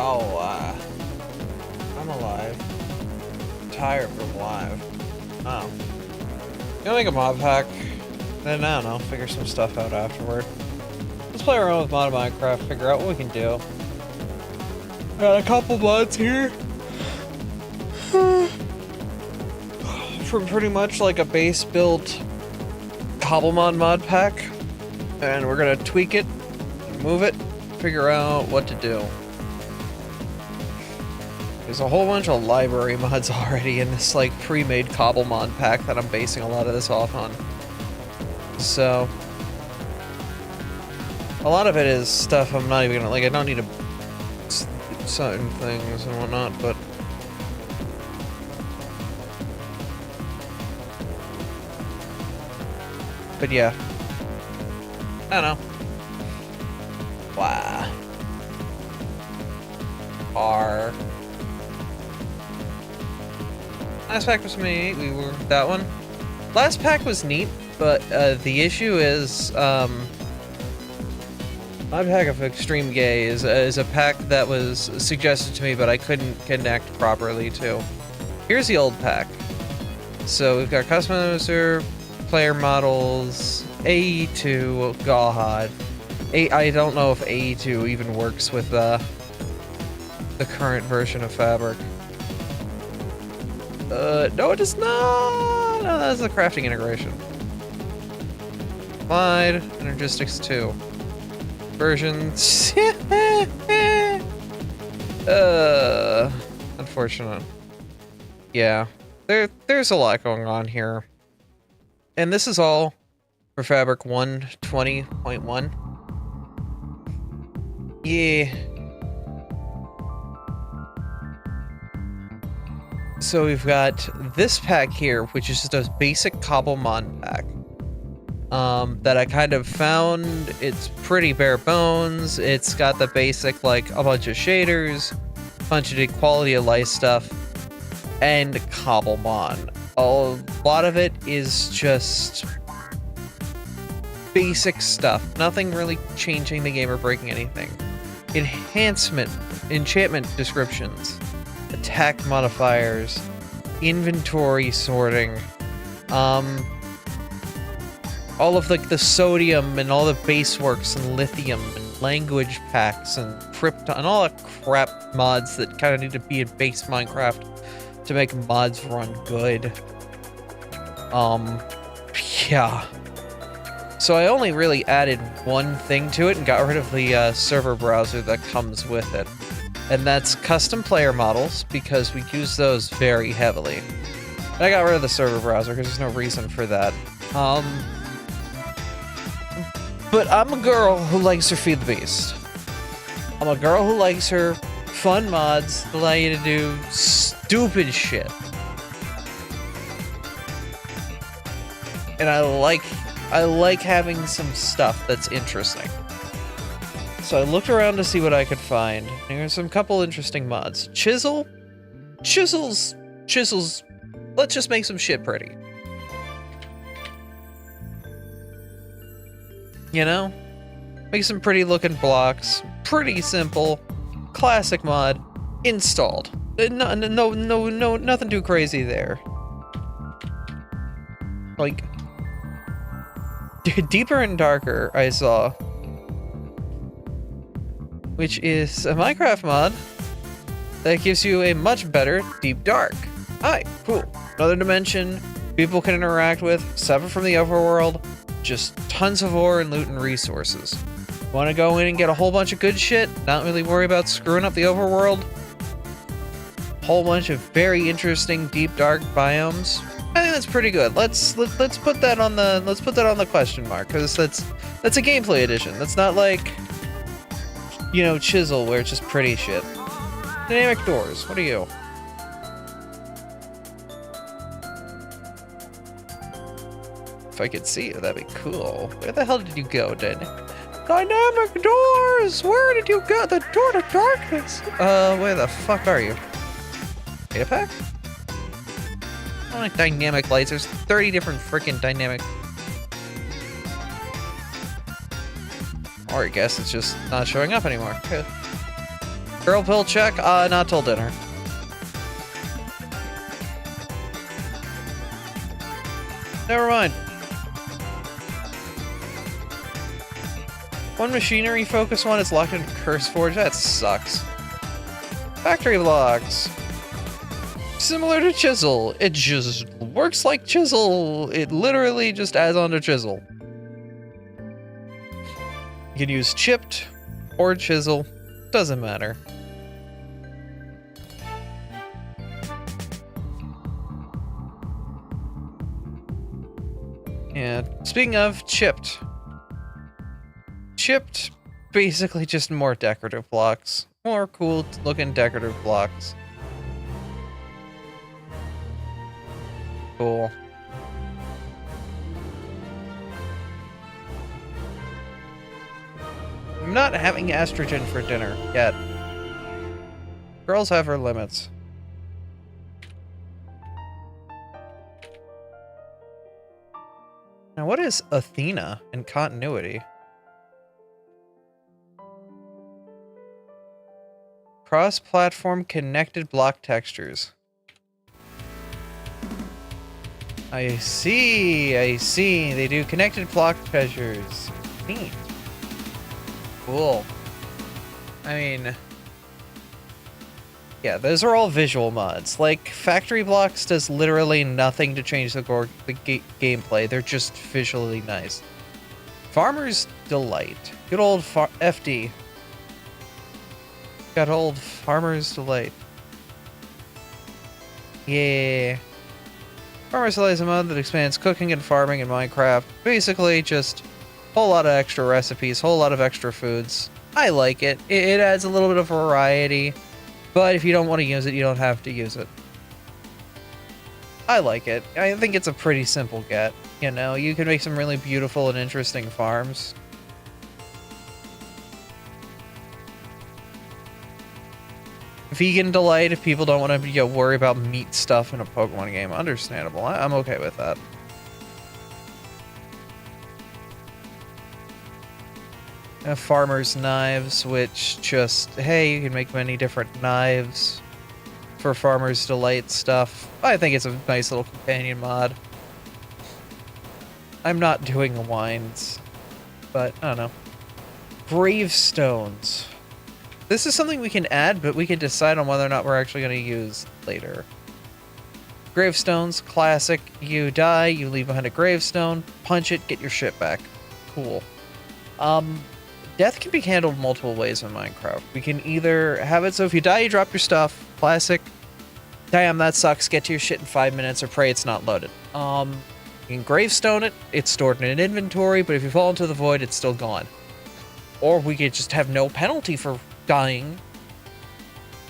Oh, I'm alive. I'm tired but alive. Oh. Gonna make a mod pack. Then I don't know, figure some stuff out afterward. Let's play around with mod Minecraft, figure out what we can do. Got a couple mods here. From pretty much like a base built Cobblemon mod pack. And we're gonna tweak it, move it, figure out what to do. There's a whole bunch of library mods already in this like pre-made Cobblemon pack that I'm basing a lot of this off on. So a lot of it is stuff I'm not even gonna like. I don't need to certain things and whatnot, but yeah, I don't know. Wow. R. Last pack was neat. We were that one. Last pack was neat, but the issue is my pack of Extreme Gay is a pack that was suggested to me, but I couldn't connect properly to. Here's the old pack. So we've got customizer, player models, AE2, oh God. I don't know if AE2 even works with the current version of Fabric. No, it does not! No, that's the crafting integration. Applied, Energistics 2. Versions. Unfortunate. Yeah, there's a lot going on here. And this is all for Fabric 120.1. Yeah. So we've got this pack here, which is just a basic Cobblemon pack. That I kind of found. It's pretty bare bones. It's got the basic, like, a bunch of shaders, a bunch of quality of life stuff, and Cobblemon. A lot of it is just basic stuff. Nothing really changing the game or breaking anything. Enchantment descriptions, attack modifiers, inventory sorting, all of like the sodium and all the base works and lithium and language packs and krypton and all the crap mods that kind of need to be in base Minecraft to make mods run good. Yeah. So I only really added one thing to it and got rid of the server browser that comes with it. And that's custom player models, because we use those very heavily. And I got rid of the server browser because there's no reason for that. But I'm a girl who likes her Feed the Beast. I'm a girl who likes her fun mods that allow you to do stupid shit. And I like having some stuff that's interesting. So I looked around to see what I could find. There's some couple interesting mods. Chisels. Let's just make some shit pretty. You know? Make some pretty looking blocks. Pretty simple. Classic mod. Installed. No, nothing too crazy there. Like, Deeper and Darker, I saw, which is a Minecraft mod that gives you a much better Deep Dark. Alright, cool. Another dimension, people can interact with, separate from the overworld, just tons of ore and loot and resources. Want to go in and get a whole bunch of good shit, not really worry about screwing up the overworld? Whole bunch of very interesting Deep Dark biomes. I think that's pretty good. Let's put that on the question mark, because that's a gameplay edition. That's not like, you know, Chisel, where it's just pretty shit. Dynamic doors. What are you? If I could see you, that'd be cool. Where the hell did you go, Dynamic doors. Where did you go? The door to darkness. Where the fuck are you? Data pack? I don't like dynamic lights. There's 30 different freaking dynamic. Or I guess it's just not showing up anymore. Okay. Girl pill check? Not till dinner. Never mind. One machinery focus one is locked in Curse Forge. That sucks. Factory blocks. Similar to Chisel. It just works like Chisel. It literally just adds on to Chisel. You can use chipped or Chisel. Doesn't matter. Yeah, speaking of chipped. Chipped, basically just more decorative blocks. More cool looking decorative blocks. Cool. I'm not having estrogen for dinner yet. Girls have her limits. Now, what is Athena in continuity? Cross-platform connected block textures. I see. They do connected block textures. Neat. Cool. I mean, yeah, those are all visual mods. Like, Factory Blocks does literally nothing to change the gameplay. They're just visually nice. Farmer's Delight. Good old FD. Got old Farmer's Delight. Yeah. Farmer's Delight is a mod that expands cooking and farming in Minecraft. Basically, just a whole lot of extra recipes, whole lot of extra foods. I like it. It adds a little bit of variety, but if you don't want to use it, you don't have to use it. I like it. I think it's a pretty simple get. You know, you can make some really beautiful and interesting farms. Vegan Delight, if people don't want to worry about meat stuff in a Pokemon game. Understandable. I'm okay with that. Farmer's Knives, which just, hey, you can make many different knives for Farmer's Delight stuff. I think it's a nice little companion mod. I'm not doing the wines, but I don't know. Gravestones. This is something we can add, but we can decide on whether or not we're actually going to use later. Gravestones, classic. You die, you leave behind a gravestone, punch it, get your shit back. Cool. Death can be handled multiple ways in Minecraft. We can either have it so if you die, you drop your stuff. Classic. Damn, that sucks. Get to your shit in 5 minutes or pray it's not loaded. You can gravestone it. It's stored in an inventory, but if you fall into the void, it's still gone. Or we could just have no penalty for dying.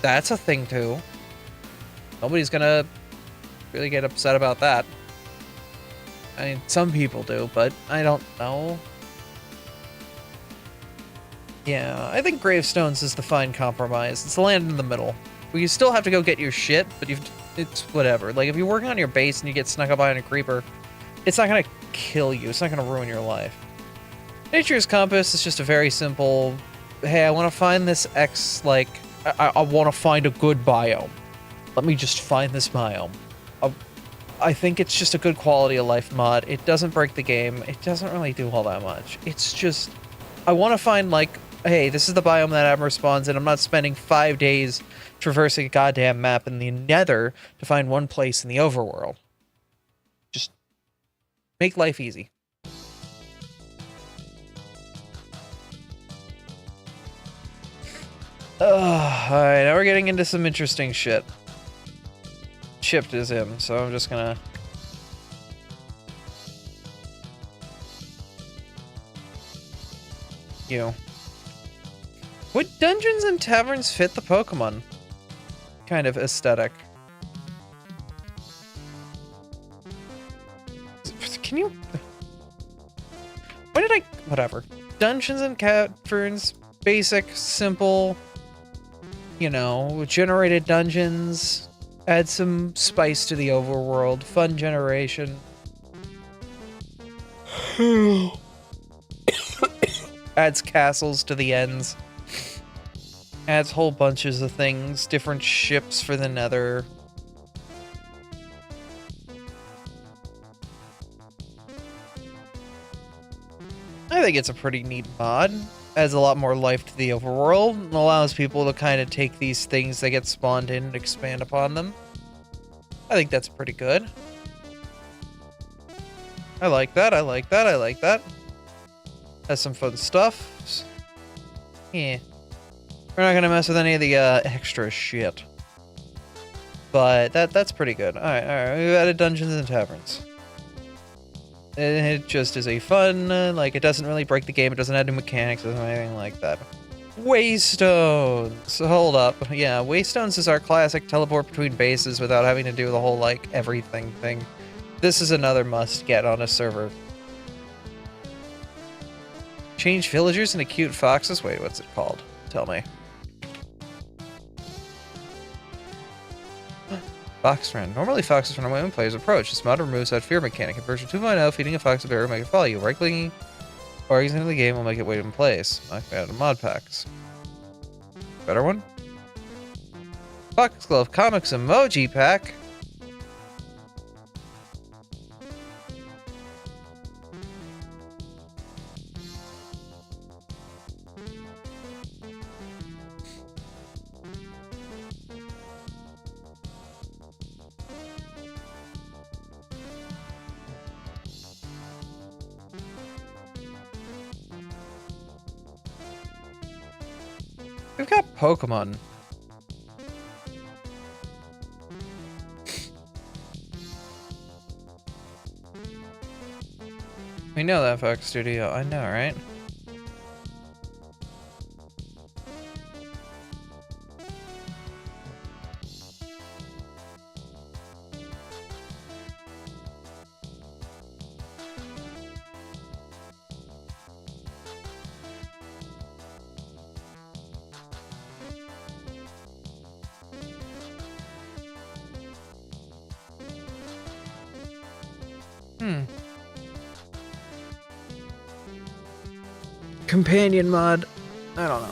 That's a thing too. Nobody's gonna really get upset about that. I mean, some people do, but I don't know. Yeah, I think gravestones is the fine compromise. It's the land in the middle. Well, you still have to go get your shit, but it's whatever. Like, if you're working on your base and you get snuck up behind a creeper, it's not gonna kill you. It's not gonna ruin your life. Nature's Compass is just a very simple, hey, I want to find this I want to find a good biome. Let me just find this biome. I think it's just a good quality of life mod. It doesn't break the game. It doesn't really do all that much. It's just, I want to find, like, hey, this is the biome that Abra spawns in. I'm not spending 5 days traversing a goddamn map in the Nether to find one place in the overworld. Just make life easy. Alright, now we're getting into some interesting shit. Chipped is him, so I'm just gonna... Would dungeons and taverns fit the Pokemon kind of aesthetic? Can you... Why did I... Whatever. Dungeons and taverns, basic, simple, you know, generated dungeons, add some spice to the overworld, fun generation. Adds castles to the ends. Adds whole bunches of things, different ships for the Nether. I think it's a pretty neat mod. Adds a lot more life to the overworld and allows people to kind of take these things that get spawned in and expand upon them. I think that's pretty good. I like that, I like that, I like that. Has some fun stuff. Yeah. We're not gonna mess with any of the extra shit. But that's pretty good. Alright, we've added dungeons and taverns. It just is a fun, like, it doesn't really break the game, it doesn't add new mechanics, or anything like that. Waystones! Hold up. Yeah, Waystones is our classic teleport between bases without having to do the whole, like, everything thing. This is another must-get on a server. Change villagers into cute foxes? Wait, what's it called? Tell me. Fox friend. Normally foxes run away when players approach. This mod removes that fear mechanic. In version 2.0, feeding a fox a berry will make it follow you. Right-clicking or exiting the game will make it wait in place. I added mod packs. Better one? Foxglove Comics Emoji Pack. We've got Pokemon. We know that, Fox Studio. I know, right? Companion mod. I don't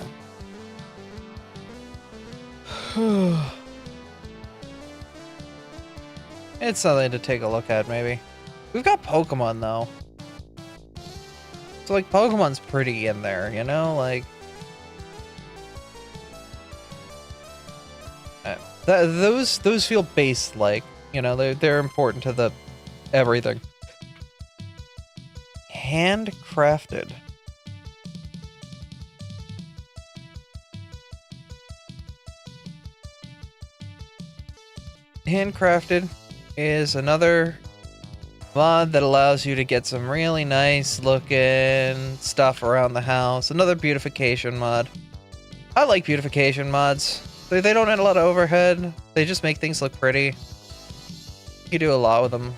know. It's something to take a look at, maybe. We've got Pokemon, though. So, like, Pokemon's pretty in there, you know? Like... those feel base-like. You know, they're important to the... everything. Handcrafted. Handcrafted is another mod that allows you to get some really nice looking stuff around the house. Another beautification mod. I like beautification mods. They don't add a lot of overhead. They just make things look pretty. You do a lot with them.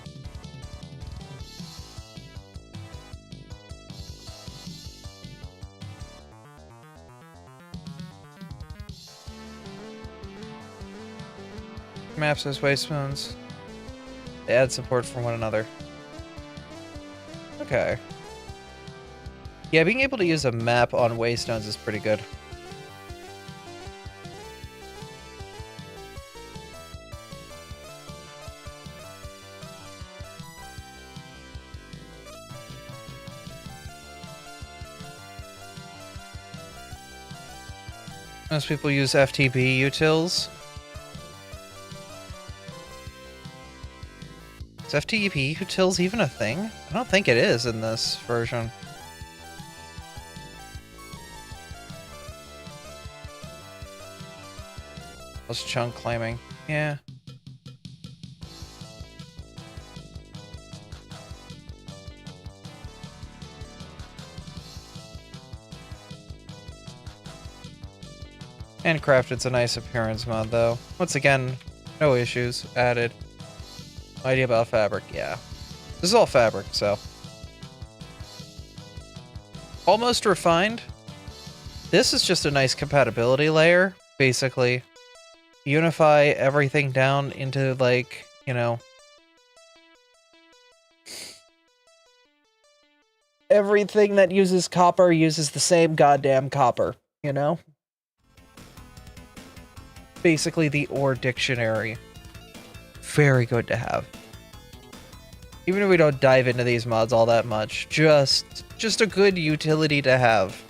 Maps as waystones. They add support for one another. Okay. Yeah, being able to use a map on waystones is pretty good. Most people use FTP utils. Is FTP utils even a thing? I don't think it is in this version. What's chunk claiming? Yeah. Handcrafted's a nice appearance mod, though. Once again, no issues added. Idea about fabric, yeah. This is all fabric, so. Almost refined. This is just a nice compatibility layer, basically. Unify everything down into, like, you know... everything that uses copper uses the same goddamn copper, you know? basically the ore dictionary. Very good to have. Even if we don't dive into these mods all that much, just a good utility to have.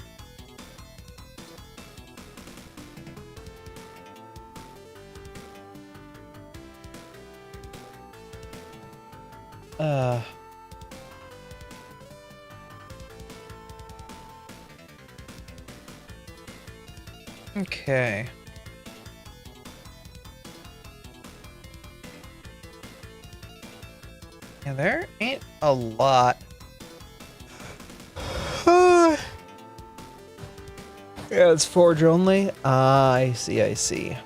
Okay. Yeah, there ain't a lot. Yeah, it's forge only. I see, I see.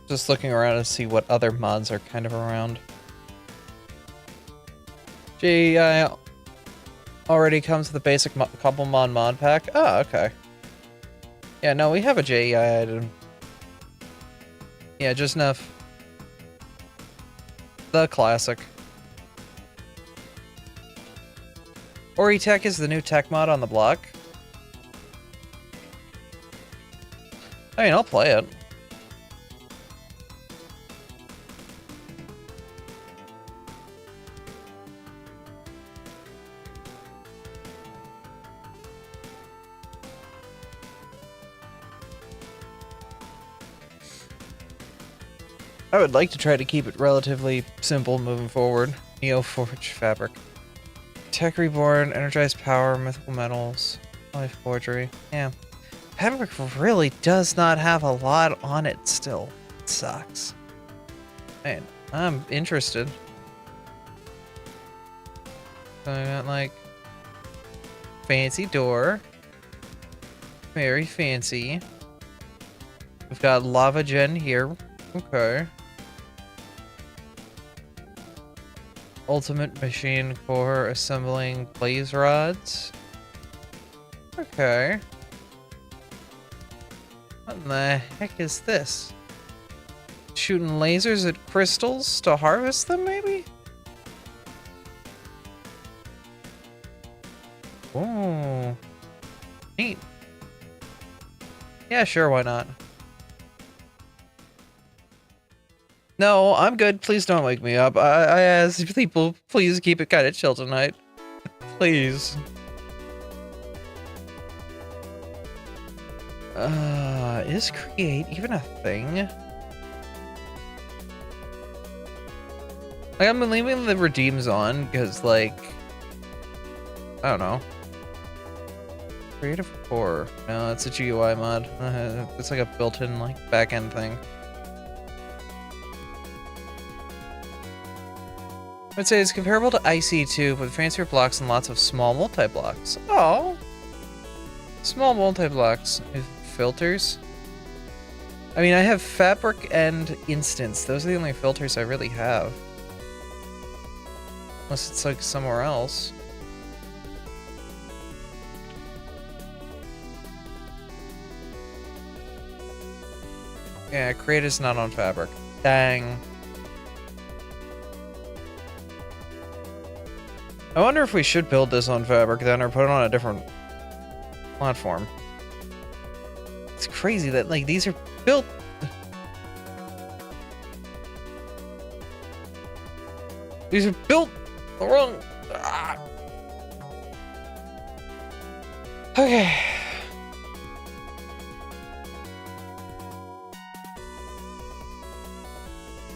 Just looking around to see what other mods are kind of around. GEI already comes with the basic Cobblemon mod pack. Oh, okay. Yeah, no, we have a JEI item. Yeah, just enough. The classic. Ori Tech is the new tech mod on the block. I mean, I'll play it. I would like to try to keep it relatively simple moving forward. Neo Forge Fabric. Tech Reborn, Energized Power, Mythical Metals, Life Forgery. Yeah. Fabric really does not have a lot on it still. It sucks. Man, I'm interested. So I got like fancy door. Very fancy. We've got lava gen here. Okay. Ultimate machine core assembling blaze rods. Okay. What in the heck is this? Shooting lasers at crystals to harvest them, maybe? Ooh. Neat. Yeah, sure, why not? No, I'm good. Please don't wake me up. I ask people, please keep it kind of chill tonight. Please. Is create even a thing? Like, I'm leaving the redeems on, because, like, I don't know. Creative core. No, it's a GUI mod. It's like a built-in, like, back-end thing. I'd say it's comparable to IC2, but fancier blocks and lots of small multi-blocks. Oh! Small multi-blocks with filters. I mean, I have fabric and instance. Those are the only filters I really have. Unless it's like somewhere else. Yeah, create is not on fabric. Dang. I wonder if we should build this on fabric then, or put it on a different platform. It's crazy that, like, these are built... These are built the wrong... Ah. Okay.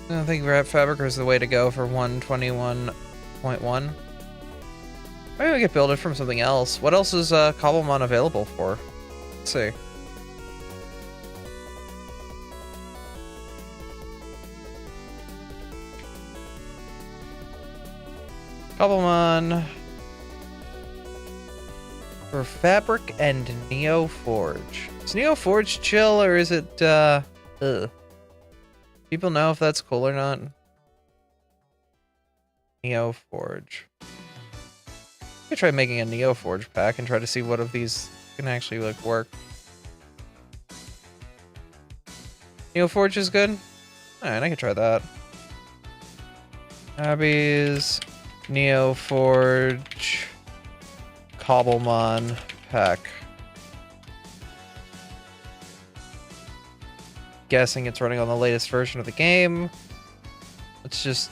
I don't think wrap fabric is the way to go for 121.1. Maybe we could build it from something else. What else is Cobblemon available for? Let's see. Cobblemon for Fabric and Neo Forge. Is Neo Forge chill, or is it ugh? People know if that's cool or not. Neo Forge. could try making a Neoforge pack and try to see what of these can actually like work. Neoforge is good? Alright, I could try that. Abby's Neoforge Cobblemon pack. Guessing it's running on the latest version of the game. Let's just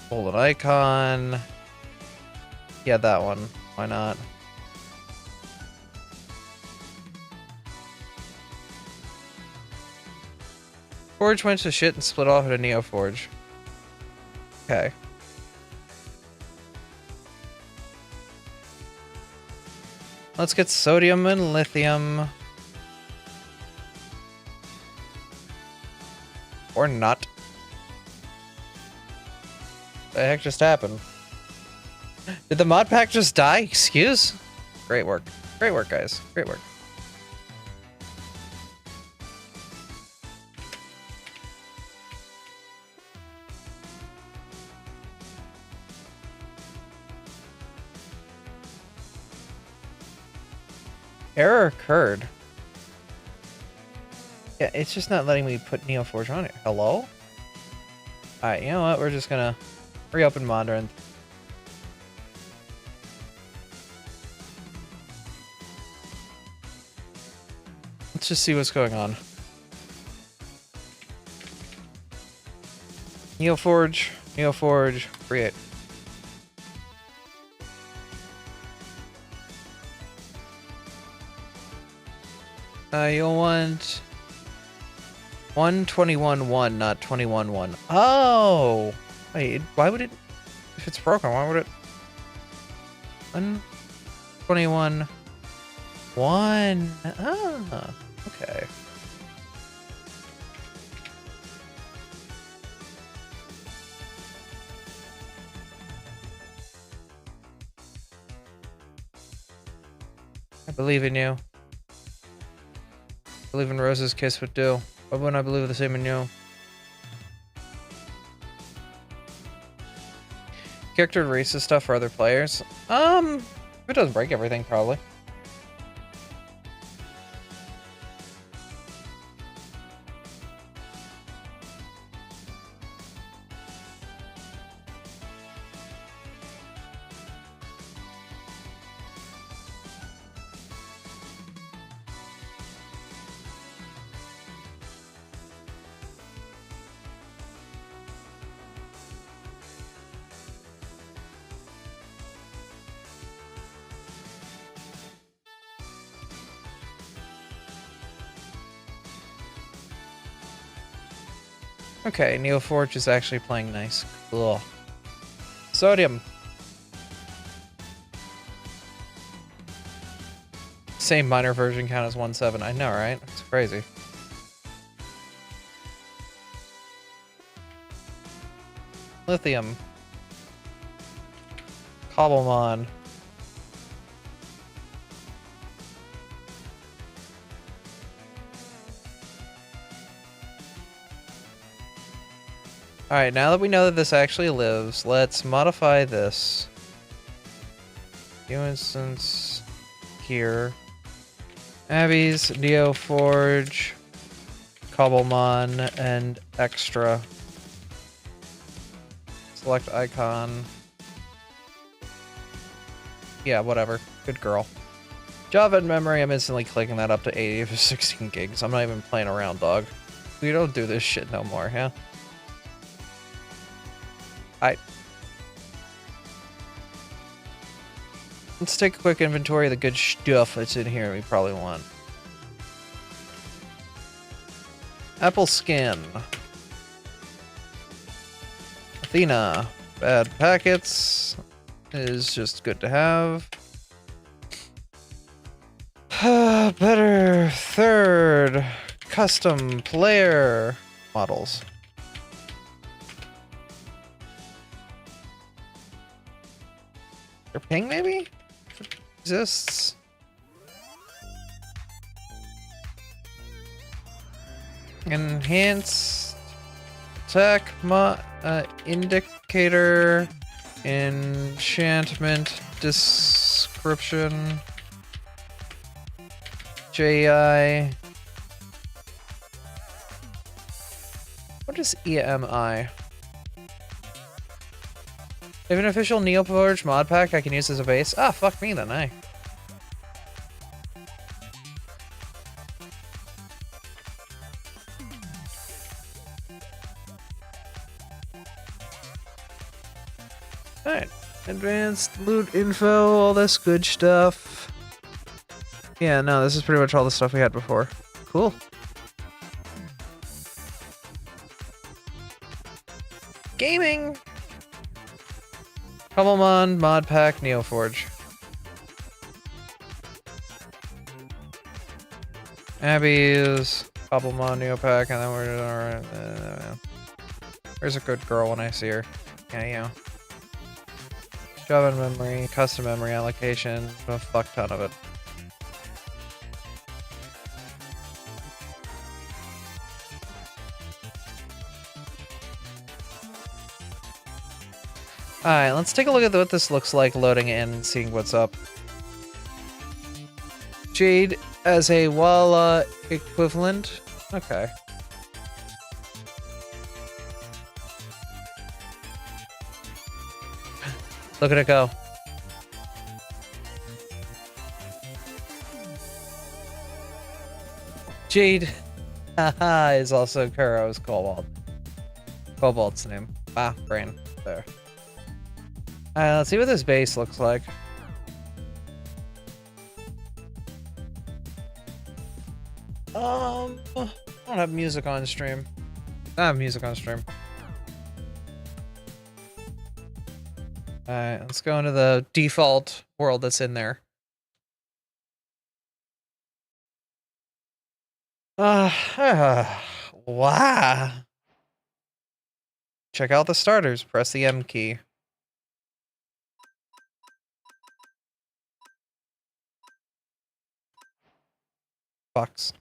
hold an icon. Yeah, that one. Why not? Forge went to shit and split off into Neoforge. Okay. Let's get sodium and lithium. Or not. What the heck just happened? Did the mod pack just die? Excuse? Great work. Great work, guys. Great work. Error occurred. Yeah, it's just not letting me put Neoforge on it. Hello? Alright, you know what? We're just gonna reopen Modern. Let's just see what's going on. Neoforge, Neoforge, create. You'll want 121.1, not 21.1. Oh! Wait, why would it... If it's broken, why would it... 121.1. Ah, okay. I believe in you. I believe in Rose's kiss would do. Why wouldn't I believe the same in you? Character racist stuff for other players? If it doesn't break everything, probably. Okay, Neoforge is actually playing nice. Cool. Sodium. Same minor version count as 1.7. I know, right? It's crazy. Lithium. Cobblemon. Alright, now that we know that this actually lives, let's modify this. New instance here. Abby's, Neoforge, Cobblemon, and Extra. Select icon. Yeah, whatever. Good girl. Java in memory, I'm instantly clicking that up to 80 for 16 gigs. I'm not even playing around, dog. We don't do this shit no more, yeah? Let's take a quick inventory of the good stuff that's in here we probably want. Apple skin. Athena. Bad packets. Is just good to have. Better third. Custom player models. Your ping maybe? Exists. Enhanced attack indicator enchantment discard description. JI. What is EMI? If an official Neoforge mod pack I can use as a base. Ah, fuck me then, eh? Alright. Advanced loot info, all this good stuff. Yeah, no, this is pretty much all the stuff we had before. Cool. Gaming! Cobblemon, modpack, Neoforge. Abby's, Cobblemon, Neopack, and then we're alright. Where's a good girl when I see her? Yeah, you know. Job and memory, custom memory allocation, a fuck ton of it. Alright, let's take a look at what this looks like loading in and seeing what's up. Jade as a Walla equivalent. Okay. Look at it go. Jade haha is also Kuro's Cobalt. Cobalt's name. Ah, brain. There. Let's see what this base looks like. I don't have music on stream. I have music on stream. Alright, let's go into the default world that's in there. Wow. Check out the starters. Press the M key. Fox.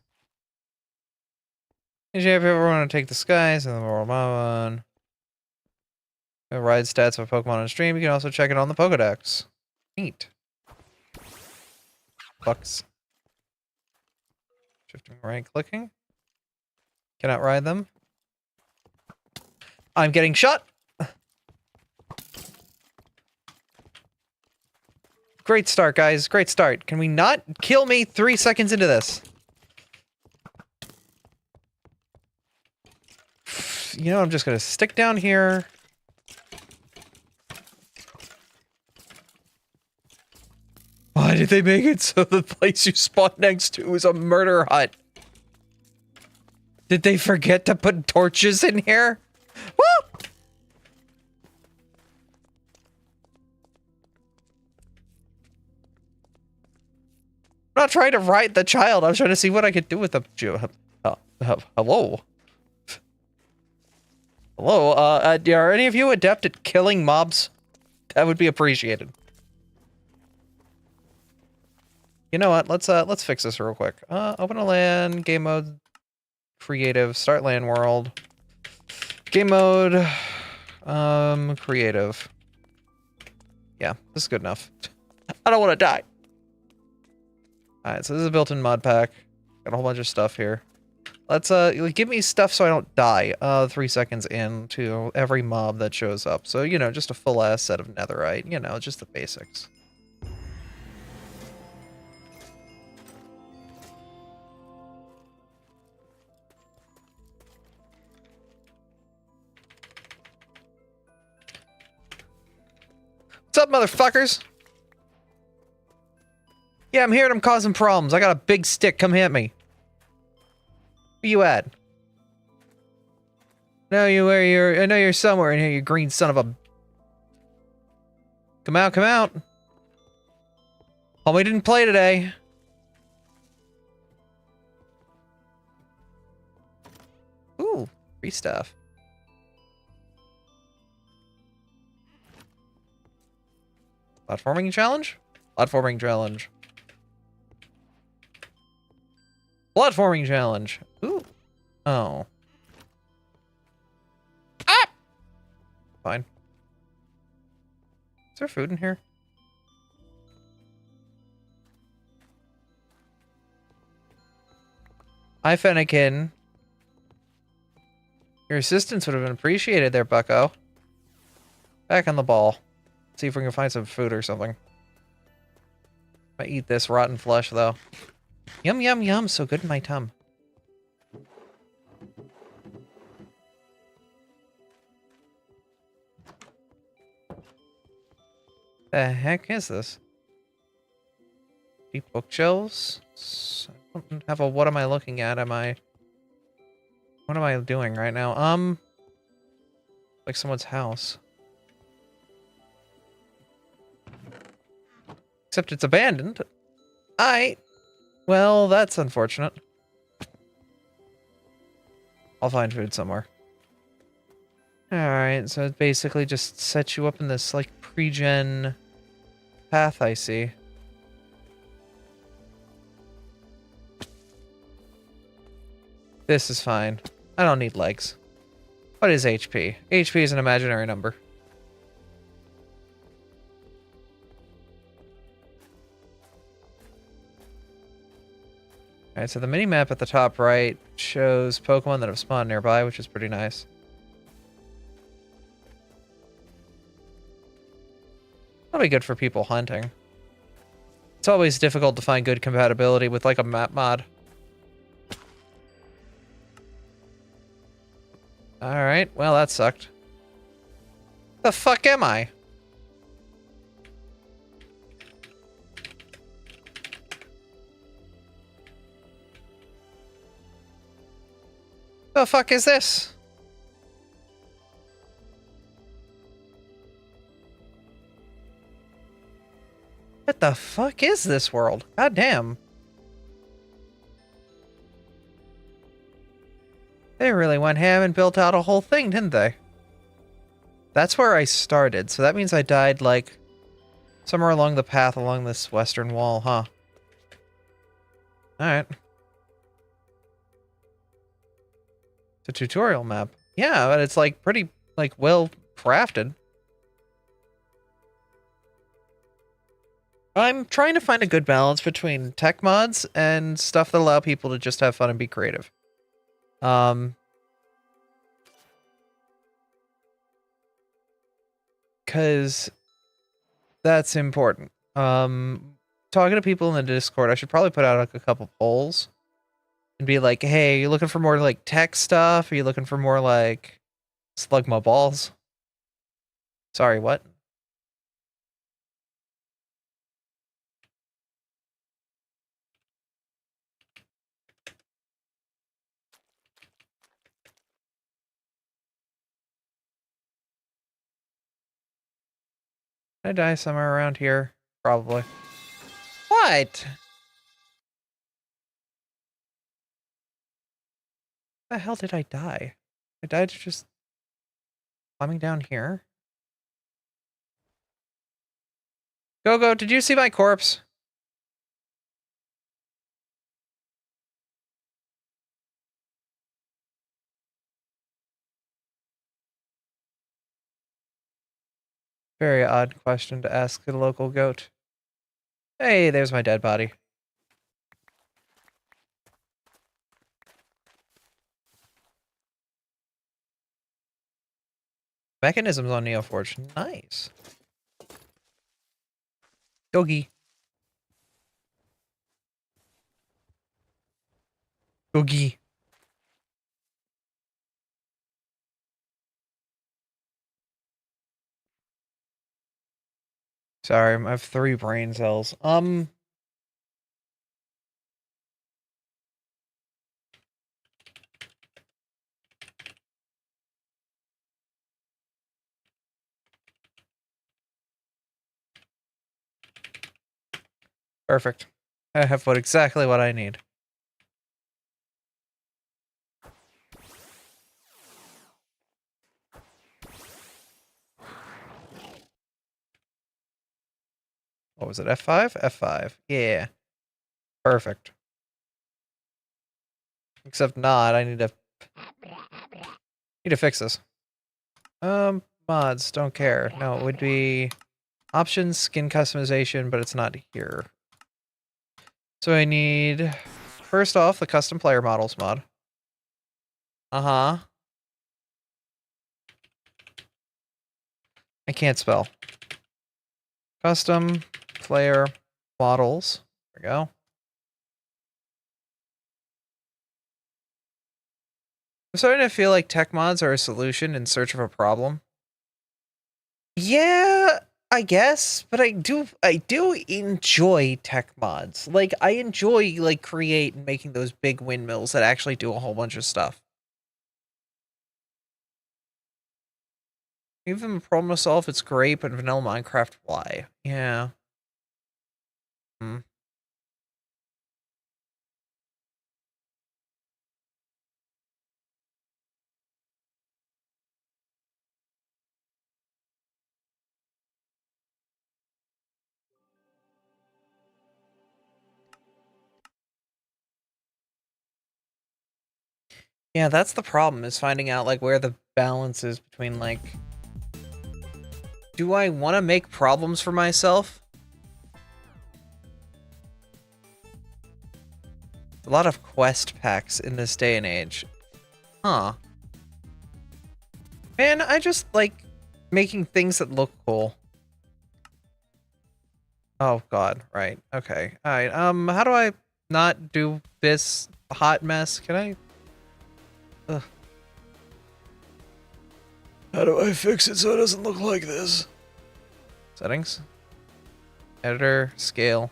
If you ever want to take the skies and the world Pokemon. Ride stats of Pokemon on stream. You can also check it on the Pokedex. Neat. Fox. Shifting right clicking. Cannot ride them. I'm getting shot. Great start, guys. Great start. Can we not kill me 3 seconds into this? You know, I'm just gonna stick down here. Why did they make it so the place you spawn next to is a murder hut? Did they forget to put torches in here? Woo! I'm not trying to ride the child. I was trying to see what I could do with them. Hello? Hello? Are any of you adept at killing mobs? That would be appreciated. You know what? Let's fix this real quick. Open a LAN, game mode, creative, start LAN world. Game mode, creative. Yeah, this is good enough. I don't want to die. Alright, so this is a built-in mod pack. Got a whole bunch of stuff here. Let's, give me stuff so I don't die, 3 seconds into every mob that shows up. So, you know, just a full-ass set of netherite, you know, just the basics. What's up, motherfuckers? Yeah, I'm hearing I'm causing problems. I got a big stick. Come hit me. Where you at? No, I know you're somewhere in here, you green son of a... Come out, come out. Homie didn't play today. Ooh, free stuff. Platforming challenge? Platforming challenge. Platforming challenge. Ooh. Oh. Ah! Fine. Is there food in here? Hi, Fennekin. Your assistance would have been appreciated there, bucko. Back on the ball. See if we can find some food or something. I eat this rotten flesh, though. Yum, yum, yum. So good in my tum. The heck is this? Deep bookshelves? I don't have a what am I looking at, am I? What am I doing right now? Like someone's house. Except it's abandoned. Well, that's unfortunate. I'll find food somewhere. Alright, so it basically just sets you up in this, like, pre-gen path, I see. This is fine. I don't need legs. What is HP? HP is an imaginary number. Alright, so the mini-map at the top right shows Pokemon that have spawned nearby, which is pretty nice. That'll be good for people hunting. It's always difficult to find good compatibility with, like, a map mod. Alright, well, that sucked. The fuck am I? The fuck is this? What the fuck is this world? God damn. They really went ham and built out a whole thing, didn't they? That's where I started, so that means I died, like, somewhere along the path along this western wall, huh? Alright. It's a tutorial map. Yeah, but it's, like, pretty, like, well crafted. I'm trying to find a good balance between tech mods and stuff that allow people to just have fun and be creative. Because that's important. Talking to people in the Discord, I should probably put out like a couple polls and be like, hey, are you looking for more like tech stuff? Are you looking for more like slug my balls? Sorry, what? Did I die somewhere around here? Probably. What? The hell did I die? I died just climbing down here? Go, did you see my corpse? Very odd question to ask a local goat. Hey, there's my dead body. Mechanisms on Neoforge. Nice. Yogi. Yogi. Sorry, I have 3 brain cells. Perfect. I have exactly what I need. What was it, F5? F5. Yeah. Perfect. Except not, I need to fix this. Mods, don't care. No, it would be options, skin customization, but it's not here. So I need first off, the custom player models mod. Uh-huh. I can't spell. Custom player models. There we go. I'm starting to feel like tech mods are a solution in search of a problem. Yeah, I guess, but I do enjoy tech mods. Like, I enjoy, like, create and making those big windmills that actually do a whole bunch of stuff. Even problem to solve, it's great, but vanilla Minecraft, why? Yeah. Hmm. Yeah, that's the problem, is finding out, like, where the balance is between, like... Do I want to make problems for myself? A lot of quest packs in this day and age. Huh. Man, I just like making things that look cool. Oh god, right. Okay. Alright, how do I not do this hot mess? Can I... Ugh. How do I fix it so it doesn't look like this? Settings. Editor, scale.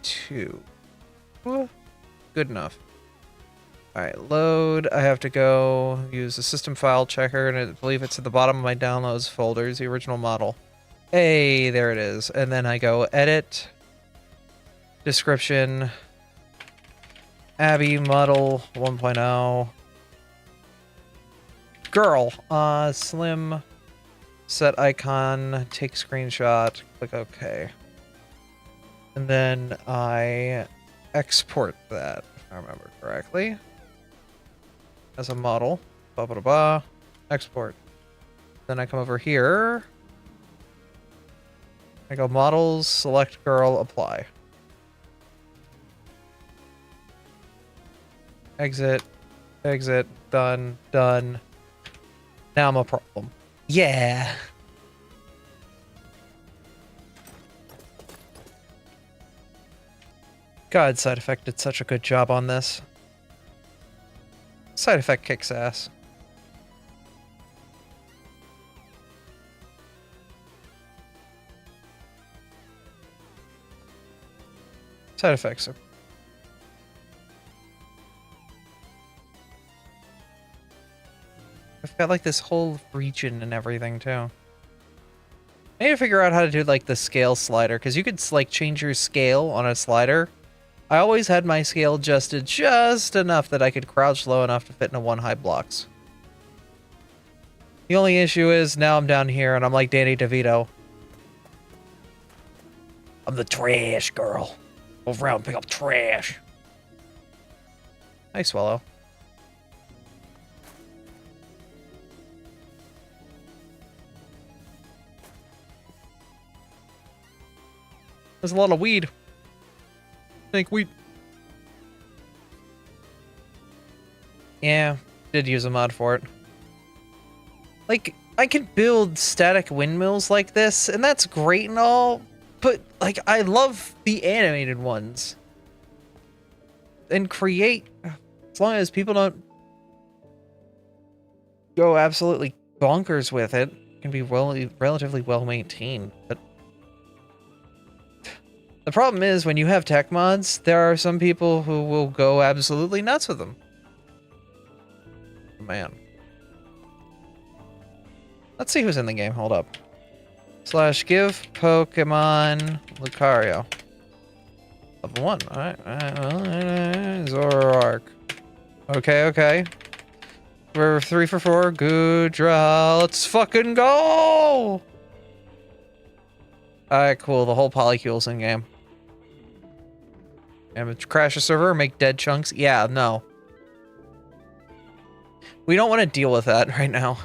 2. Good enough. Alright, load. I have to go use the system file checker, and I believe it's at the bottom of my downloads folders, the original model. Hey, there it is. And then I go edit, description, Abby model 1.0. Girl, slim, set icon, take screenshot, click OK. And then I export that, if I remember correctly, as a model. Blah, blah, blah. Export. Then I come over here. I go models, select girl, apply. Exit, exit, done, done. Now I'm a problem. Yeah. God, Side Effect did such a good job on this. Side Effect kicks ass. Side effects are... I've got like this whole region and everything too. I need to figure out how to do like the scale slider, because you could like change your scale on a slider. I always had my scale adjusted just enough that I could crouch low enough to fit into one high blocks. The only issue is now I'm down here and I'm like Danny DeVito. I'm the trash girl. Go around and pick up trash. Hi, Swallow. There's a lot of weed. I think weed. Yeah, did use a mod for it. Like, I can build static windmills like this, and that's great and all, but, like, I love the animated ones. And create, as long as people don't go absolutely bonkers with it, it can be relatively well maintained, but the problem is, when you have tech mods, there are some people who will go absolutely nuts with them. Man. Let's see who's in the game. Hold up. / give Pokemon Lucario. Level 1. Alright. Zoroark. Okay, okay. We're 3 for 4. Good draw. Let's fucking go! Alright, cool. The whole polycule's in game. And crash a server, make dead chunks? Yeah, no. We don't want to deal with that right now.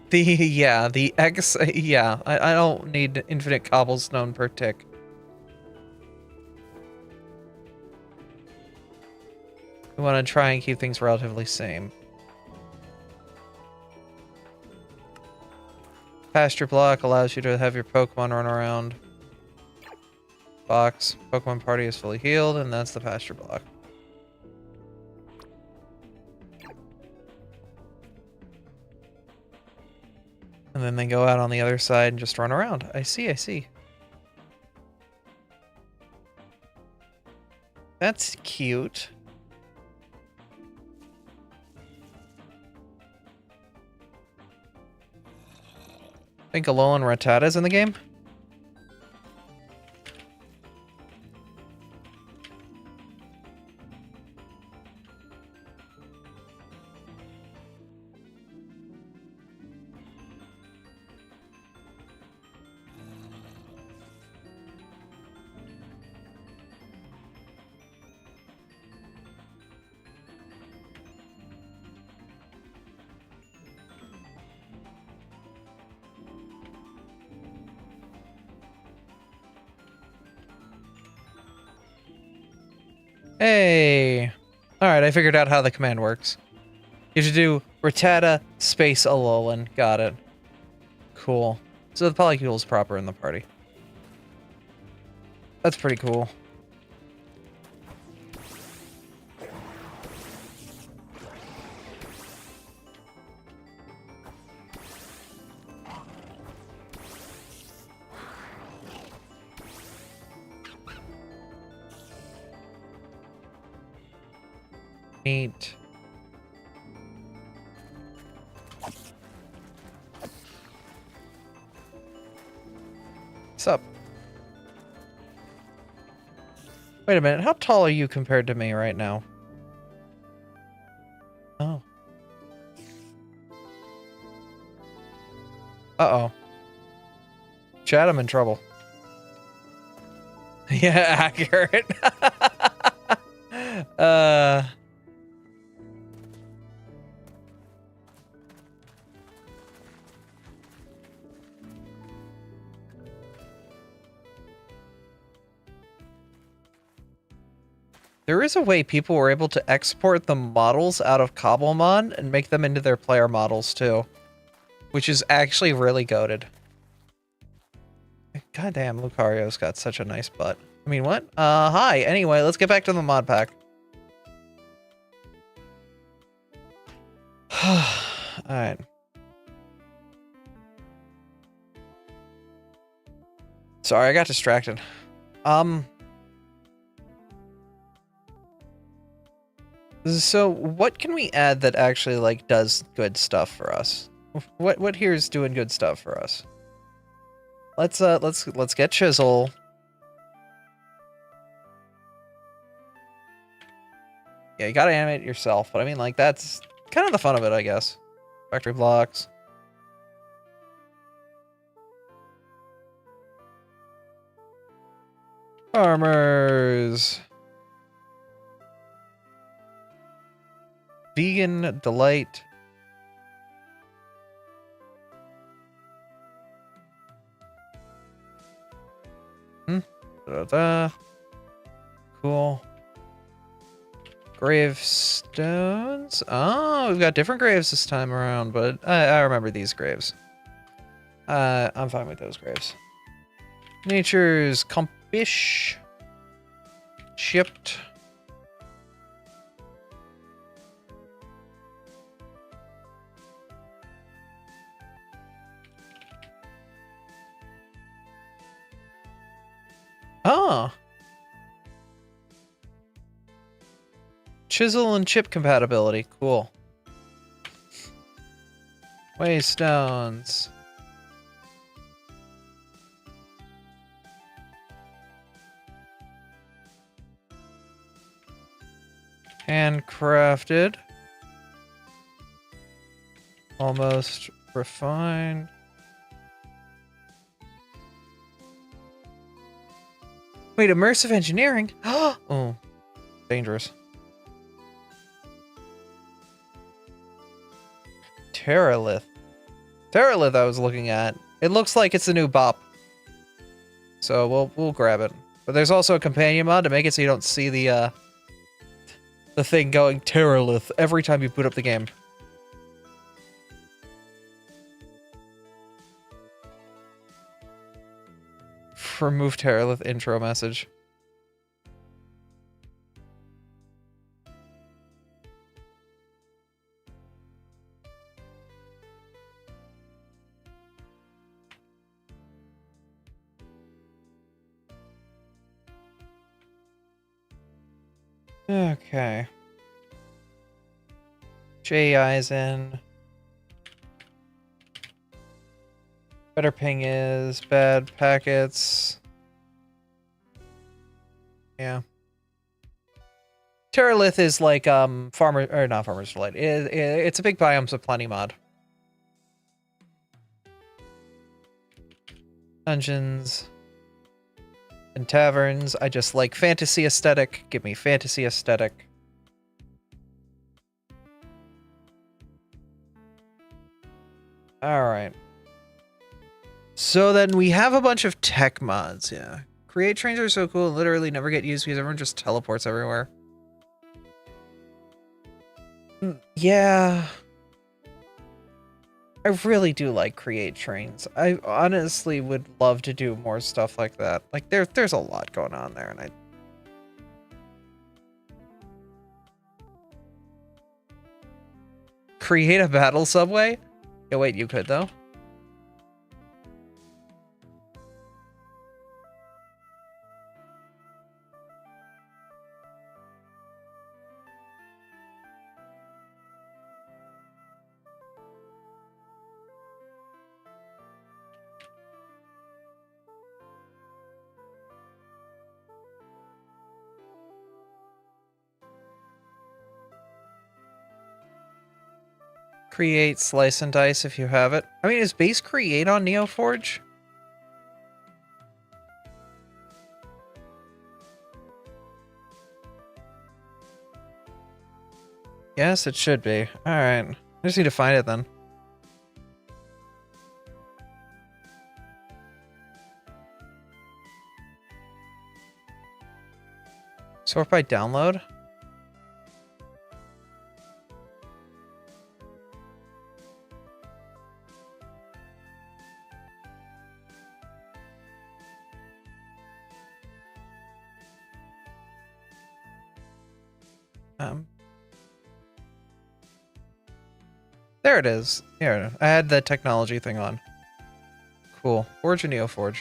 The X, yeah, I don't need infinite cobblestone per tick. We want to try and keep things relatively same. Pasture block allows you to have your Pokemon run around. Box, Pokemon party is fully healed, and that's the pasture block. And then they go out on the other side and just run around. I see, I see. That's cute. I think Alolan Rattata's in the game. Hey! Alright, I figured out how the command works. You should do Rattata space Alolan. Got it. Cool. So the Polycule's proper in the party. That's pretty cool. Neat. What's up? Wait a minute, how tall are you compared to me right now? Oh. Uh-oh. Chad, I'm in trouble. Yeah, accurate. There is a way people were able to export the models out of Cobblemon and make them into their player models too. Which is actually really goated. Goddamn, Lucario's got such a nice butt. I mean, what? Hi. Anyway, let's get back to the mod pack. Alright. Sorry, I got distracted. So what can we add that actually like does good stuff for us? What here is doing good stuff for us? Let's get Chisel. Yeah, you gotta animate it yourself, but I mean like that's kind of the fun of it, I guess. Factory blocks. Farmers. Vegan delight. Cool. Gravestones. Oh, we've got different graves this time around, but I remember these graves. I'm fine with those graves. Nature's Compish. Shipped. Oh. Chisel and chip compatibility. Cool. Waystones. Handcrafted. Almost refined. Wait, immersive engineering? Oh, dangerous. Terralith. Terralith I was looking at. It looks like it's the new bop. So we'll grab it. But there's also a companion mod to make it so you don't see the thing going Terralith every time you boot up the game. Remove Terralith intro message. Okay. JI's in. Better ping is bad packets. Yeah. Terralith is like not Farmer's Delight. It's a big biomes of plenty mod. Dungeons and taverns. I just like fantasy aesthetic. Give me fantasy aesthetic. Alright. So then we have a bunch of tech mods, yeah. Create trains are so cool, literally never get used because everyone just teleports everywhere. Yeah. I really do like create trains. I honestly would love to do more stuff like that. Like there's a lot going on there, and create a battle subway? Yeah, wait, you could though. Create slice and dice if you have it. I mean, is base create on NeoForge? Yes, it should be. Alright. I just need to find it then. Sort by download? There it is. Here, I had the technology thing on. Cool. Forge or NeoForge?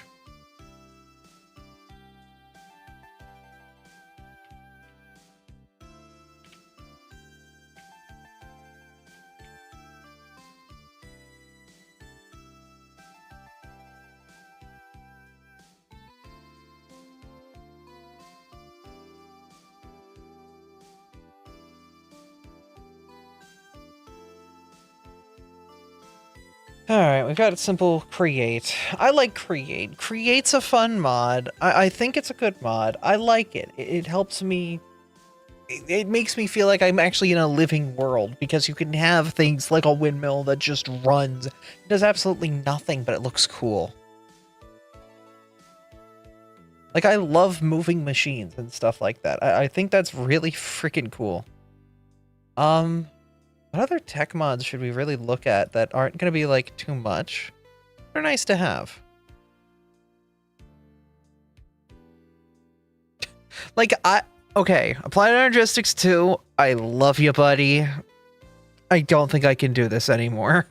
Alright, we've got a simple create. I like create. Create's a fun mod. I think it's a good mod. I like it. It helps me... It makes me feel like I'm actually in a living world, because you can have things like a windmill that just runs. It does absolutely nothing, but it looks cool. Like, I love moving machines and stuff like that. I think that's really freaking cool. What other tech mods should we really look at that aren't going to be, like, too much? They're nice to have. Like, okay, Applied Energistics 2, I love you, buddy. I don't think I can do this anymore.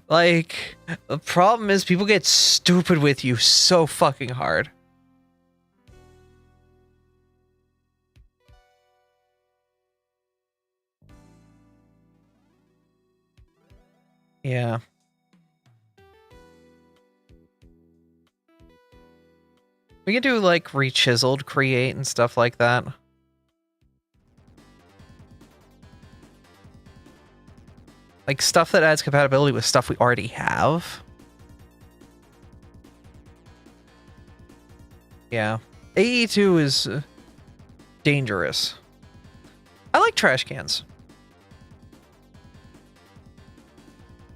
Like, the problem is people get stupid with you so fucking hard. Yeah. We can do, like, rechiseled create and stuff like that. Like, stuff that adds compatibility with stuff we already have. Yeah. AE2 is dangerous. I like trash cans.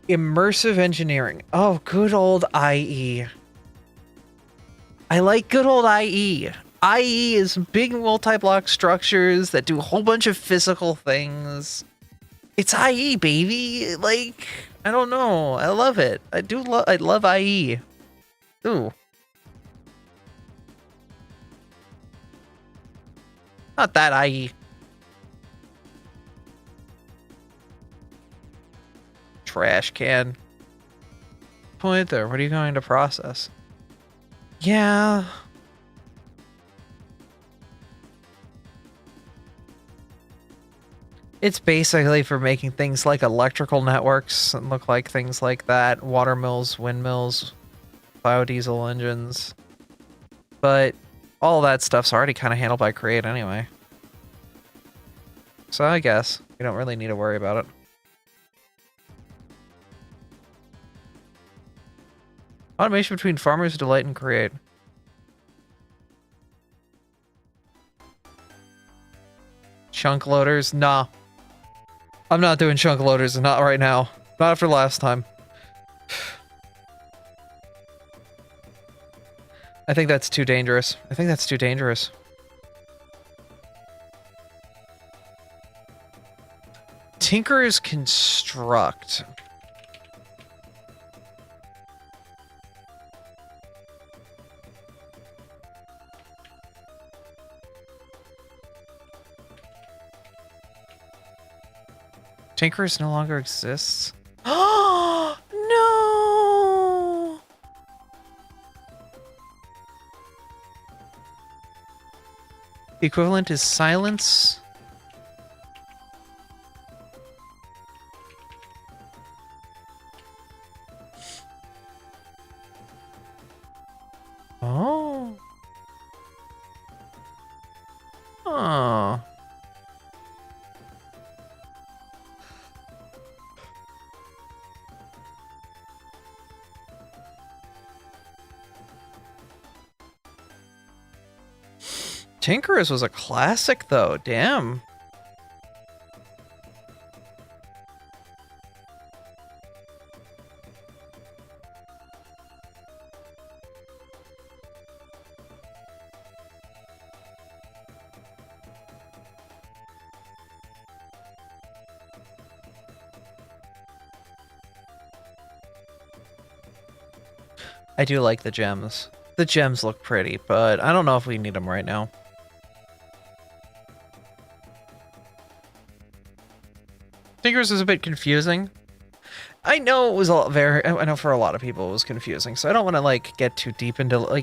Immersive engineering. Oh, good old IE. I like good old IE. IE is big multi-block structures that do a whole bunch of physical things. It's IE, baby. Like, I don't know. I love it. I love IE. Ooh. Not that IE. Trash can. Point there. What are you going to process? Yeah. It's basically for making things like electrical networks and look like things like that. Water mills, windmills, biodiesel engines. But all that stuff's already kind of handled by Create anyway. So I guess we don't really need to worry about it. Automation between farmers, delight, and create. Chunk loaders? Nah. I'm not doing chunk loaders, not right now. Not after last time. I think that's too dangerous. I think that's too dangerous. Tinker's Construct. Tinker's no longer exists. Oh no! The equivalent is silence. Oh. Oh. Tinker's was a classic, though. Damn. I do like the gems. The gems look pretty, but I don't know if we need them right now. Tinker's is a bit confusing. I know it was I know for a lot of people it was confusing, so I don't want to like get too deep into I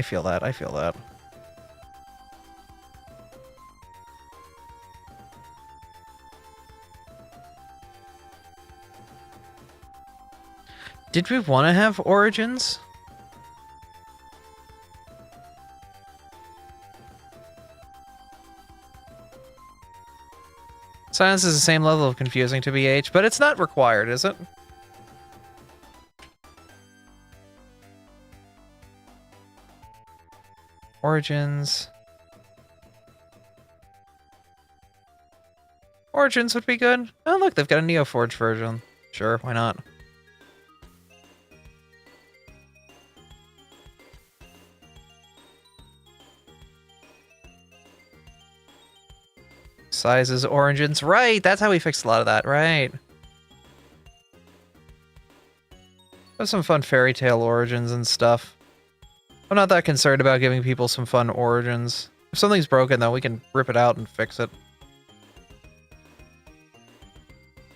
feel that. I feel that. Did we want to have origins? Silence is the same level of confusing to BH, but it's not required, is it? Origins. Origins would be good. Oh, look, they've got a Neoforge version. Sure, why not? Sizes, origins. Right, that's how we fixed a lot of that, right. Have some fun fairy tale origins and stuff. I'm not that concerned about giving people some fun origins. If something's broken, though, we can rip it out and fix it.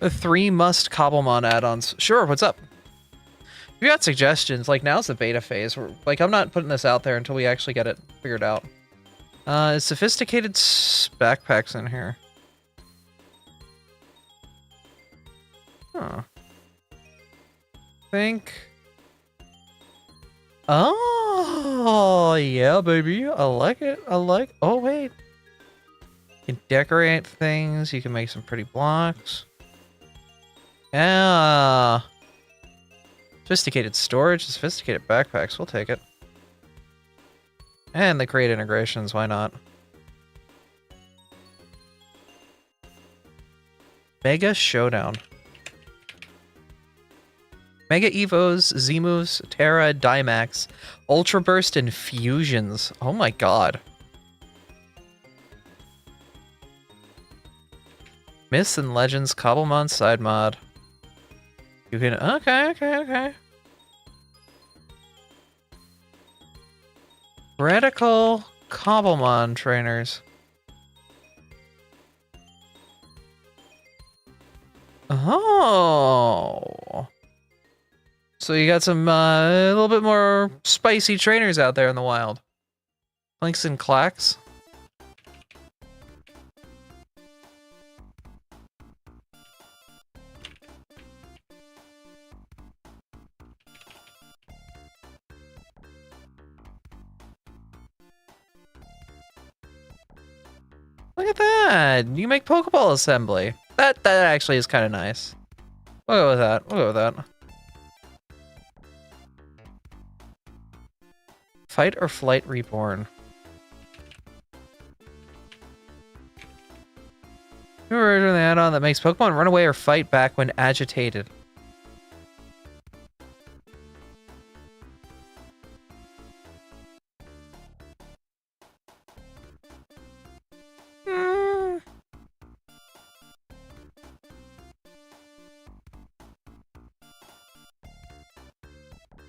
The 3 must Cobblemon add-ons. Sure, what's up? If you got suggestions, like, now's the beta phase. Like, I'm not putting this out there until we actually get it figured out. Sophisticated backpacks in here. Huh. Think. Oh, yeah, baby. I like it. Oh, wait. You can decorate things. You can make some pretty blocks. Yeah. Sophisticated storage, sophisticated backpacks. We'll take it. And they create integrations, why not? Mega Showdown. Mega Evos, Z-moves, Terra, Dimax, Ultra Burst, and Fusions. Oh my god. Myths and Legends, Cobblemon side mod. You can... Okay. Radical Cobblemon trainers. Oh. So you got some a little bit more spicy trainers out there in the wild. Clinks and Clacks. Look at that! You make Pokeball assembly. That actually is kind of nice. We'll go with that. We'll go with that. Fight or Flight Reborn. New version of the add-on that makes Pokemon run away or fight back when agitated.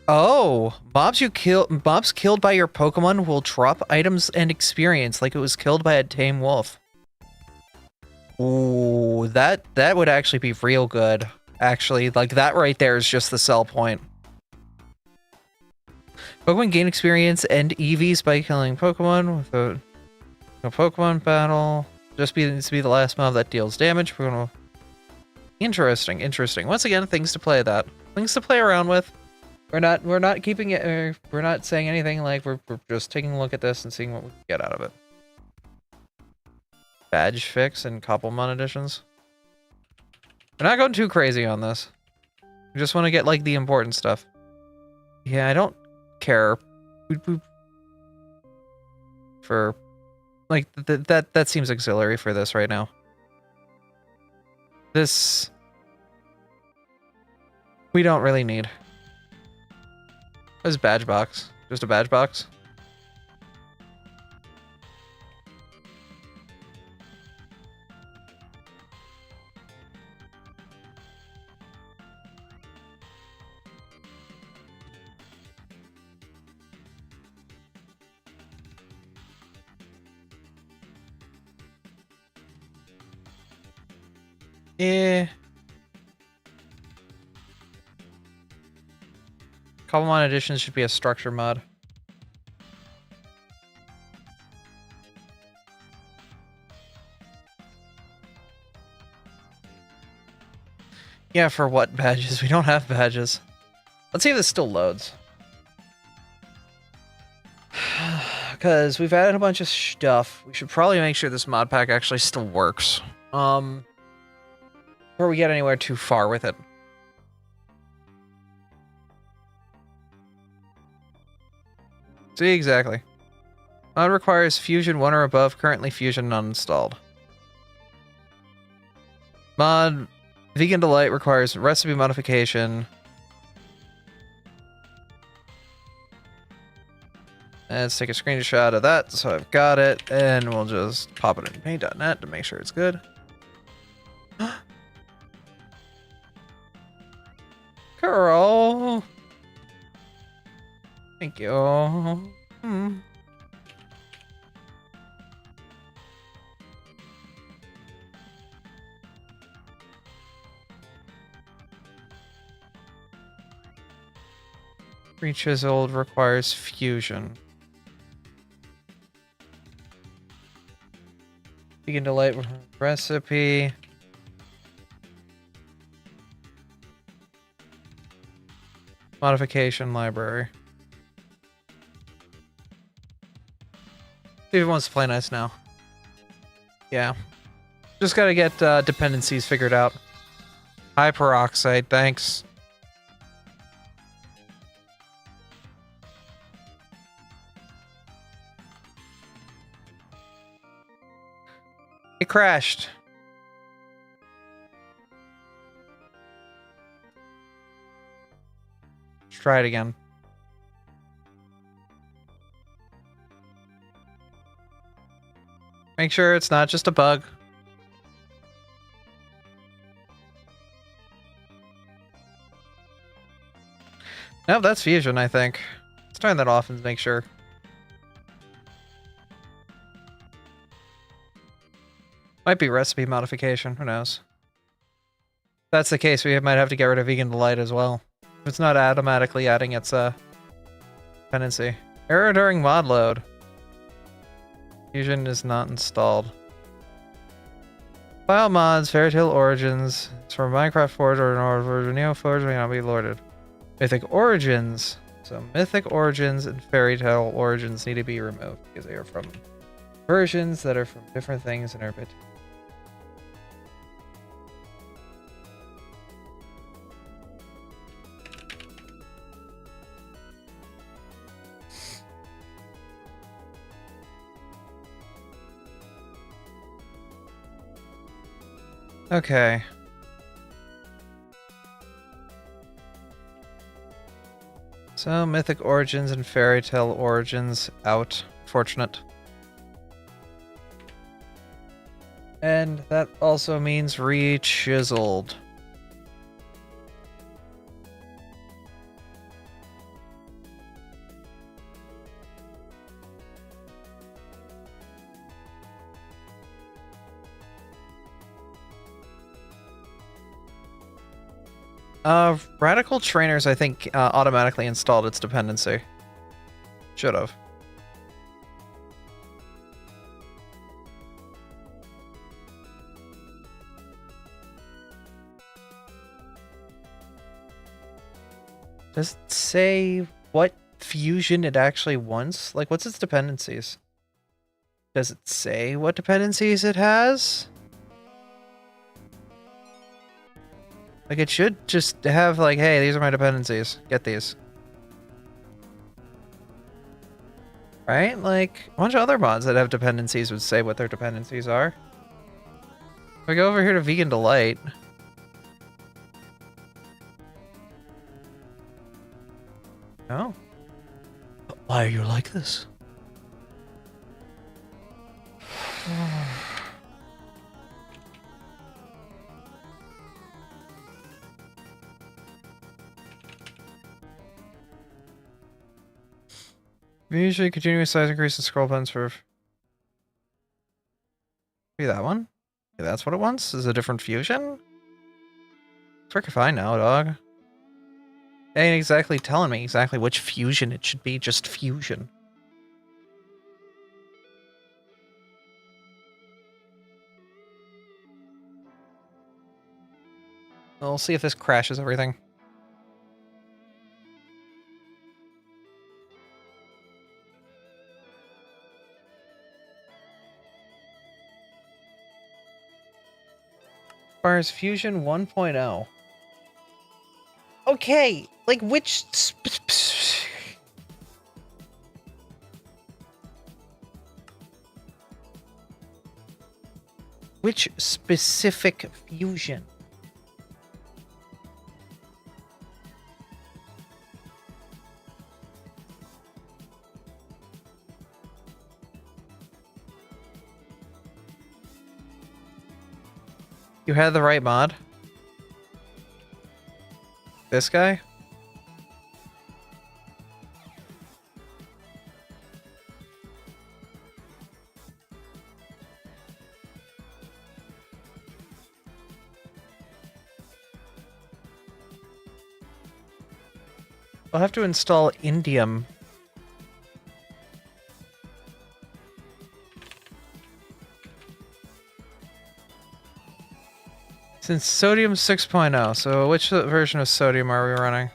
Oh, mobs killed by your Pokemon will drop items and experience like it was killed by a tame wolf. Ooh, that would actually be real good. Actually, like that right there is just the sell point. Pokemon gain experience and EVs by killing Pokemon without a Pokemon battle. Just needs to be the last mob that deals damage. We're gonna... Interesting. Once again, things to play around with. We're not keeping it. We're not saying anything. Like we're just taking a look at this and seeing what we can get out of it. Badge fix and Cobblemon editions. We're not going too crazy on this. We just want to get like the important stuff. Yeah, I don't care for like that seems auxiliary for this right now. This we don't really need. What is badge box? Just a badge box? Yeah. Cobblemon editions should be a structure mod. Yeah, for what badges? We don't have badges. Let's see if this still loads. Because we've added a bunch of stuff. We should probably make sure this mod pack actually still works. Before we get anywhere too far with it. See, exactly. Mod requires Fusion 1 or above, currently Fusion uninstalled. Mod Vegan Delight requires recipe modification. Let's take a screenshot of that so I've got it, and we'll just pop it in paint.net to make sure it's good. Girl! Thank you. Rechiseled requires fusion. Vegan Delight recipe. Modification library. See if it wants to play nice now. Yeah. Just gotta get dependencies figured out. High peroxide, thanks. It crashed. try it again. Make sure it's not just a bug. Nope, that's fusion, I think. Let's turn that off and make sure. Might be recipe modification, who knows. If that's the case, we might have to get rid of Vegan Delight as well. If it's not automatically adding its dependency. Error during mod load. Fusion is not installed. File mods, Fairy Tale Origins. It's from Minecraft Forge or Neo Forge may not be loaded. Mythic Origins. So Mythic Origins and Fairy Tale Origins need to be removed because they are from versions that are from different things in our bit. Okay. So, Mythic Origins and Fairy Tale Origins out. Fortunate. And that also means re-chiseled. Radical Trainers, I think, automatically installed its dependency. Should have. Does it say what fusion it actually wants? Like, what's its dependencies? Does it say what dependencies it has? Like, it should just have, like, hey, these are my dependencies. Get these. Right? Like, a bunch of other mods that have dependencies would say what their dependencies are. If we go over here to Vegan Delight. Oh. But why are you like this? We usually continuous size increase in scroll buttons for... Maybe that one? Yeah, that's what it wants? Is it a different fusion? It's working fine now, dog. It ain't exactly telling me exactly which fusion it should be, just fusion. We'll see if this crashes everything. Requires Fusion 1.0. Okay, like which... Which specific fusion? You had the right mod? This guy? I'll have to install indium. Since sodium 6.0, so which version of sodium are we running?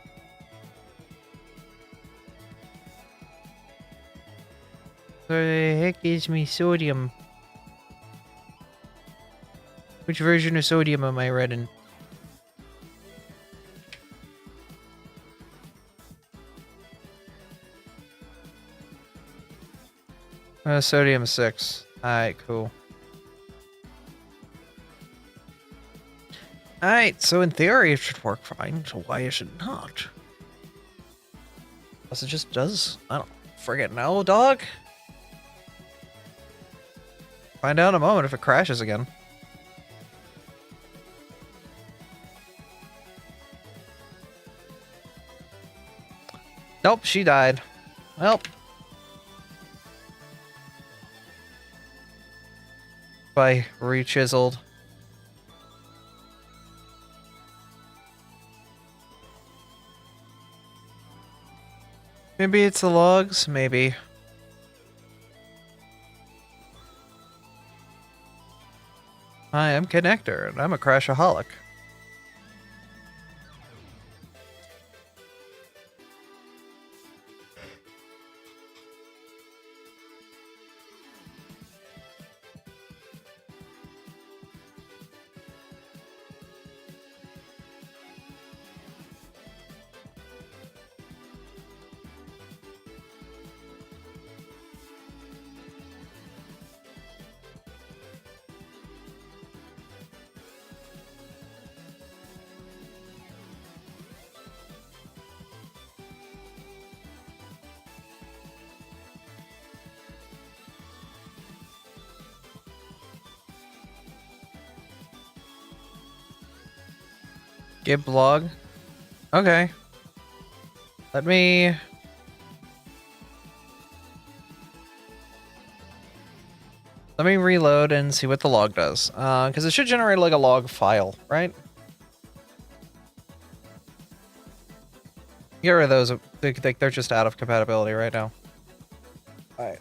So the heck is me sodium? Which version of sodium am I running? Sodium 6. Alright, cool. Alright, so in theory it should work fine, so why is it not? Unless it just does. I don't friggin' know, dog. Find out in a moment if it crashes again. Nope, she died. Well. By re-chiseled. Maybe it's the logs, maybe. I am Connector, and I'm a crashaholic. Gib blog. Okay. Let me reload and see what the log does. Because it should generate like a log file, right? Get rid of those. They're just out of compatibility right now. Alright.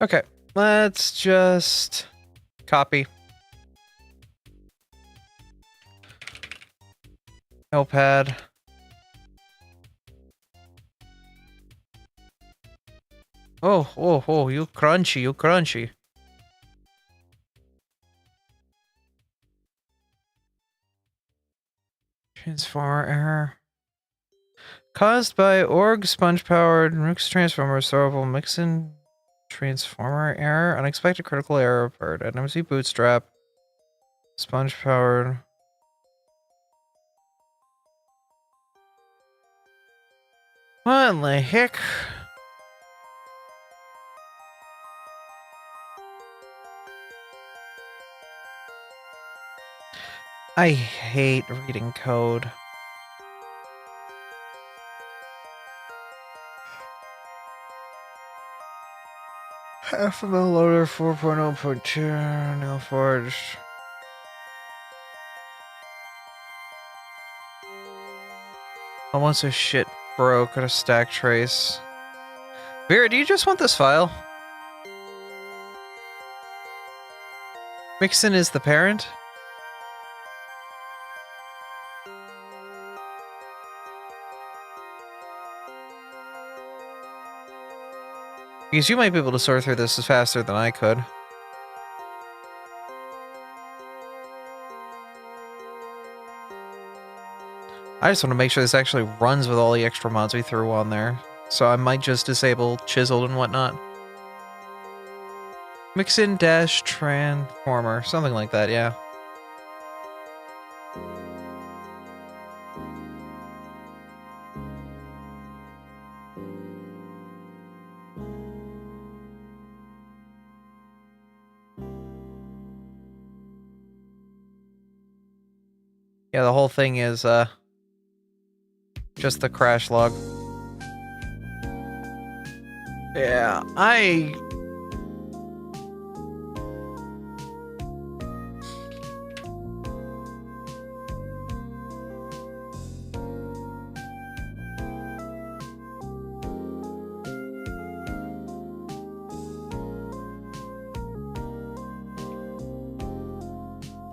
Okay, let's just copy. Notepad. Oh, you crunchy, you crunchy. Transformer error. Caused by org sponge-powered mix transformer throwable mixin transformer error. Unexpected critical error occurred. NMC bootstrap. Sponge-powered. What in the heck? I hate reading code. Half a mil loader 4.0.2 nail forged. Almost a shit broke at a stack trace. Vera, do you just want this file? Mixin is the parent? Because you might be able to sort through this faster than I could. I just want to make sure this actually runs with all the extra mods we threw on there. So I might just disable chiseled and whatnot. Mixin dash transformer, something like that, yeah. Yeah, the whole thing is just the crash log. Yeah,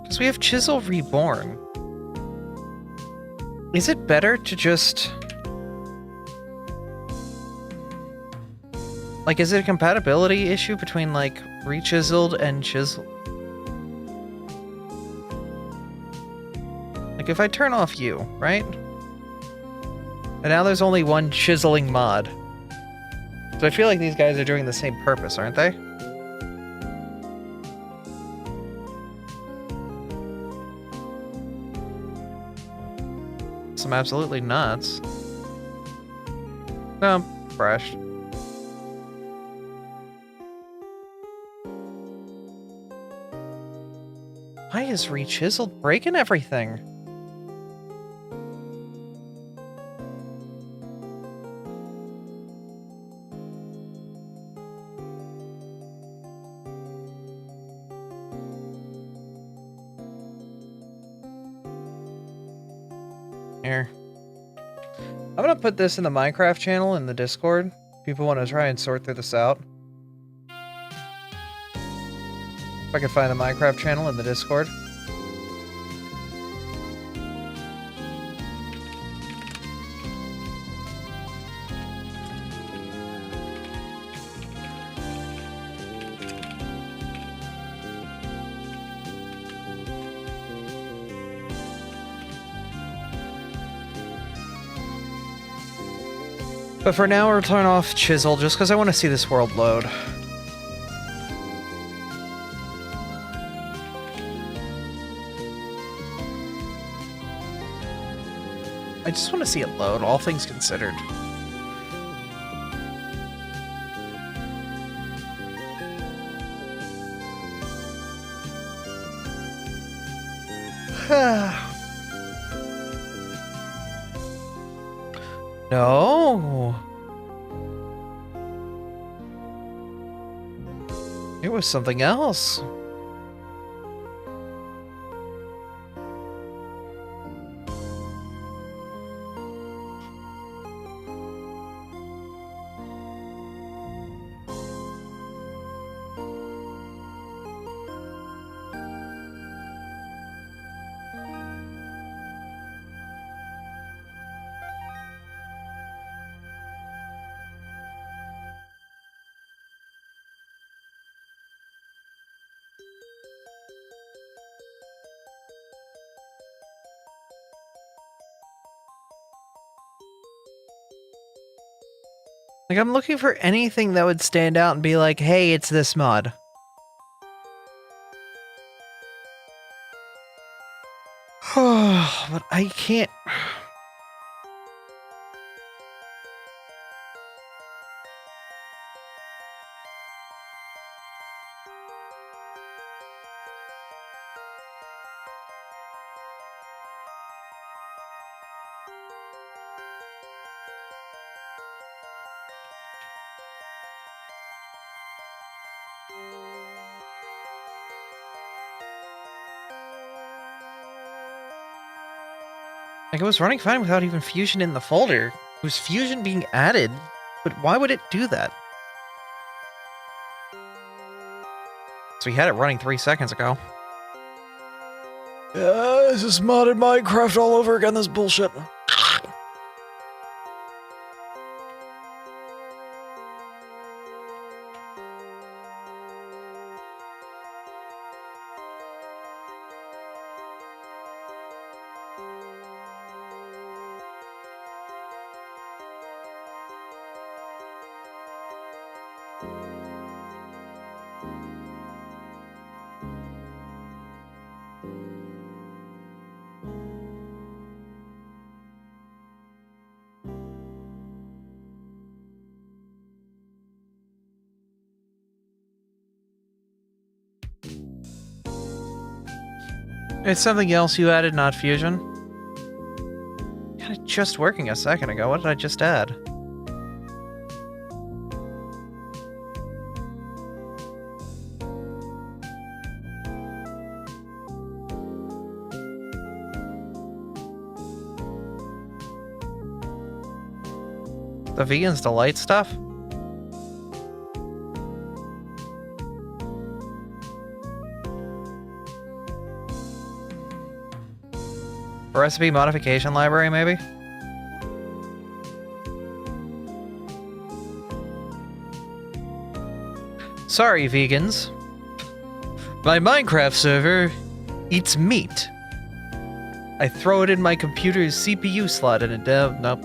because we have Chisel Reborn. Is it better to just Like, is it a compatibility issue between, like, re-chiseled and chiseled? Like, if I turn off you, right? And now there's only one chiseling mod. So I feel like these guys are doing the same purpose, aren't they? Some absolutely nuts. No, fresh. Why is re-chiseled breaking everything? Here. I'm gonna put this in the Minecraft channel in the Discord. People want to try and sort through this out. If I can find the Minecraft channel in the Discord. But for now, we'll turn off Chisel just because I want to see this world load. I just want to see it load, all things considered. No. It was something else. Like, I'm looking for anything that would stand out and be like, hey, it's this mod. But I can't... Like, it was running fine without even Fusion in the folder. It was Fusion being added, but why would it do that? So we had it running 3 seconds ago. This is modded Minecraft all over again, this bullshit. It's something else you added, not Fusion. Had it just working a second ago. What did I just add? The Vegan's Delight stuff? A recipe modification library, maybe? Sorry, vegans. My Minecraft server eats meat. I throw it in my computer's CPU slot and it nope.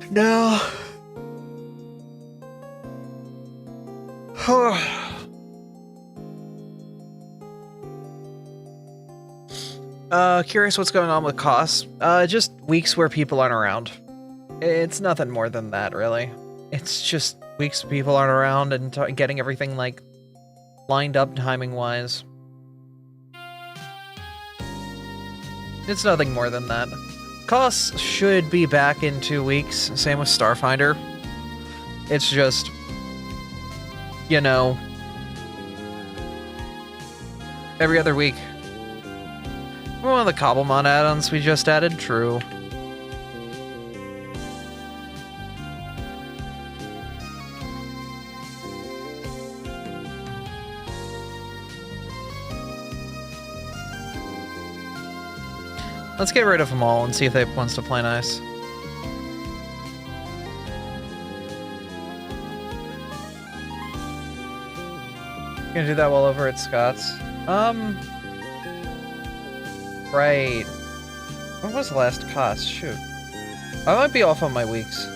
No. Curious what's going on with costs. Just weeks where people aren't around. It's nothing more than that, really. It's just weeks people aren't around and getting everything, like, lined up timing-wise. It's nothing more than that. Costs should be back in 2 weeks. Same with Starfinder. It's just, you know, every other week. One of the Cobblemon add-ons we just added, true. Let's get rid of them all and see if they wants to play nice. Gonna do that while over at Scott's. Right. When was the last cost? Shoot. I might be off on my weeks.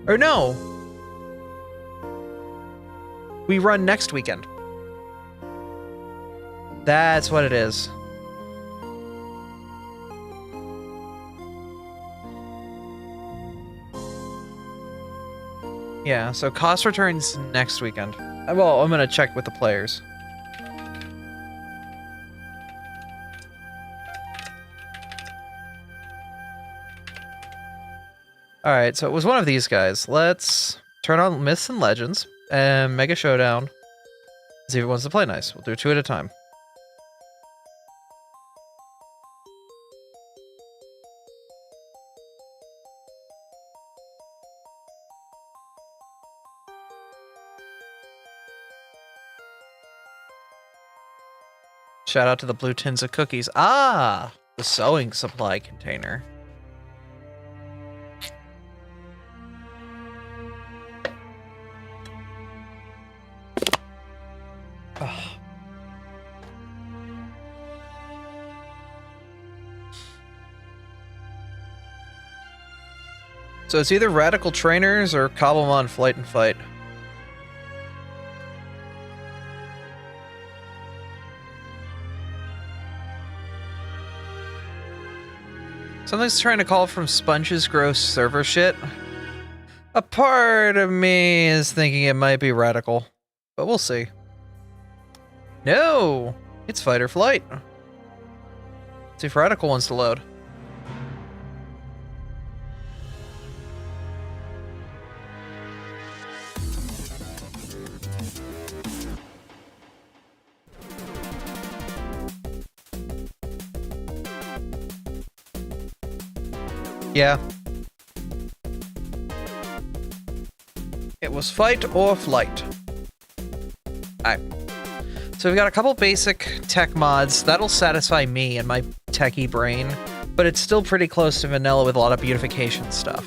Or no! We run next weekend. That's what it is. Yeah, so cost returns next weekend. Well, I'm gonna check with the players. Alright, so it was one of these guys. Let's turn on Myths and Legends and Mega Showdown. See if it wants to play nice. We'll do 2 at a time. Shout out to the blue tins of cookies. Ah! The sewing supply container. Oh. So it's either Radical Trainers or Cobblemon Flight and Fight. Something's trying to call from Sponge's gross server shit. A part of me is thinking it might be Radical, but we'll see. No! It's Fight or Flight. Let's see if Radical wants to load. Yeah. It was Fight or Flight. Alright. So we've got a couple basic tech mods. That'll satisfy me and my techie brain, but it's still pretty close to vanilla with a lot of beautification stuff.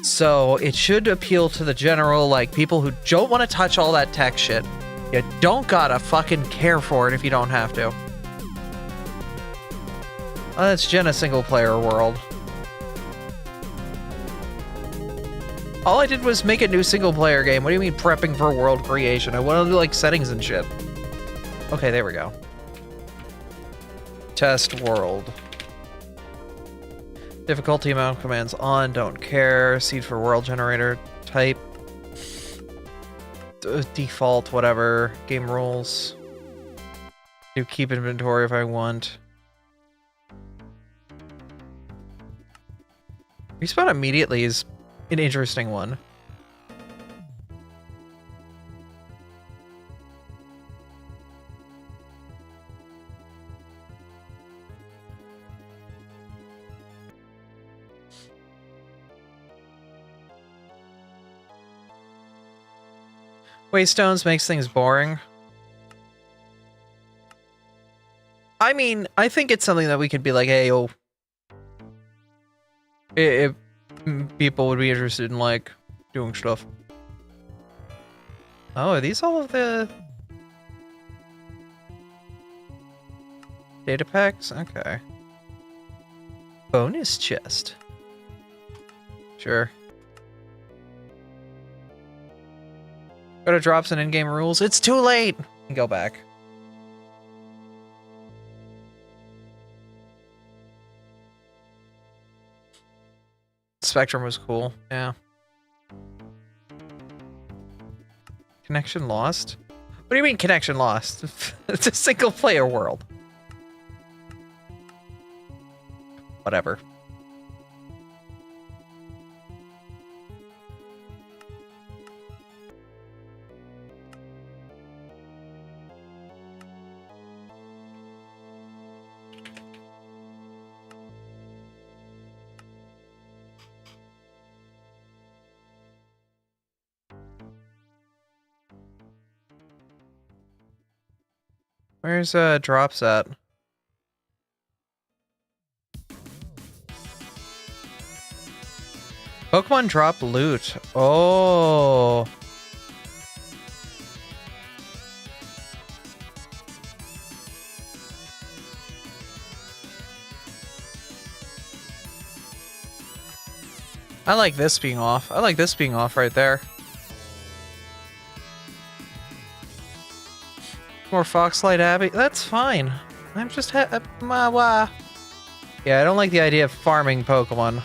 So it should appeal to the general, like, people who don't want to touch all that tech shit. You don't gotta fucking care for it if you don't have to. Let's gen a single-player world. All I did was make a new single-player game. What do you mean prepping for world creation? I want to do, like, settings and shit. Okay, there we go. Test world. Difficulty amount commands on, don't care. Seed for world generator. Type. Default, whatever. Game rules. Do keep inventory if I want. Respawn immediately is an interesting one. Waste stones makes things boring. I mean, I think it's something that we could be like, hey, oh, if people would be interested in, like, doing stuff. Oh, are these all of the data packs? Okay. Bonus chest. Sure. Go to drops and in-game rules. It's too late! Go back. Spectrum was cool, yeah. Connection lost? What do you mean connection lost? It's a single player world. Whatever. Where's drops at? Pokemon drop loot. Oh. I like this being off. I like this being off right there. More Foxlight Abbey. That's fine. I'm just yeah, I don't like the idea of farming Pokemon.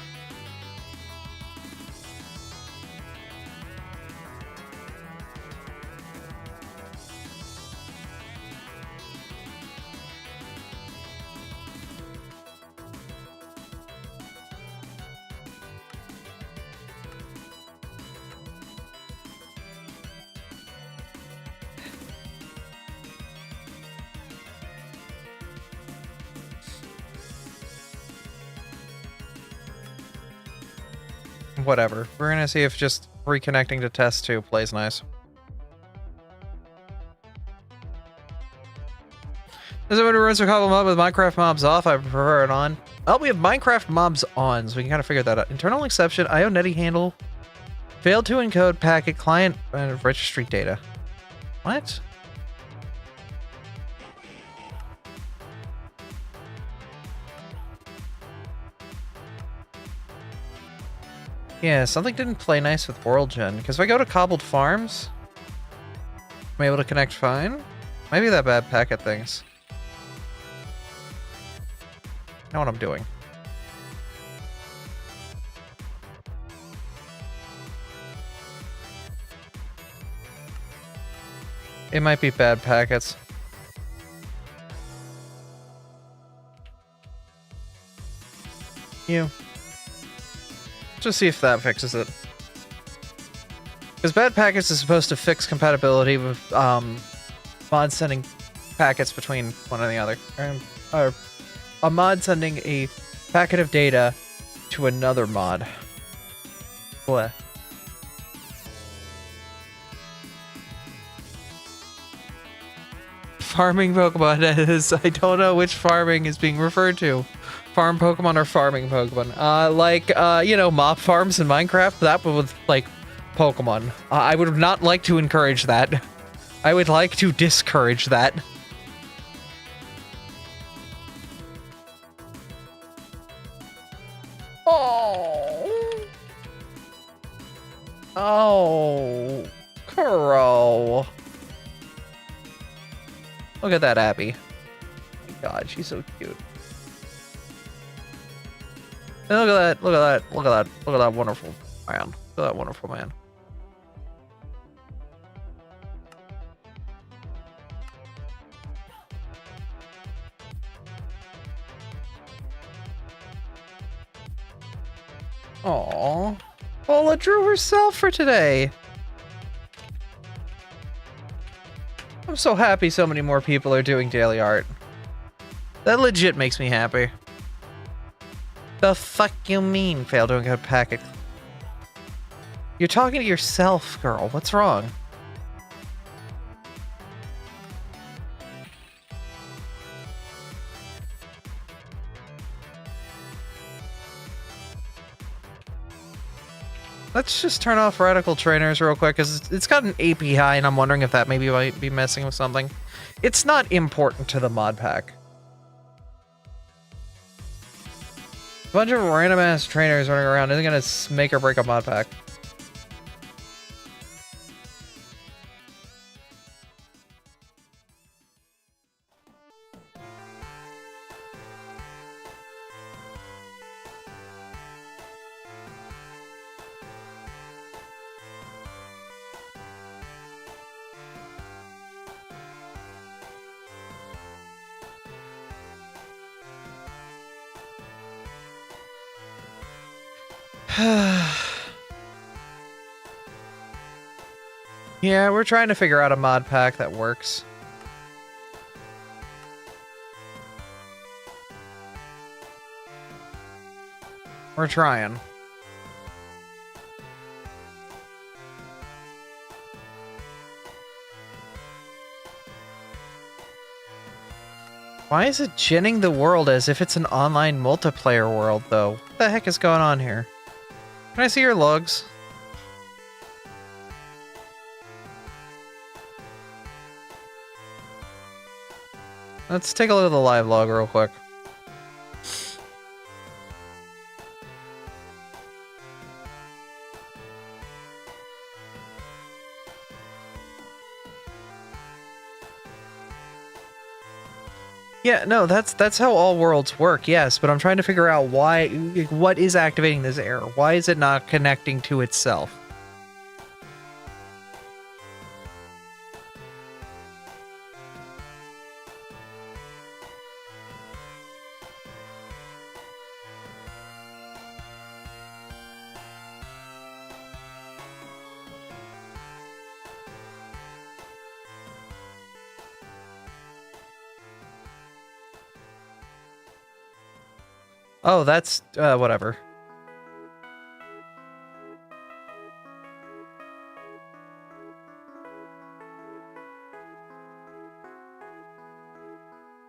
Whatever. We're gonna see if just reconnecting to test 2 plays nice. Does everybody runs a couple mob with Minecraft mobs off? I prefer it on. Oh, we have Minecraft mobs on, so we can kind of figure that out. Internal exception, IO handle, failed to encode packet client registry data. What? Yeah, something didn't play nice with World Gen, because if I go to Cobbled Farms, I'm able to connect fine. Maybe that bad packet things. I know what I'm doing. It might be bad packets. Just see if that fixes it. Because bad packets is supposed to fix compatibility with mod sending packets between one and the other. Or a mod sending a packet of data to another mod. What? Farming Pokemon is... I don't know which farming is being referred to. Farm Pokemon or farming Pokemon. You know, mob farms in Minecraft, that with, like, Pokemon. I would not like to encourage that. I would like to discourage that. Oh. Oh. Crow. Look at that Abby. Oh my god, she's so cute. And look at that, look at that, look at that, look at that wonderful man. Look at that wonderful man. Aww. Paula drew herself for today. I'm so happy so many more people are doing daily art. That legit makes me happy. The fuck you mean, failed to encode packet? You're talking to yourself, girl. What's wrong? Let's just turn off radical trainers real quick, because it's got an AP high, and I'm wondering if that maybe might be messing with something. It's not important to the mod pack. A bunch of random ass trainers running around isn't gonna make or break a mod pack. Yeah, we're trying to figure out a mod pack that works. We're trying. Why is it ginning the world as if it's an online multiplayer world, though? What the heck is going on here? Can I see your logs? Let's take a look at the live log real quick. Yeah, no, that's how all worlds work, yes, but I'm trying to figure out why, what is activating this error? Why is it not connecting to itself? Oh, that's, whatever.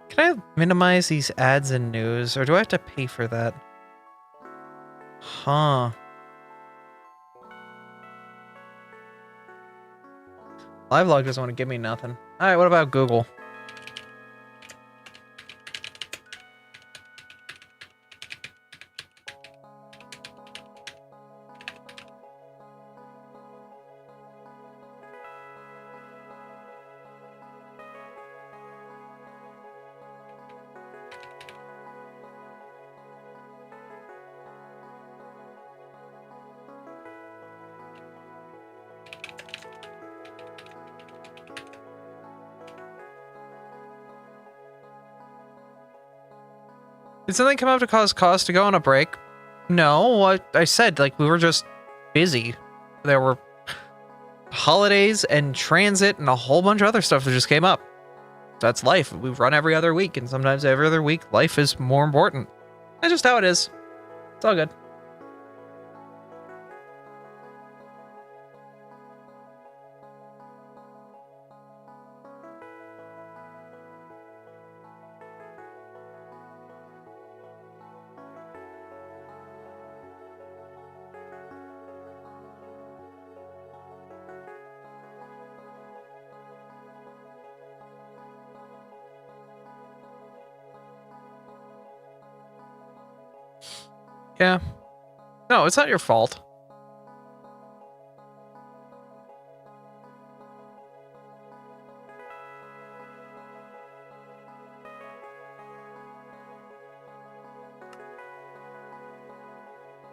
Can I minimize these ads and news, or do I have to pay for that? Huh. Livelog doesn't want to give me nothing. Alright, what about Google? Did something come up to cause cost to go on a break? No, I said, like, we were just busy. There were holidays and transit and a whole bunch of other stuff that just came up. That's life. We run every other week, and sometimes every other week, life is more important. That's just how it is. It's all good. Yeah. No, it's not your fault.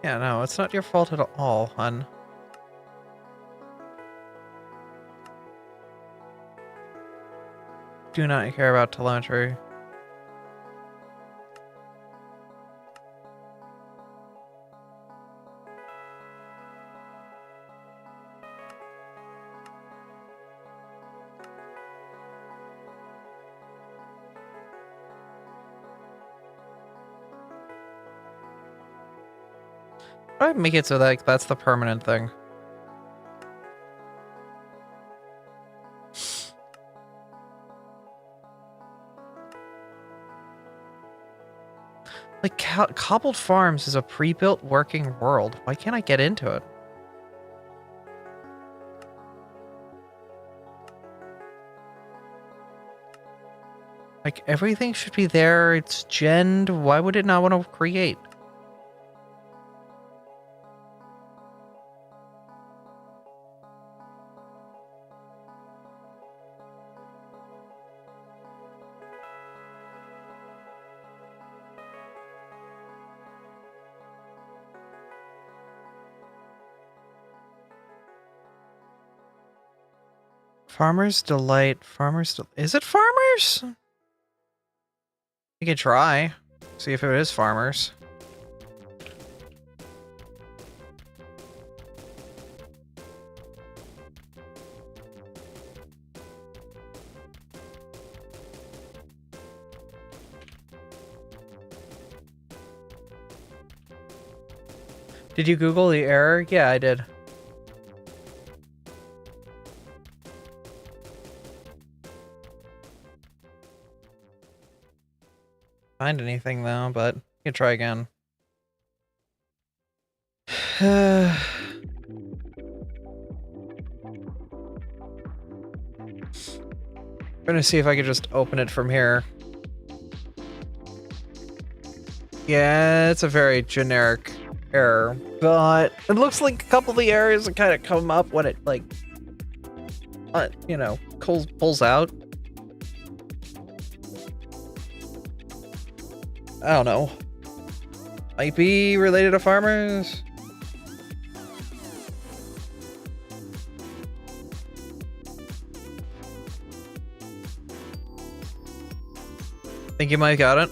Yeah, no, it's not your fault at all, hun. Do not care about telemetry. Why make it so that, like, that's the permanent thing? Like, Cobbled Farms is a pre-built working world. Why can't I get into it? Like, everything should be there. It's genned. Why would it not want to create? Farmer's Delight. Is it Farmers? You could try. See if it is Farmers. Did you Google the error? Yeah, I did. Find anything though, but you can try again. I'm gonna see if I can just open it from here. Yeah, it's a very generic error, but it looks like a couple of the errors that kind of come up when it, like, you know, pulls out. I don't know. Might be related to farmers. Think you might got it?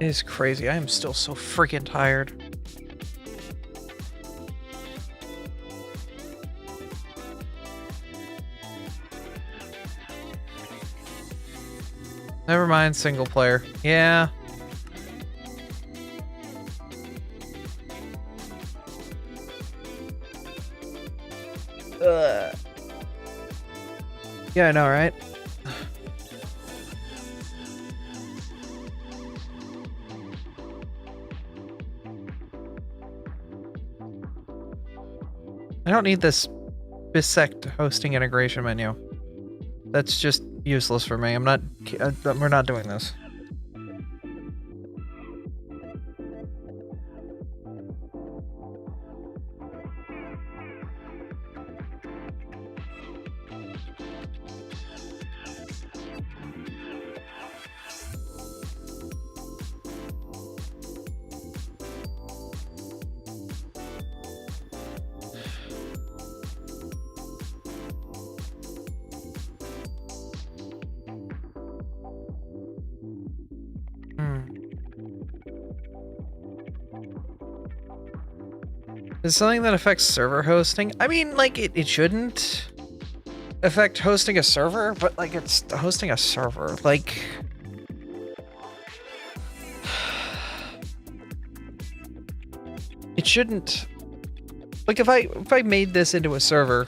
It is crazy. I am still so freaking tired. Never mind, single player. Yeah. Yeah, I know, right? I don't need this bisect hosting integration menu. That's just useless for me. We're not doing this. Is something that affects server hosting? I mean, like, it shouldn't affect hosting a server, but, like, it's hosting a server. Like, it shouldn't. Like, if I made this into a server,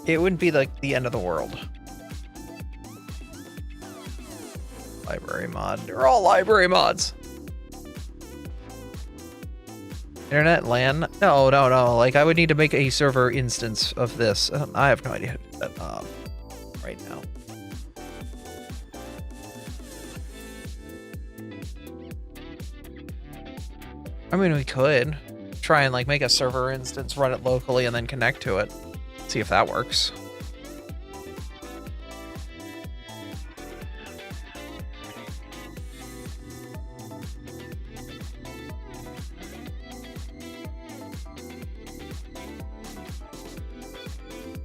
it wouldn't be, like, the end of the world. Library mod. They're all library mods. Internet LAN? No. Like, I would need to make a server instance of this. I have no idea how to do that right now. I mean, we could try and, like, make a server instance, run it locally, and then connect to it. See if that works.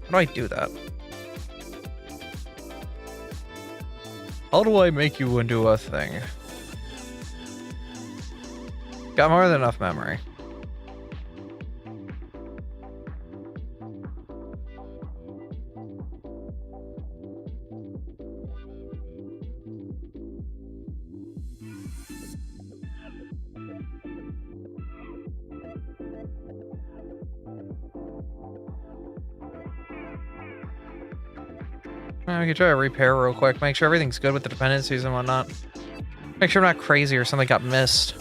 How do I do that? How do I make you into a thing? Got more than enough memory. We can try a repair real quick, make sure everything's good with the dependencies and whatnot. Make sure I'm not crazy or something got missed.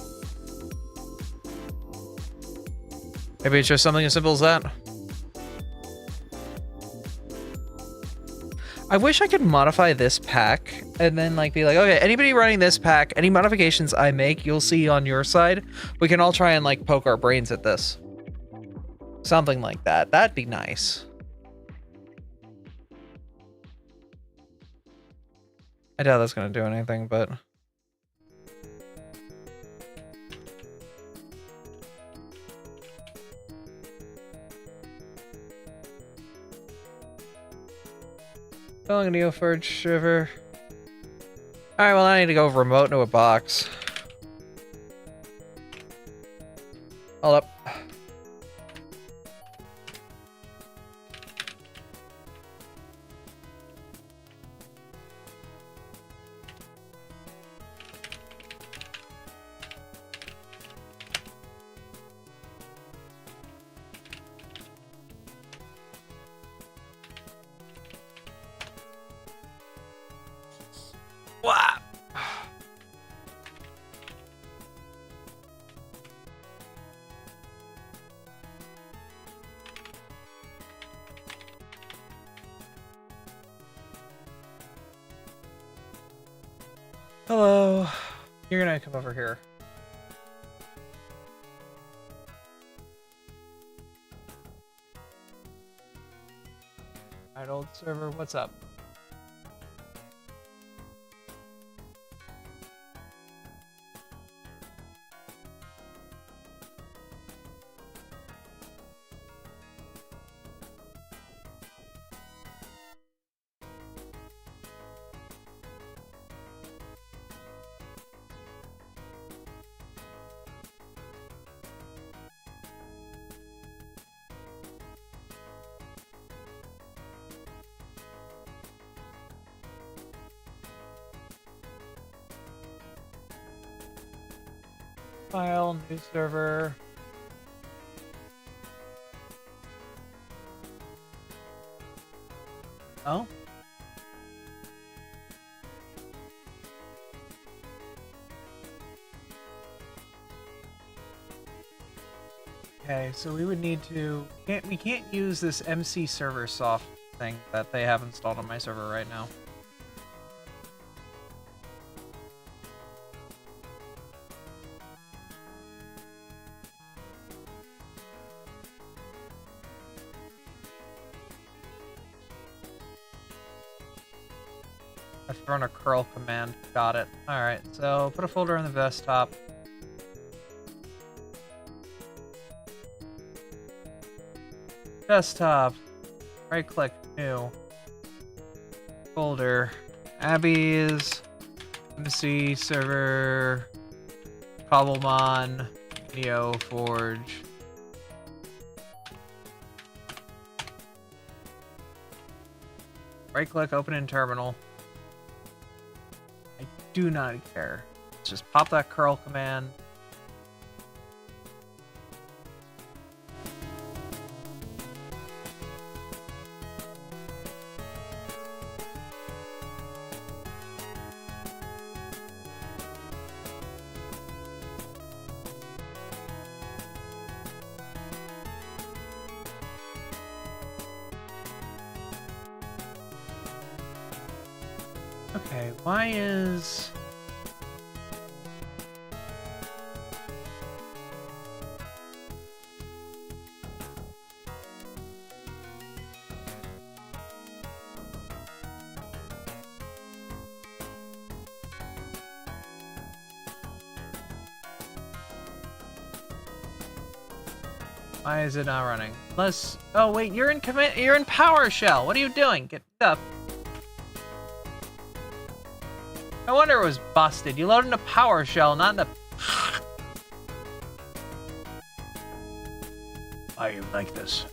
Maybe it's just something as simple as that. I wish I could modify this pack and then like be like, okay, anybody running this pack, any modifications I make, you'll see on your side. We can all try and like poke our brains at this. Something like that. That'd be nice. I doubt that's gonna do anything, but... I'm gonna go Forge Shiver. Alright, well I need to go remote into a box. Hold up. Wow. Hello. You're gonna come over here. Alright, old server, what's up? File, new server. Oh? Okay, so we would need to... We can't use this MC server soft thing that they have installed on my server right now. I've run a curl command. Got it. Alright, so put a folder on the desktop. Desktop. Right click, new. Folder. Abby's. MC server. Cobblemon. Neo Forge. Right click, open in terminal. I do not care. Let's just pop that curl command. Okay, why is... Why is it not running? Unless... Oh wait, you're in PowerShell. What are you doing? Get up. No wonder it was busted. You load into PowerShell, not into... Why are you like this?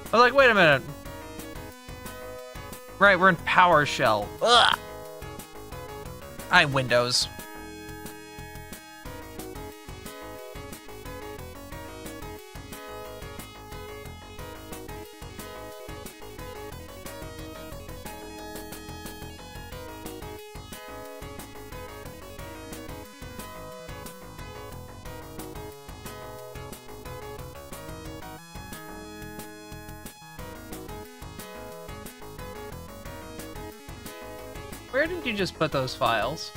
I was like, wait a minute. Right, we're in PowerShell. Ugh. Windows. Where did you just put those files?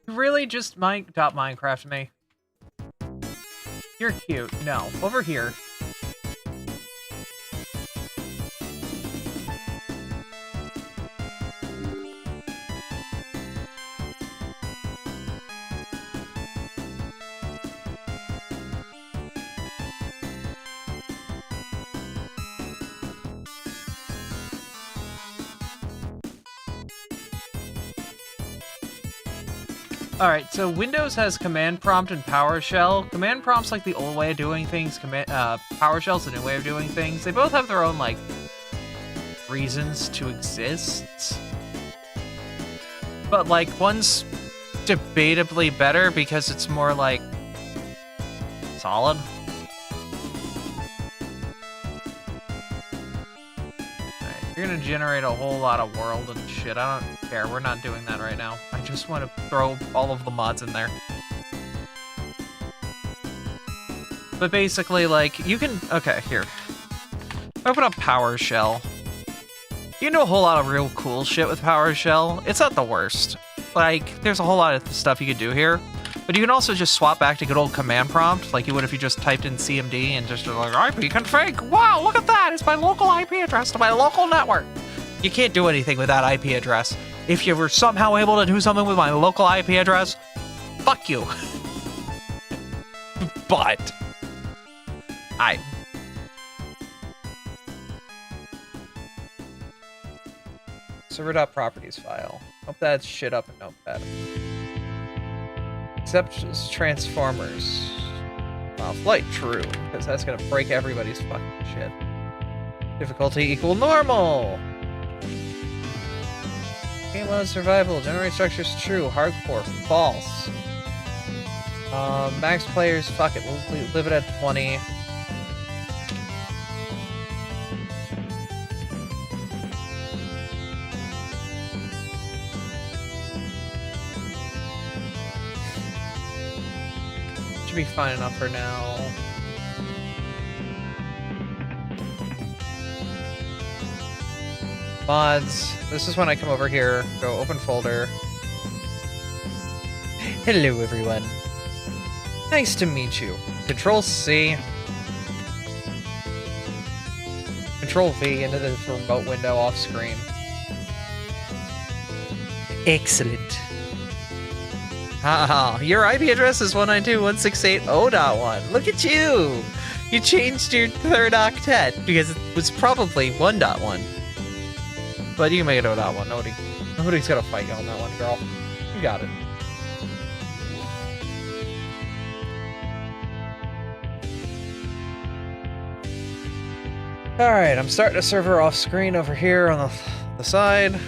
You really just Minecraft me? You're cute. No, over here. Alright, so Windows has Command Prompt and PowerShell. Command Prompt's like the old way of doing things, PowerShell's the new way of doing things. They both have their own, like, reasons to exist. But, like, one's debatably better because it's more, like, solid. Alright, you're gonna generate a whole lot of world and shit. I don't care. We're not doing that right now. I just want to throw all of the mods in there. But basically, like, you can... Okay, here. Open up PowerShell. You can do a whole lot of real cool shit with PowerShell. It's not the worst. Like, there's a whole lot of stuff you could do here. But you can also just swap back to good old command prompt, like you would if you just typed in CMD and just like, IP config! Wow, look at that! It's my local IP address to my local network! You can't do anything with that IP address. If you were somehow able to do something with my local IP address, fuck you. But... server.properties file. Hope that's shit up in Notepad. Except just transformers. Flight true, because that's gonna break everybody's fucking shit. Difficulty equal normal! Game mode survival, generate structures true, hardcore false. Max players, fuck it, we'll leave it at 20. Should be fine enough for now. Mods. This is when I come over here, go open folder. Hello everyone. Nice to meet you. Control C. Control V into the remote window off screen. Excellent. Haha, your IP address is 192.168.0.1. Look at you! You changed your third octet because it was probably 1.1. But you can make it 0.1. Nobody's gonna fight you on that one, girl. You got it. Alright, I'm starting a server off screen over here on the side.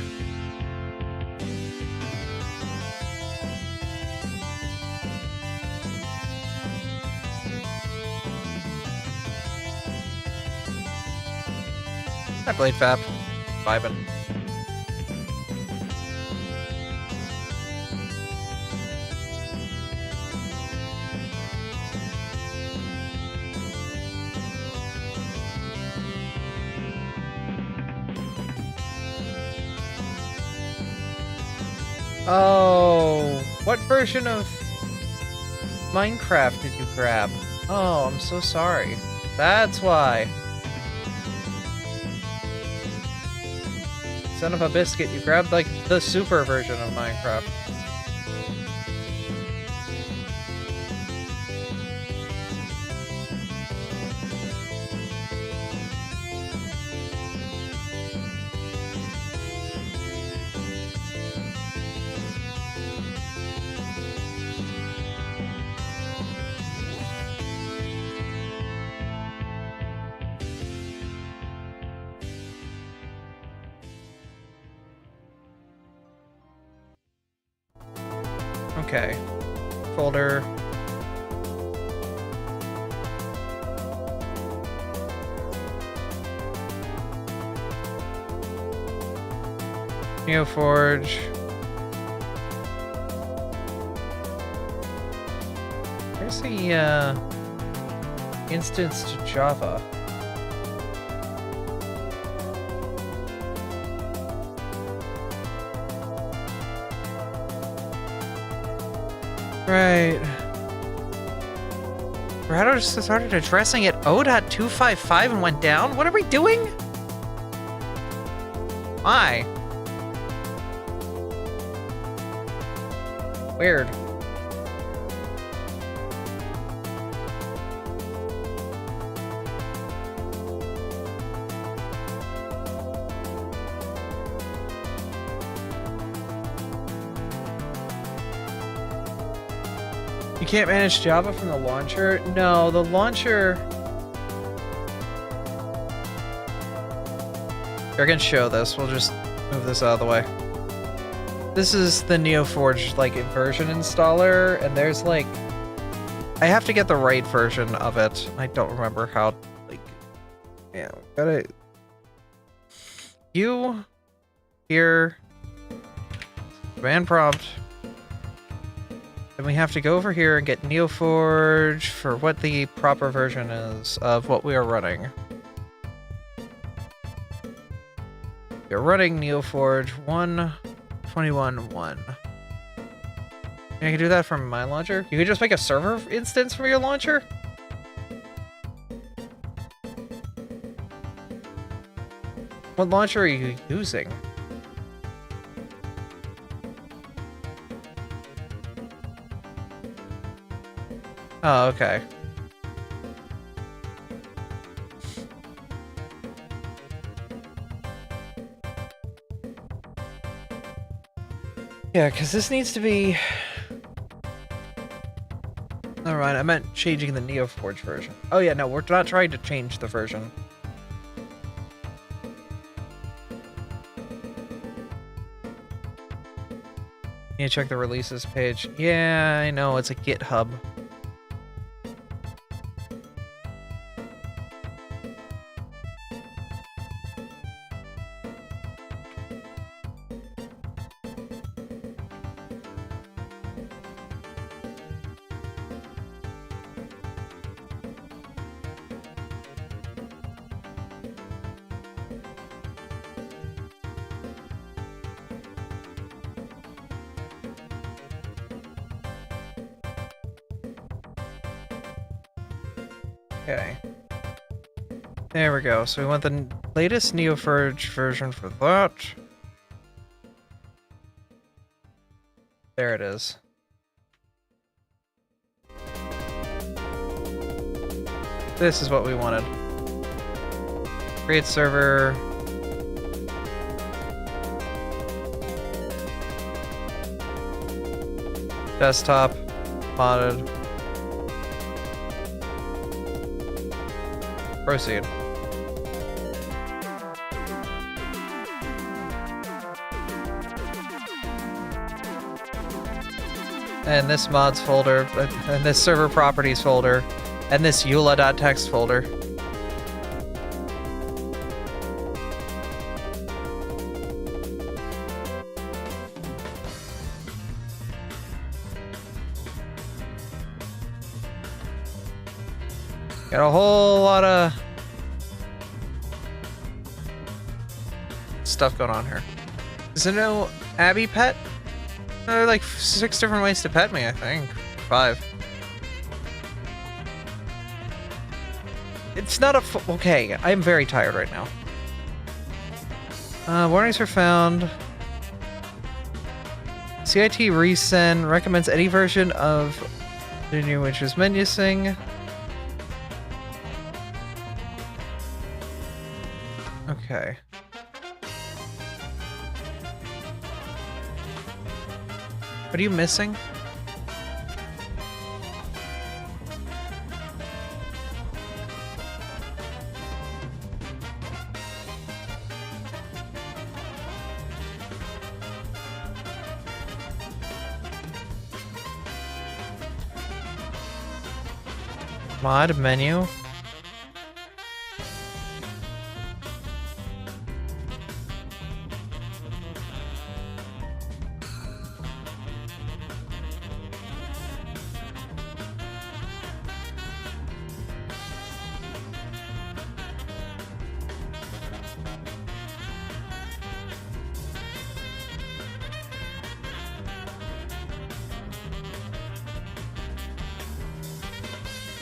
Hi, Blade Fap. Vibin'. Oh, what version of Minecraft did you grab? Oh, I'm so sorry. That's why. Son of a biscuit, you grabbed like the super version of Minecraft. Okay. Folder. Neoforge. Where's the instance to Java? Right. Corrado just started addressing it 0.255 and went down? What are we doing? Why? Weird. You can't manage Java from the launcher? No, the launcher... I can show this. We'll just move this out of the way. This is the NeoForge, like, version installer, and there's, like... I have to get the right version of it. I don't remember how, like... Yeah, gotta... You... Here... Command prompt... And we have to go over here and get NeoForge for what the proper version is of what we are running. You're running NeoForge 1.21.1. I can do that from my launcher. You could just make a server instance from your launcher? What launcher are you using? Oh, okay. Yeah, because this needs to be... Never mind, I meant changing the NeoForge version. Oh yeah, no, we're not trying to change the version. Need to check the releases page. Yeah, I know, it's a GitHub. Okay. There we go. So we want the latest NeoForge version for that. There it is. This is what we wanted. Create server. Desktop. Modded. Proceed. And this mods folder, and this server properties folder, and this eula.txt folder. Got a whole lot of stuff going on here. Is there no Abby pet? There are like 6 different ways to pet me, I think. 5. It's not a okay, I am very tired right now. Warnings were found. CIT resend recommends any version of the new which is menacing. Okay. What are you missing? Mod menu.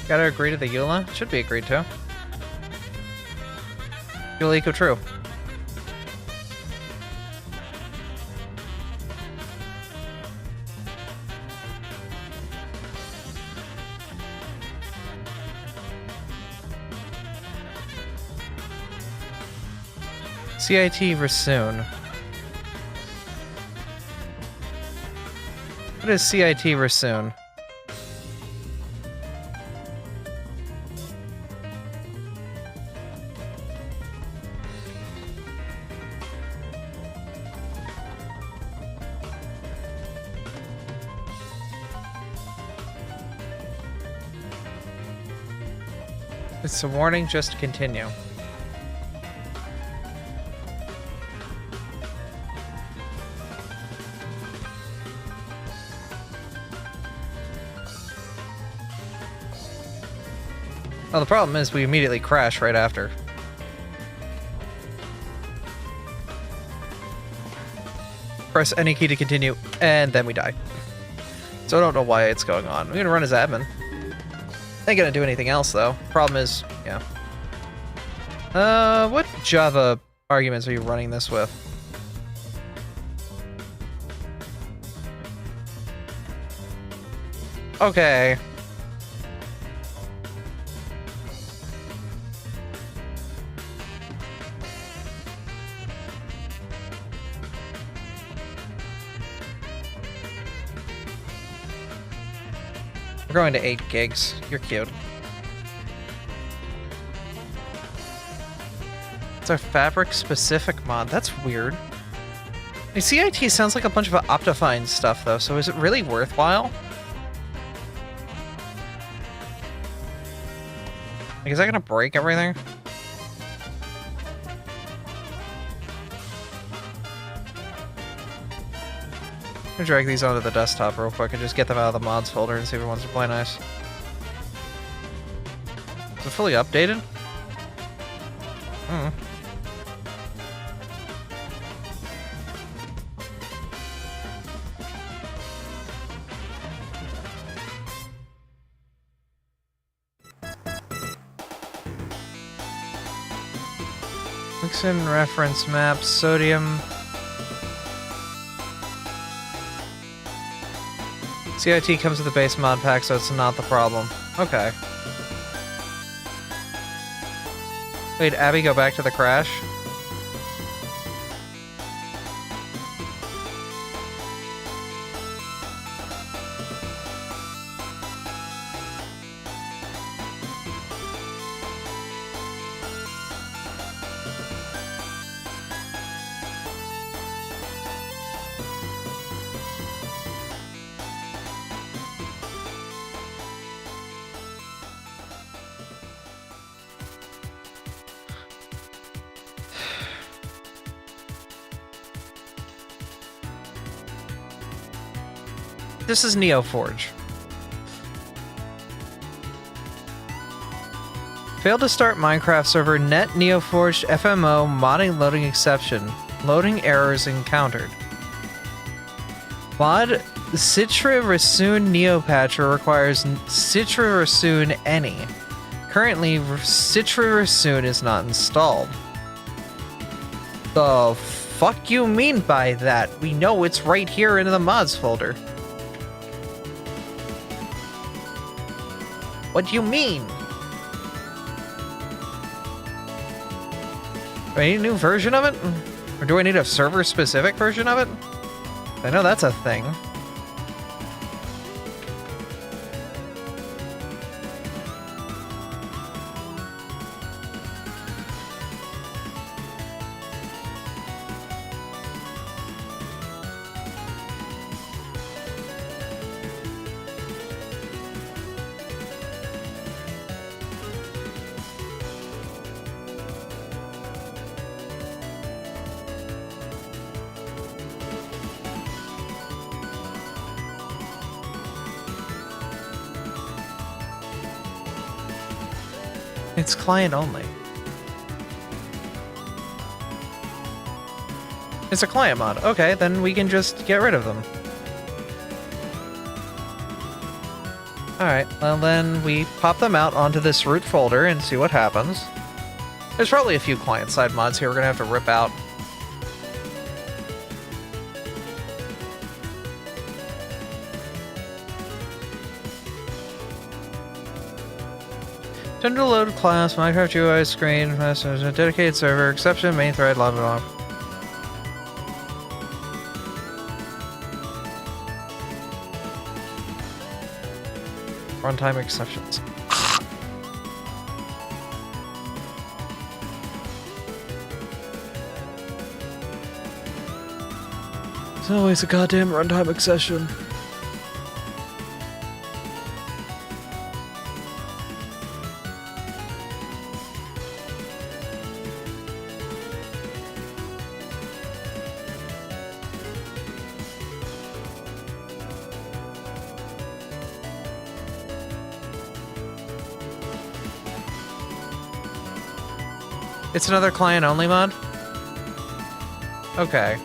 Gotta agree to the EULA? Should be agreed to. EULA eco true. CIT Rasoon. What is CIT Rasoon? It's a warning, just continue. Well, the problem is we immediately crash right after. Press any key to continue, and then we die. So I don't know why it's going on. I'm gonna run as admin. Ain't gonna do anything else, though. Problem is, yeah. What Java arguments are you running this with? Okay. We're going to 8 gigs. You're cute. It's our fabric-specific mod. That's weird. I mean, CIT sounds like a bunch of Optifine stuff, though, so is it really worthwhile? Like, is that gonna break everything? I'm gonna drag these onto the desktop real quick and just get them out of the mods folder and see if it wants to play nice. Is it fully updated? Hmm. Mixin reference map, sodium. CIT comes with the base mod pack, so it's not the problem. Okay. Wait, Abby, go back to the crash? This is NeoForge. Failed to start Minecraft server net NeoForge FMO modding loading exception. Loading errors encountered. Mod Citra Rasoon Neopatcher requires Citra Rasoon any. Currently, Citra Rasoon is not installed. The fuck you mean by that? We know it's right here in the mods folder. What do you mean? Do I need a new version of it? Or do I need a server-specific version of it? I know that's a thing. It's client only. It's a client mod. Okay, then we can just get rid of them. Alright, well then we pop them out onto this root folder and see what happens. There's probably a few client-side mods here we're gonna have to rip out. Tend to load class, Minecraft UI screen, message, a dedicated server, exception, main thread, blah blah blah. Runtime exceptions. It's always a goddamn runtime exception. It's another client-only mod? Okay.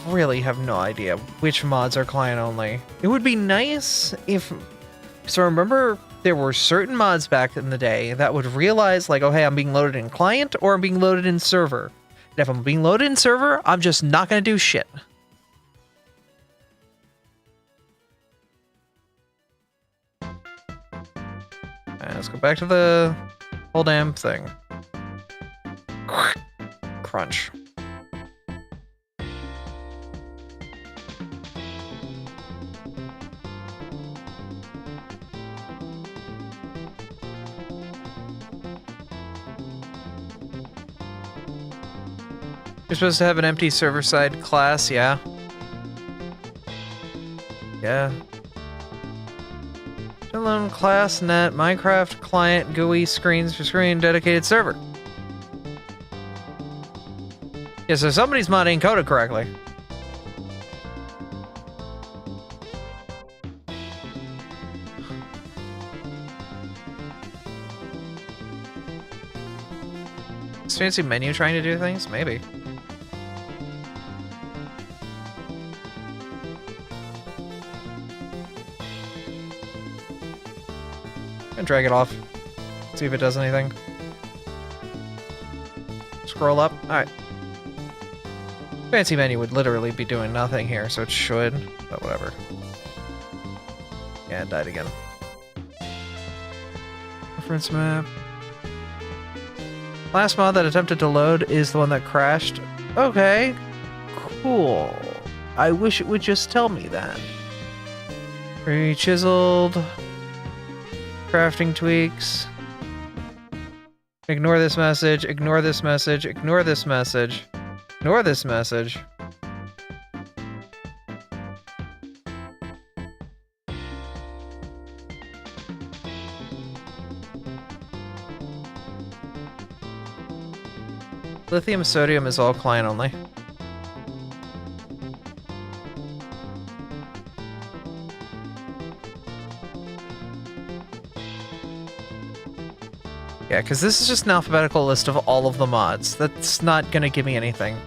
Really have no idea which mods are client-only. It would be nice if... So remember, there were certain mods back in the day that would realize, like, oh hey, I'm being loaded in client or I'm being loaded in server. And if I'm being loaded in server, I'm just not gonna do shit. Let's go back to the whole damn thing. Crunch. You're supposed to have an empty server-side class, yeah. Yeah. Alone class net Minecraft client GUI screens for screen dedicated server. Yeah, so somebody's modding coded correctly. Is fancy menu trying to do things? Maybe. And drag it off. See if it does anything. Scroll up. Alright. Fancy menu would literally be doing nothing here, so it should, but whatever. Yeah, it died again. Reference map. Last mod that attempted to load is the one that crashed. Okay. Cool. I wish it would just tell me that. Re-chiseled. Crafting tweaks. Ignore this message, ignore this message, ignore this message, ignore this message. Lithium sodium is all client only. Yeah, because this is just an alphabetical list of all of the mods. That's not gonna give me anything.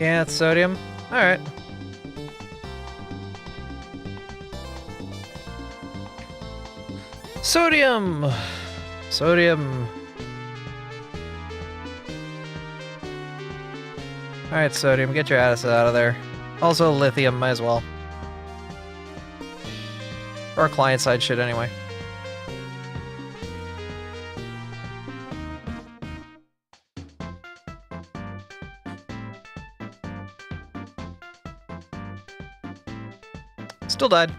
Yeah, it's sodium. Alright. Sodium! Sodium. Alright, sodium, get your ass out of there. Also lithium, might as well. Or client-side shit anyway. Still died.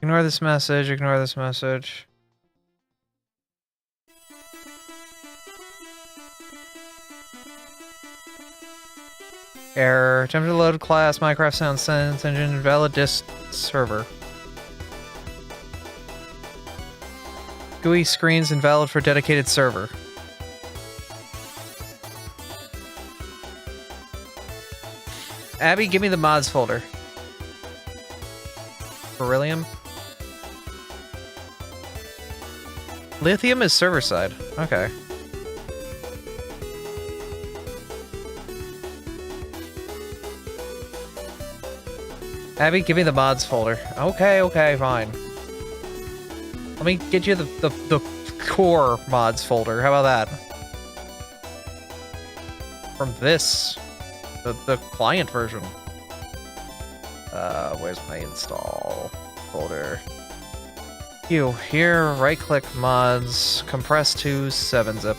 Ignore this message, ignore this message. Error. Attempt to load class Minecraft Sound Sense Engine invalid disk server. GUI screens invalid for dedicated server. Abby, give me the mods folder. Beryllium? Lithium is server side. Okay. Abby, give me the mods folder. Okay, okay, fine. Let me get you the core mods folder. How about that? From this. The client version. Where's my install folder? Here, right-click mods, compress to 7-zip.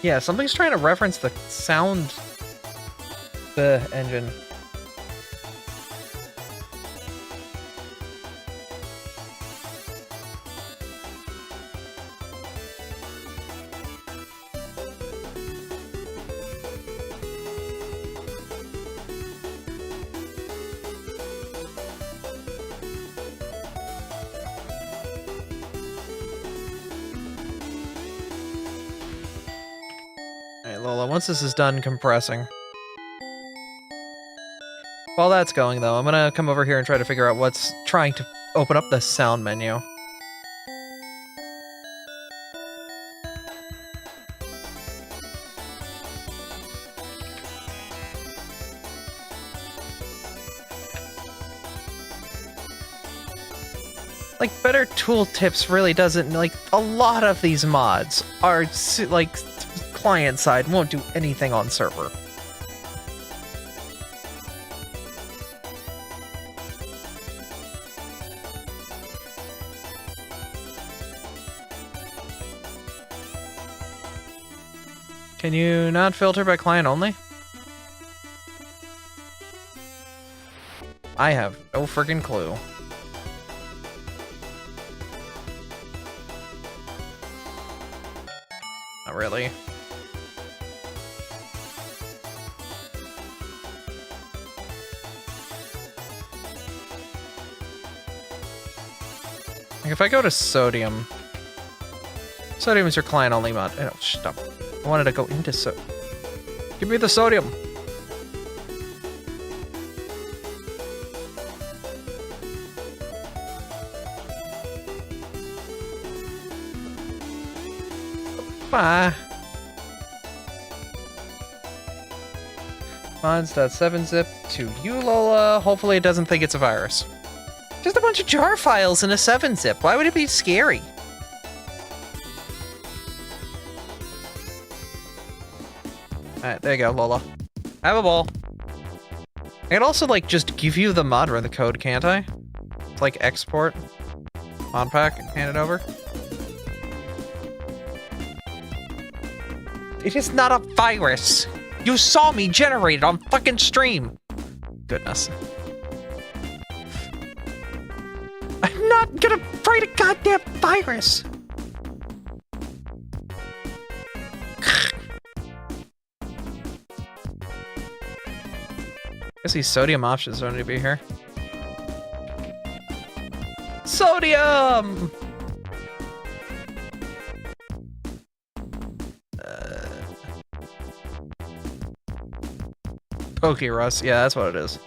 Yeah, something's trying to reference the sound engine. Once this is done compressing. While that's going, though, I'm gonna come over here and try to figure out what's trying to open up the sound menu. Like, better tooltips really doesn't, like, a lot of these mods are, like, client side, won't do anything on server. Can you not filter by client only? I have no friggin' clue. Not really. Like if I go to sodium, sodium is your client-only mod. Oh, stop. I wanted to go into Give me the sodium. Mods.7zip to you, Lola. Hopefully it doesn't think it's a virus. Just a bunch of jar files in a 7-zip. Why would it be scary? Alright, there you go, Lola. Have a ball. I could also, like, just give you the mod run the code, can't I? It's like export, modpack, and hand it over. It is not a virus! You saw me generate it on fucking stream! Goodness. I'm not gonna fight a goddamn virus! Guess these sodium options don't need to be here. Sodium! Pokey Rust, yeah, that's what it is.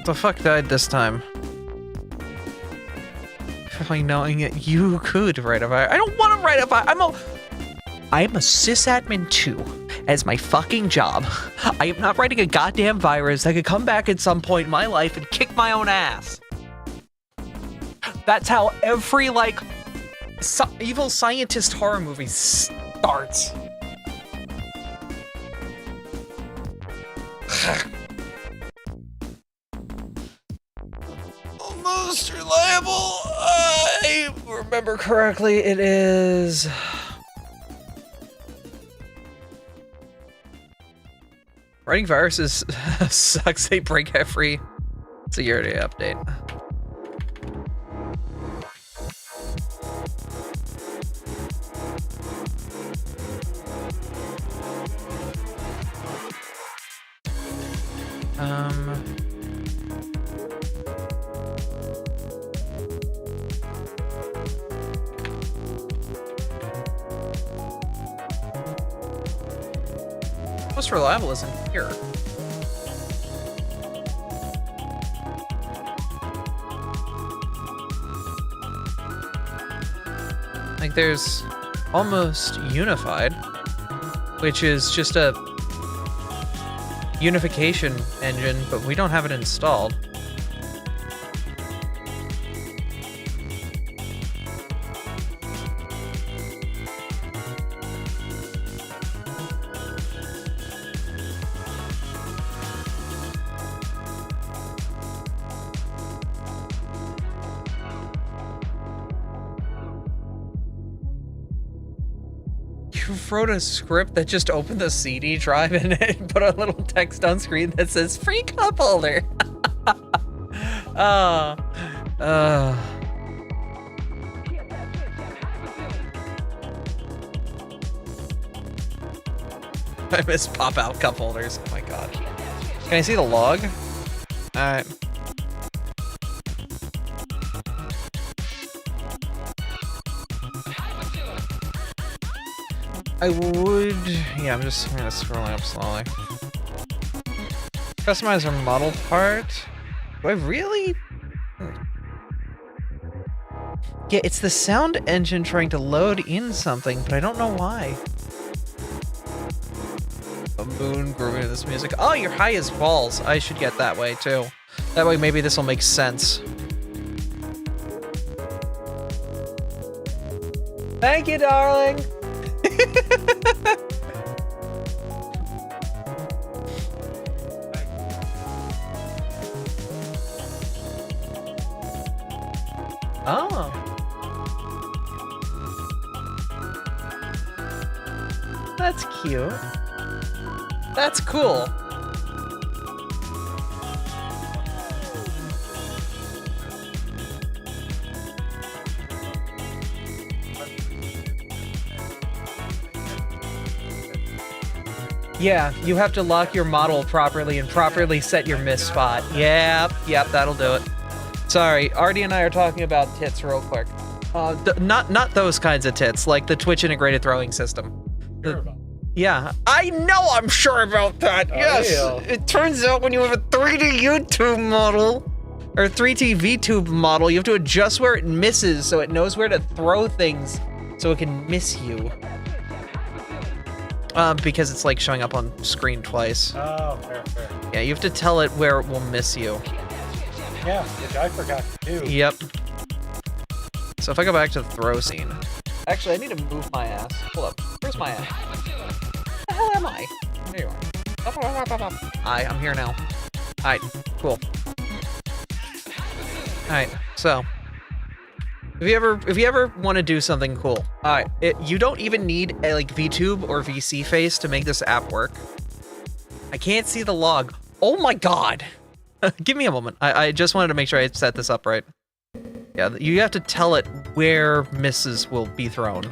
The fuck died this time? Really knowing it, you could write a virus. I don't want to write a virus. I'm a sysadmin too, as my fucking job. I am not writing a goddamn virus that could come back at some point in my life and kick my own ass. That's how every, like, evil scientist horror movie starts. most reliable. I remember correctly, it is... Writing viruses sucks. They break every security update. Most reliable isn't here. Like there's almost unified, which is just a unification engine, but we don't have it installed. Wrote a script that just opened the CD drive and it put a little text on screen that says free cup holder. I miss pop out cup holders. Oh my god. Can I see the log? Alright. I would, yeah, I'm just kind of scrolling up slowly. Customize our model part. Do I really? Yeah, it's the sound engine trying to load in something, but I don't know why. A moon grooving to this music. Oh, you're high as balls. I should get that way too. That way maybe this will make sense. Thank you, darling. Oh. That's cute. That's cool. Yeah, you have to lock your model properly and properly set your miss spot. Yep, that'll do it. Sorry, Artie and I are talking about tits real quick. Not those kinds of tits, like the Twitch integrated throwing system. Yeah, I know I'm sure about that. Yes, yeah. It turns out when you have a 3D YouTube model or 3D VTube model, you have to adjust where it misses so it knows where to throw things so it can miss you. Because it's like showing up on screen twice. Oh, fair. Yeah, you have to tell it where it will miss you. Yeah, which I forgot to do. Yep. So if I go back to the throw scene. Actually, I need to move my ass. Hold up. Where's my ass? Where the hell am I? There you are. Hi, I'm here now. Alright, cool. Alright, so. If you ever want to do something cool, alright, you don't even need a like VTube or VC face to make this app work. I can't see the log. Oh my god! Give me a moment. I just wanted to make sure I set this up right. Yeah, you have to tell it where misses will be thrown.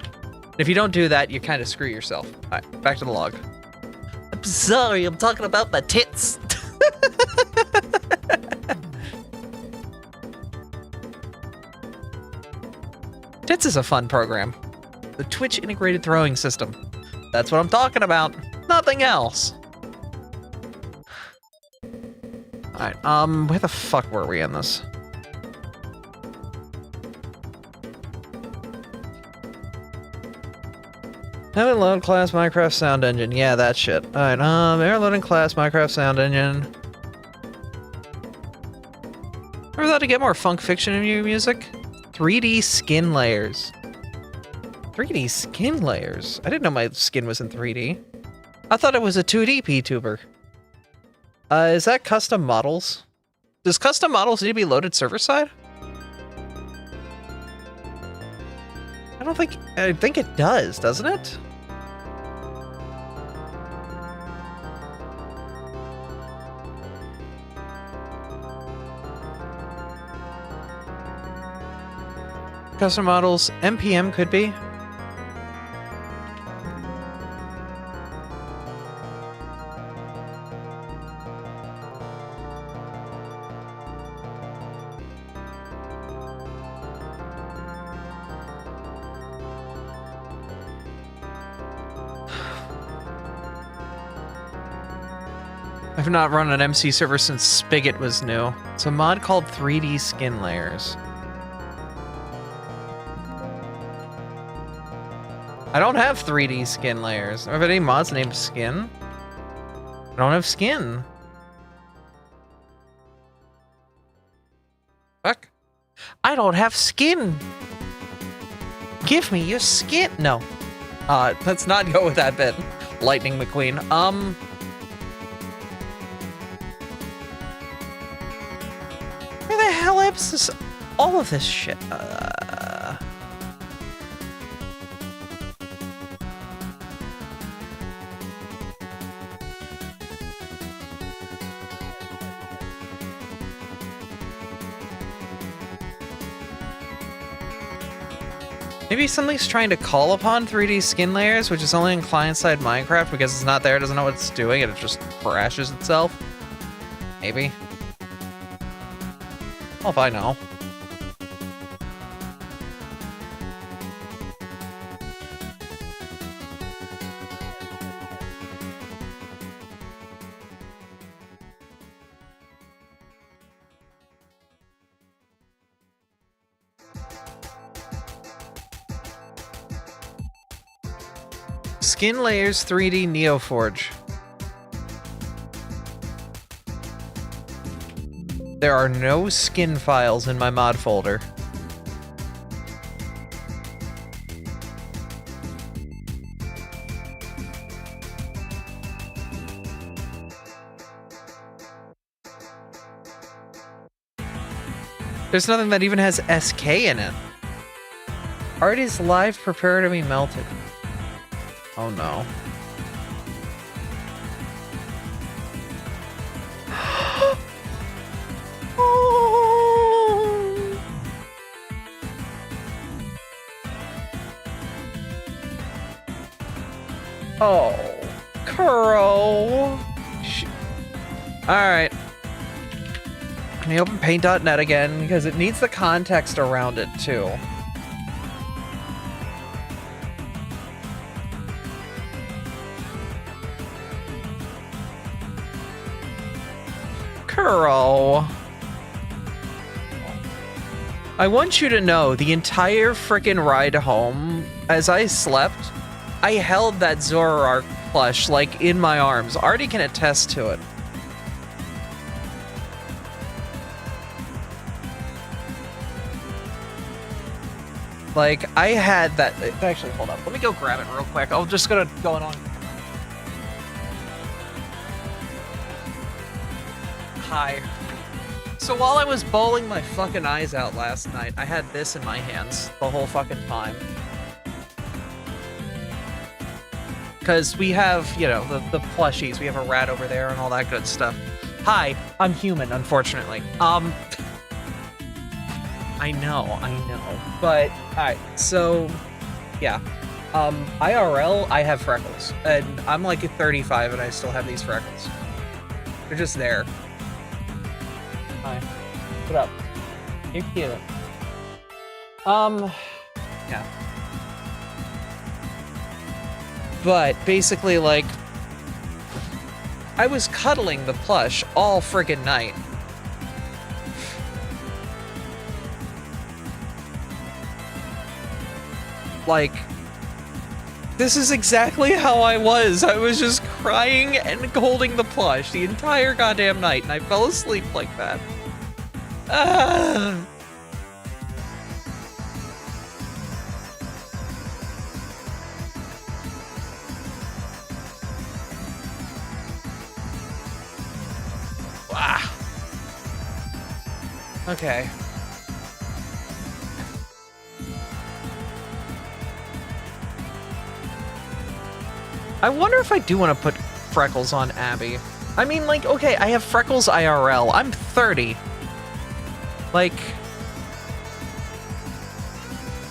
If you don't do that, you kind of screw yourself. Alright, back to the log. I'm sorry, I'm talking about my tits. Tits is a fun program. The Twitch integrated throwing system. That's what I'm talking about. Nothing else. Alright, where the fuck were we in this? Haven't load class Minecraft sound engine. Yeah, that shit. Alright, air loading class Minecraft sound engine. Ever thought to get more funk fiction in your music? 3D skin layers. 3D skin layers? I didn't know my skin was in 3D. I thought it was a 2D PTuber. Is that custom models? Does custom models need to be loaded server side? I think it does, doesn't it? Custom models, NPM could be. I've not run an MC server since Spigot was new. It's a mod called 3D Skin Layers. I don't have 3D skin layers. I don't have any mods named Skin. I don't have skin. Fuck. I don't have skin. Give me your skin. No. Let's not go with that bit. Lightning McQueen. Where the hell is all of this shit? Maybe something's trying to call upon 3D skin layers, which is only in client-side Minecraft because it's not there, it doesn't know what it's doing, and it just crashes itself. Maybe. Well, if I know. Skin Layers 3D Neoforge. There are no skin files in my mod folder. There's nothing that even has SK in it. Art is live, prepare to be melted. Oh no. Oh, Kuro. Alright. Let me open paint.net again because it needs the context around it too. Kuro. I want you to know the entire frickin' ride home, as I slept, I held that Zoroark plush, like, in my arms. Artie can attest to it. Like, I had that... Actually, hold up. Let me go grab it real quick. I'm just gonna go on. Hi. So while I was bawling my fucking eyes out last night, I had this in my hands the whole fucking time. Because we have, you know, the plushies. We have a rat over there and all that good stuff. Hi, I'm human, unfortunately. I know. But, alright, so, yeah. IRL, I have freckles. And I'm like 35 and I still have these freckles. They're just there. Hi. What up? You're cute. Yeah. But basically, like, I was cuddling the plush all friggin' night. Like, this is exactly how I was. I was just crying and holding the plush the entire goddamn night, and I fell asleep like that. Ah. Okay. I wonder if I do want to put freckles on Abby. I mean, like, okay, I have freckles IRL. I'm 30. Like,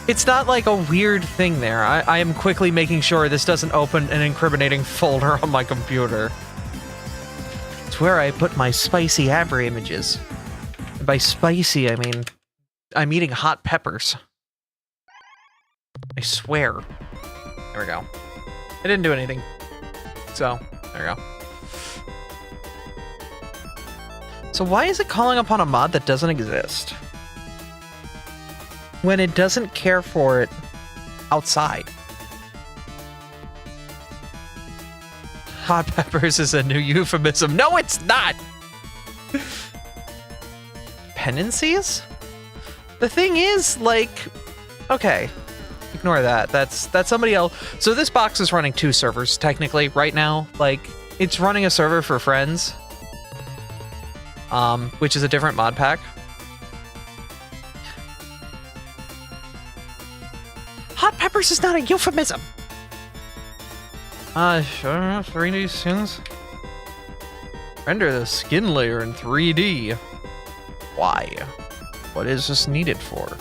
it's not like a weird thing there. I am quickly making sure this doesn't open an incriminating folder on my computer. It's where I put my spicy Abra images. And by spicy, I mean, I'm eating hot peppers. I swear. There we go. I didn't do anything. So, there we go. So why is it calling upon a mod that doesn't exist? When it doesn't care for it outside. Hot peppers is a new euphemism. No, it's not! Pendencies? The thing is, like... Okay. Ignore that. That's somebody else. So this box is running 2 servers, technically, right now. Like, it's running a server for friends. Which is a different mod pack. Hot peppers is not a euphemism! Sure enough, 3D skins. Render the skin layer in 3D. Why? What is this needed for?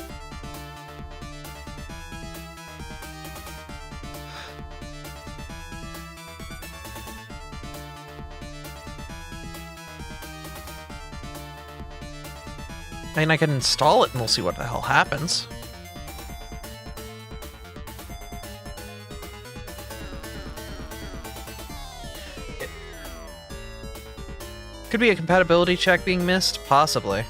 I mean, I can install it and we'll see what the hell happens. Could be a compatibility check being missed? Possibly.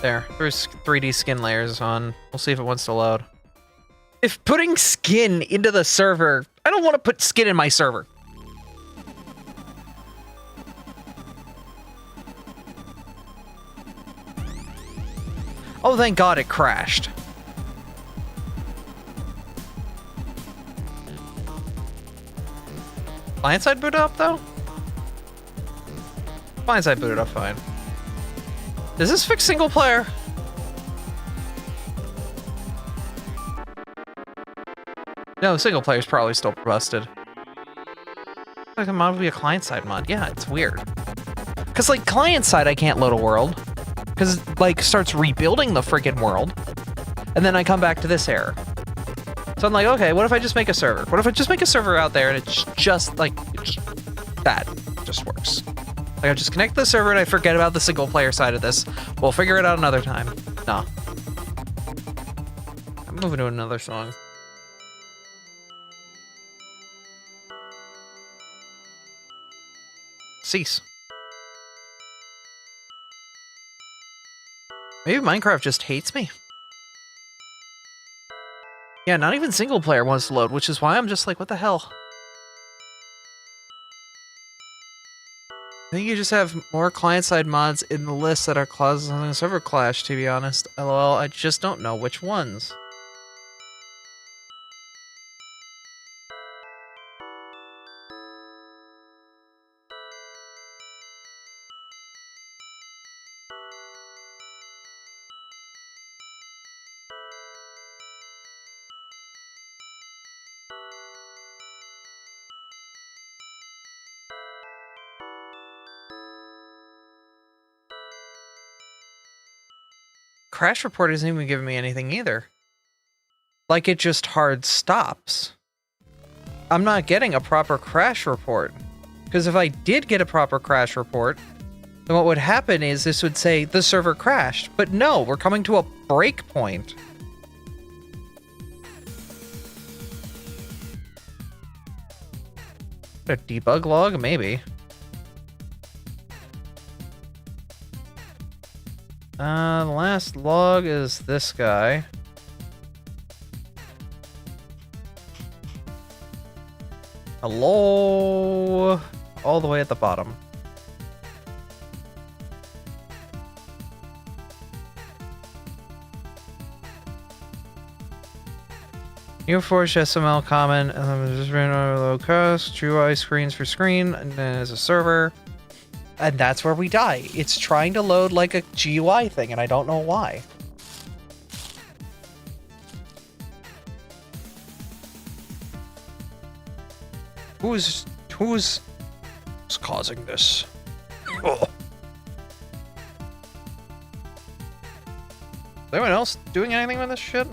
There's 3D skin layers on. We'll see if it wants to load. If putting skin into the server... I don't want to put skin in my server. Oh, thank God it crashed. Client side booted up, though? Client side booted up fine. Does this fix single player? No, single player's probably still busted. Like a mod would be a client side mod. Yeah, it's weird. Cause like client side I can't load a world. Cause it like starts rebuilding the freaking world. And then I come back to this error. So I'm like, okay, what if I just make a server? What if I just make a server out there and it's just like that just works? Like I just connect the server and I forget about the single player side of this. We'll figure it out another time. Nah. I'm moving to another song. Cease. Maybe Minecraft just hates me. Yeah, not even single player wants to load, which is why I'm just like, what the hell? I think you just have more client-side mods in the list that are clauses on the server clash, to be honest. LOL, I just don't know which ones. Crash report isn't even giving me anything either. Like it just hard stops. I'm not getting a proper crash report. Because if I did get a proper crash report, then what would happen is this would say the server crashed. But no, we're coming to a break point. A debug log? Maybe. The last log is this guy. Hello? All the way at the bottom. New Forge SML common, just ran on low cost, GUI screens for screen, and then as a server. And that's where we die. It's trying to load like a GUI thing, and I don't know why. Who's causing this? Oh. Is anyone else doing anything with this shit?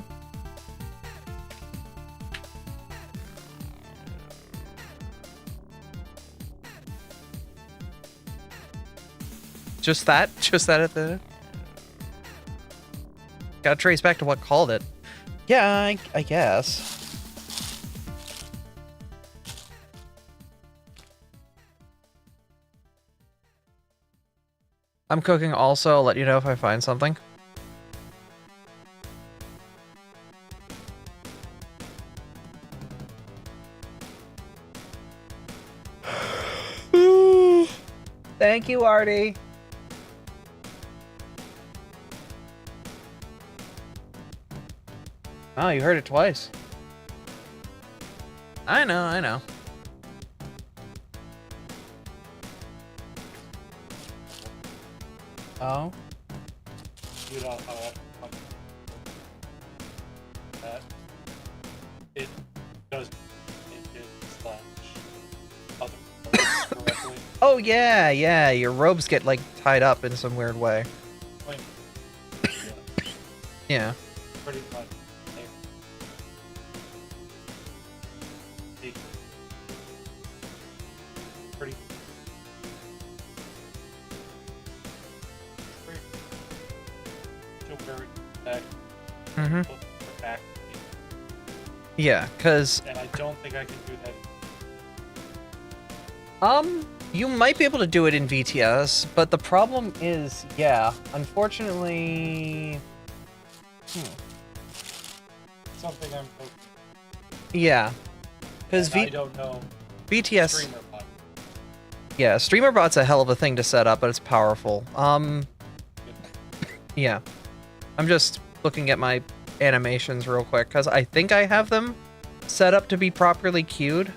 Just that? Just that at the... Gotta trace back to what called it. Yeah, I guess. I'm cooking also. I'll let you know if I find something. Thank you, Artie. Oh, you heard it twice. I know, I know. Oh? You know how that it does make it slash other correctly. Oh yeah, yeah. Your robes get like tied up in some weird way. Yeah. Pretty much. Pretty. Still very back. Back. Yeah, cause. And I don't think I can do that. You might be able to do it in VTS, but the problem is, yeah, unfortunately... Something I'm hoping. Yeah. Because I don't know. VTS... StreamerBot. Yeah, StreamerBot's a hell of a thing to set up, but it's powerful. Yeah. I'm just looking at my animations real quick, because I think I have them set up to be properly queued.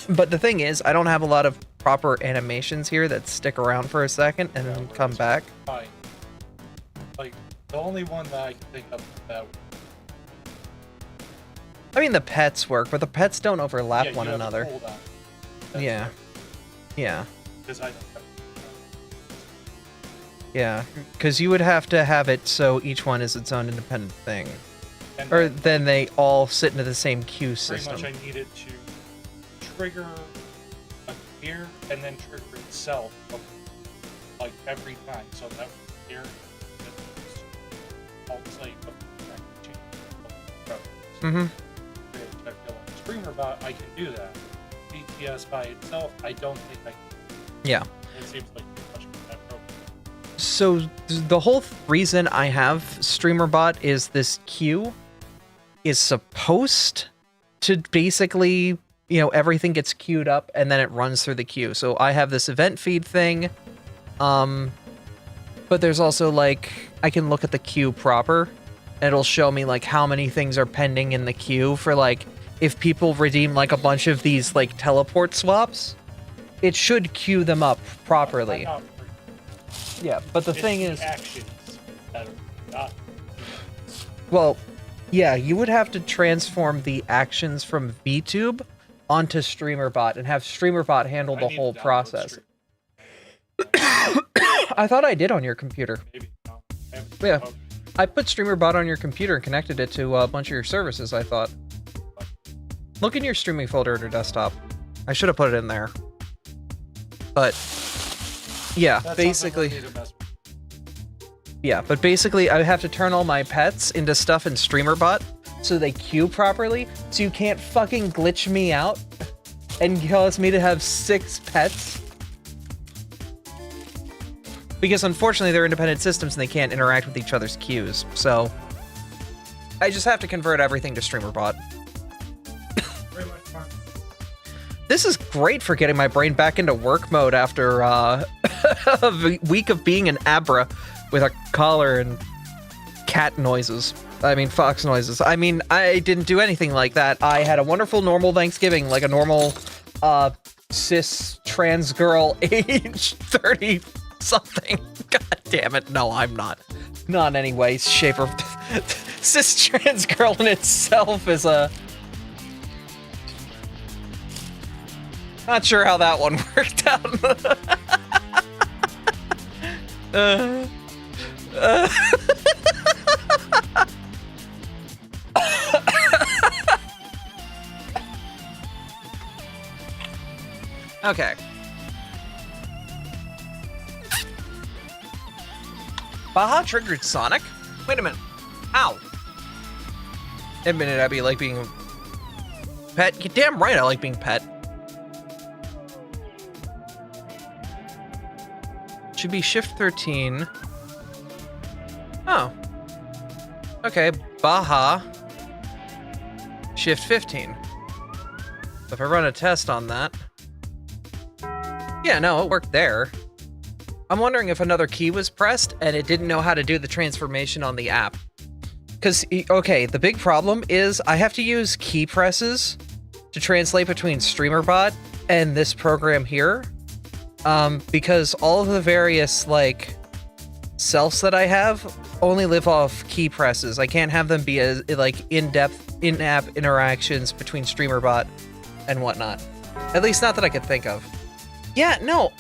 But the thing is, I don't have a lot of proper animations here that stick around for a second and then come back. Fine. Like, the only one that I can think of that... I mean, the pets work, but the pets don't overlap Yeah, one you have another. a cooldown. That's Yeah. right. Yeah. Because I don't have... Yeah. Because you would have to have it so each one is its own independent thing. And Or then they all sit into the same queue pretty system. much I need it to trigger a gear and then trigger itself like every time. So that gear I'll say StreamerBot, I can do that. BTS by itself, I don't think I can. Yeah. It seems like too much for that program. So the whole reason I have StreamerBot is this queue is supposed to basically, you know, everything gets queued up and then it runs through the queue. So I have this event feed thing, but there's also like, I can look at the queue proper and it'll show me like how many things are pending in the queue for like, if people redeem like a bunch of these like teleport swaps, it should queue them up properly. Yeah, but the thing is, actions that are not. well, yeah, you would have to transform the actions from VTube onto StreamerBot and have StreamerBot handle the whole process. I thought I did on your computer. Maybe no. Yeah, I put StreamerBot on your computer and connected it to a bunch of your services, I thought. Look in your streaming folder on your desktop. I should have put it in there. But, yeah, basically... Yeah, but basically I have to turn all my pets into stuff in StreamerBot so they queue properly, so you can't fucking glitch me out and cause me to have 6 pets. Because unfortunately they're independent systems and they can't interact with each other's queues, so I just have to convert everything to StreamerBot. This is great for getting my brain back into work mode after a week of being an Abra with a collar and cat noises. I mean, fox noises. I mean, I didn't do anything like that. I had a wonderful normal Thanksgiving, like a normal, cis trans girl age 30 something. God damn it. No, I'm not. Not in any way, shape, or cis trans girl in itself is a... Not sure how that one worked out. Okay. Baja triggered Sonic? Wait a minute. How? Admitted I'd be like being pet. You're damn right I like being pet. Should be shift 13. Oh. Okay, Baja. Shift 15. So if I run a test on that. Yeah, no, it worked there. I'm wondering if another key was pressed and it didn't know how to do the transformation on the app. Because, okay, the big problem is I have to use key presses to translate between StreamerBot and this program here. Because all of the various, like, selves that I have only live off key presses. I can't have them be, like, in-depth, in-app interactions between StreamerBot and whatnot. At least not that I could think of. Yeah, no,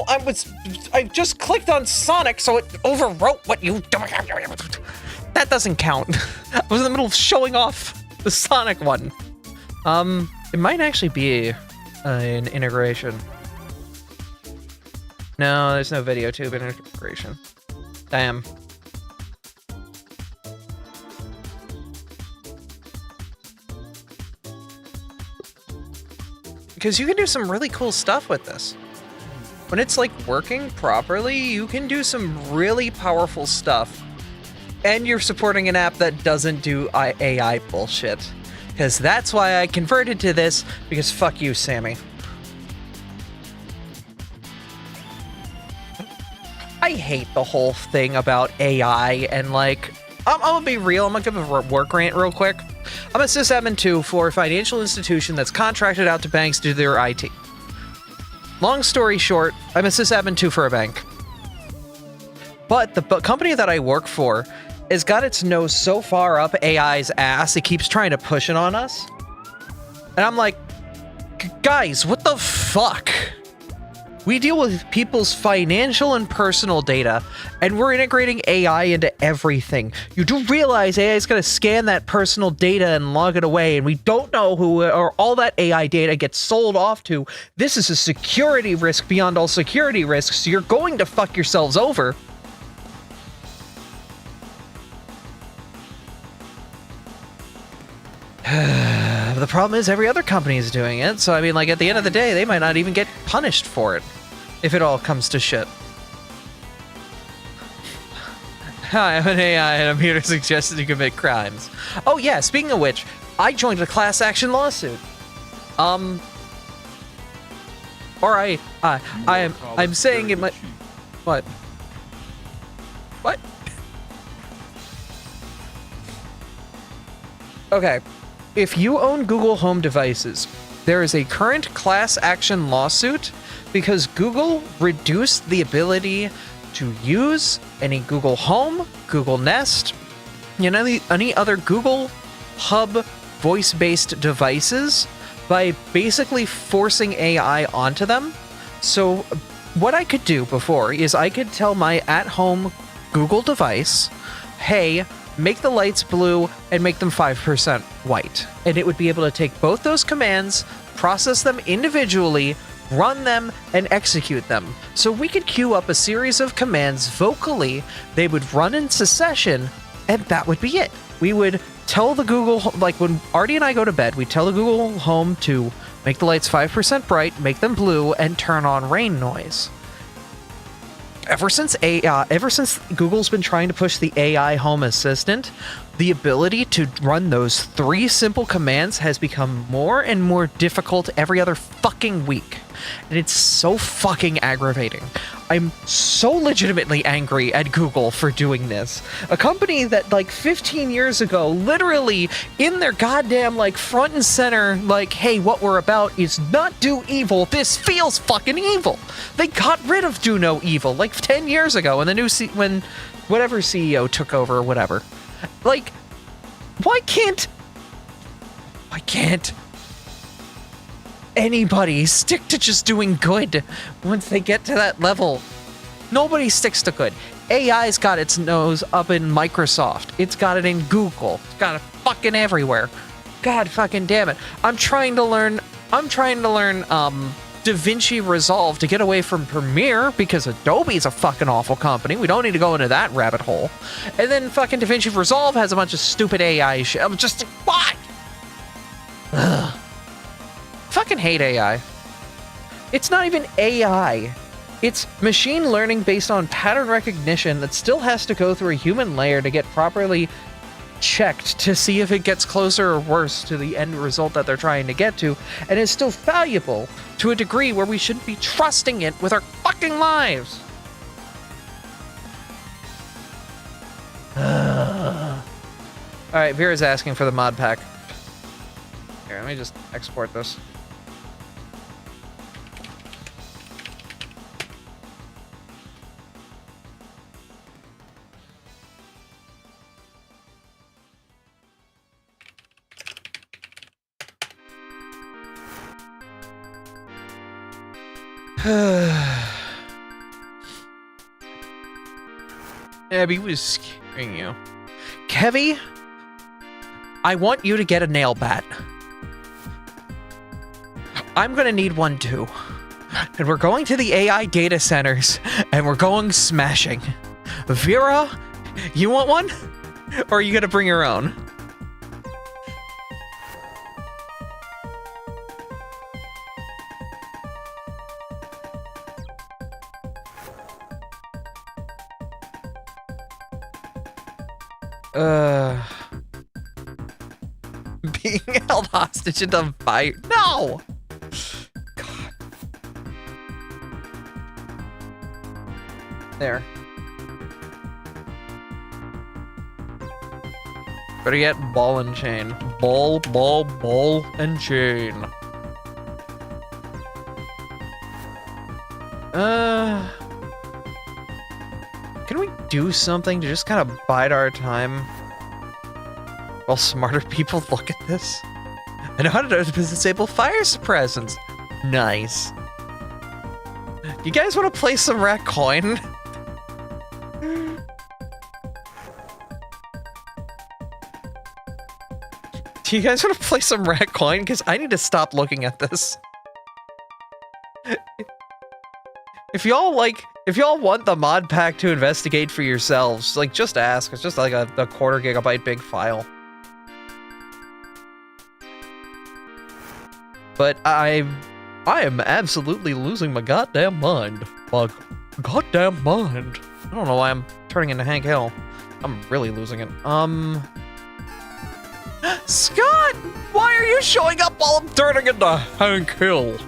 I just clicked on Sonic, so it overwrote what you... That doesn't count. I was in the middle of showing off the Sonic one. It might actually be an integration. No, there's no video tube integration. Damn. Because you can do some really cool stuff with this. When it's like working properly, you can do some really powerful stuff. And you're supporting an app that doesn't do AI bullshit. Because that's why I converted to this, because fuck you, Sammy. I hate the whole thing about AI and like, I'm gonna be real, I'm gonna give a work rant real quick. I'm a sysadmin 2 for a financial institution that's contracted out to banks to do their IT. Long story short, I'm a sysadmin 2 for a bank. But the company that I work for has got its nose so far up AI's ass, it keeps trying to push it on us. And I'm like, guys, what the fuck? We deal with people's financial and personal data, and we're integrating AI into everything. You do realize AI is going to scan that personal data and log it away, and we don't know who or all that AI data gets sold off to. This is a security risk beyond all security risks, so you're going to fuck yourselves over. The problem is every other company is doing it, so I mean, like, at the end of the day, they might not even get punished for it, if it all comes to shit. Hi, I'm an AI, and I'm here to suggest that you commit crimes. Oh yeah, speaking of which, I joined a class action lawsuit. I'm saying it might... What? What? Okay. If you own Google Home devices, there is a current class action lawsuit because Google reduced the ability to use any Google Home, Google Nest, you know, any other Google Hub voice-based devices by basically forcing AI onto them. So what I could do before is I could tell my at-home Google device, hey, make the lights blue and make them 5% white. And it would be able to take both those commands, process them individually, run them, and execute them. So we could queue up a series of commands vocally, they would run in succession, and that would be it. We would tell the Google, like when Artie and I go to bed, we tell the Google Home to make the lights 5% bright, make them blue, and turn on rain noise. Ever since Google's been trying to push the AI Home Assistant, the ability to run those 3 simple commands has become more and more difficult every other fucking week. And it's so fucking aggravating. I'm so legitimately angry at Google for doing this. A company that, like, 15 years ago, literally in their goddamn, like, front and center, like, hey, what we're about is not do evil. This feels fucking evil. They got rid of do no evil, like, 10 years ago when the new when whatever CEO took over or whatever. Like, why can't anybody stick to just doing good once they get to that level? Nobody sticks to good. AI's got its nose up in Microsoft. It's got it in Google. It's got it fucking everywhere. God fucking damn it. I'm trying to learn DaVinci Resolve to get away from Premiere because Adobe's a fucking awful company. We don't need to go into that rabbit hole. And then fucking DaVinci Resolve has a bunch of stupid AI shit. I'm just like, what? Ugh. Fucking hate AI. It's not even AI. It's machine learning based on pattern recognition that still has to go through a human layer to get properly checked to see if it gets closer or worse to the end result that they're trying to get to, and is still valuable to a degree where we shouldn't be trusting it with our fucking lives. Alright, Vera's asking for the mod pack. Here, let me just export this. Abby was scaring you. Kevy, I want you to get a nail bat. I'm gonna need one too. And we're going to the AI data centers, and we're going smashing. Vera, you want one? Or are you gonna bring your own? Being held hostage in the fire. No! God. There. Better yet, ball and chain. Ball and chain. Can we do something to just kind of bide our time while smarter people look at this? I know how to disable fire suppressants. Nice. You guys want to play some rat coin? Do you guys want to play some rat coin? Because I need to stop looking at this. If y'all want the mod pack to investigate for yourselves, like, just ask. It's just like a 1/4 gigabyte big file. But I am absolutely losing my goddamn mind. My goddamn mind. I don't know why I'm turning into Hank Hill. I'm really losing it. Scott! Why are you showing up while I'm turning into Hank Hill?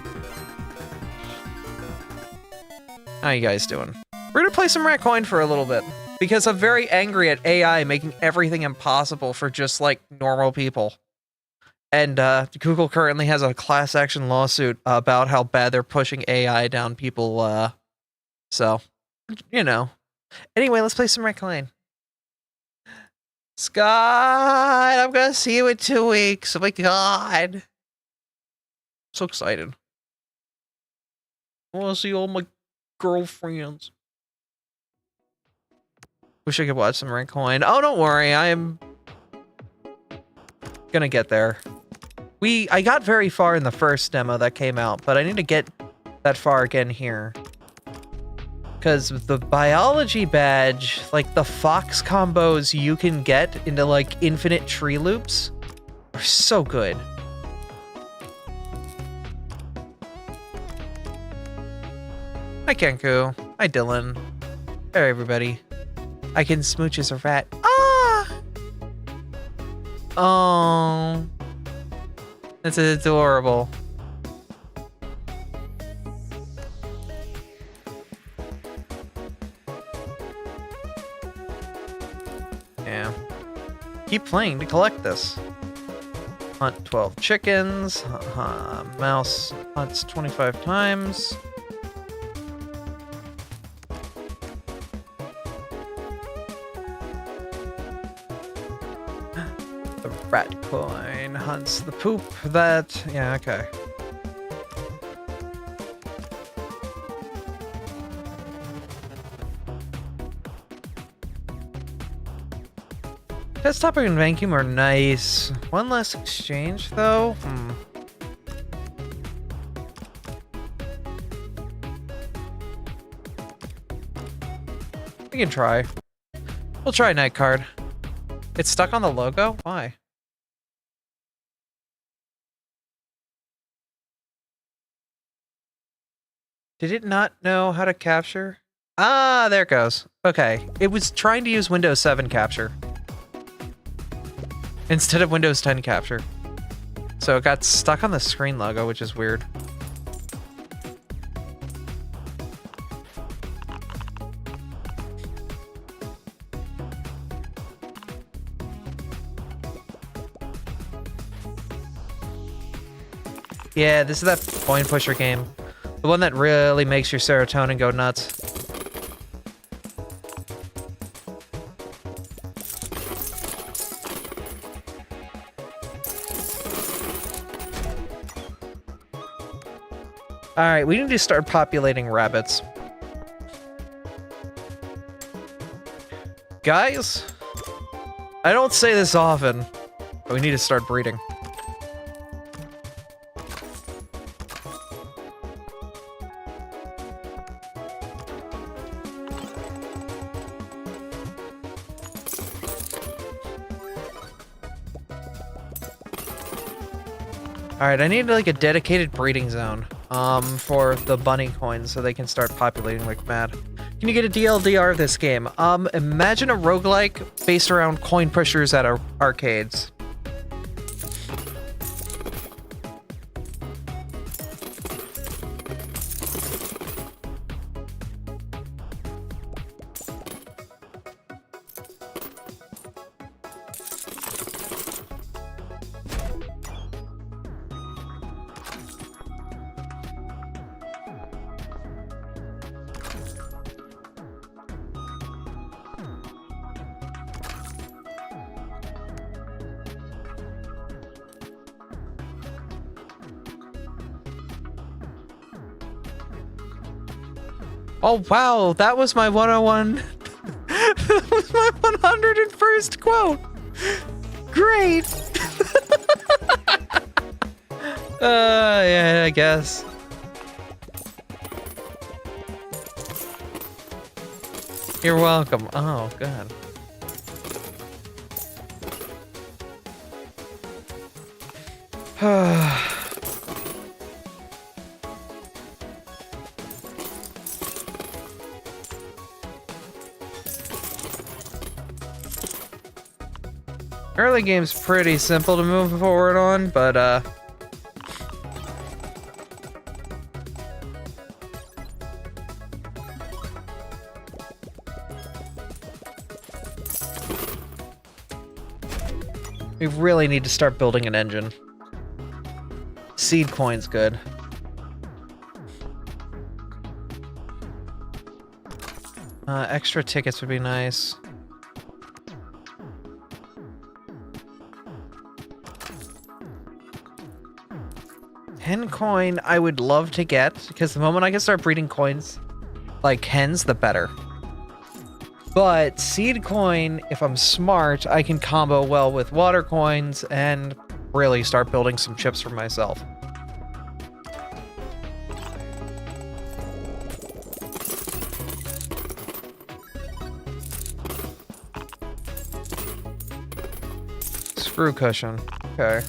How you guys doing? We're gonna play some rat coin for a little bit, because I'm very angry at AI making everything impossible for just, like, normal people. And Google currently has a class action lawsuit about how bad they're pushing AI down people, so, you know. Anyway, let's play some rat coin. Scott, I'm gonna see you in 2 weeks. Oh my god. I'm so excited. I wanna see all my girlfriends. Wish I could watch some rat coin. Oh, don't worry, I am gonna get there. I got very far in the first demo that came out, but I need to get that far again here. Because the biology badge, like the fox combos you can get into like infinite tree loops are so good. Hi Kenku. Hi Dylan. Hey everybody. I can smooch as a rat. Ah! Oh. That's adorable. keep playing to collect this. Hunt 12 chickens. Mouse hunts 25 times. The rat coin hunts the poop that... Yeah, okay. Test topic and vacuum are nice. One less exchange, though? We can try. We'll try night card. It's stuck on the logo? Why? Did it not know how to capture? Ah, there it goes. Okay. It was trying to use Windows 7 capture instead of Windows 10 capture. So it got stuck on the screen logo, which is weird. Yeah, this is that coin pusher game. The one that really makes your serotonin go nuts. Alright, we need to start populating rabbits. Guys, I don't say this often, but we need to start breeding. Alright, I need like a dedicated breeding zone for the bunny coins so they can start populating like mad. Can you get a DLDR of this game? Imagine a roguelike based around coin pushers at arcades. Oh wow, that was my 101. That was my 101st quote. Great. Yeah, I guess. You're welcome. Oh, God. Early game's pretty simple to move forward on, but we really need to start building an engine. Seed coin's good. Extra tickets would be nice. Hen coin I would love to get, because the moment I can start breeding coins like hens, the better. But seed coin, if I'm smart, I can combo well with water coins and really start building some chips for myself. Screw cushion. Okay.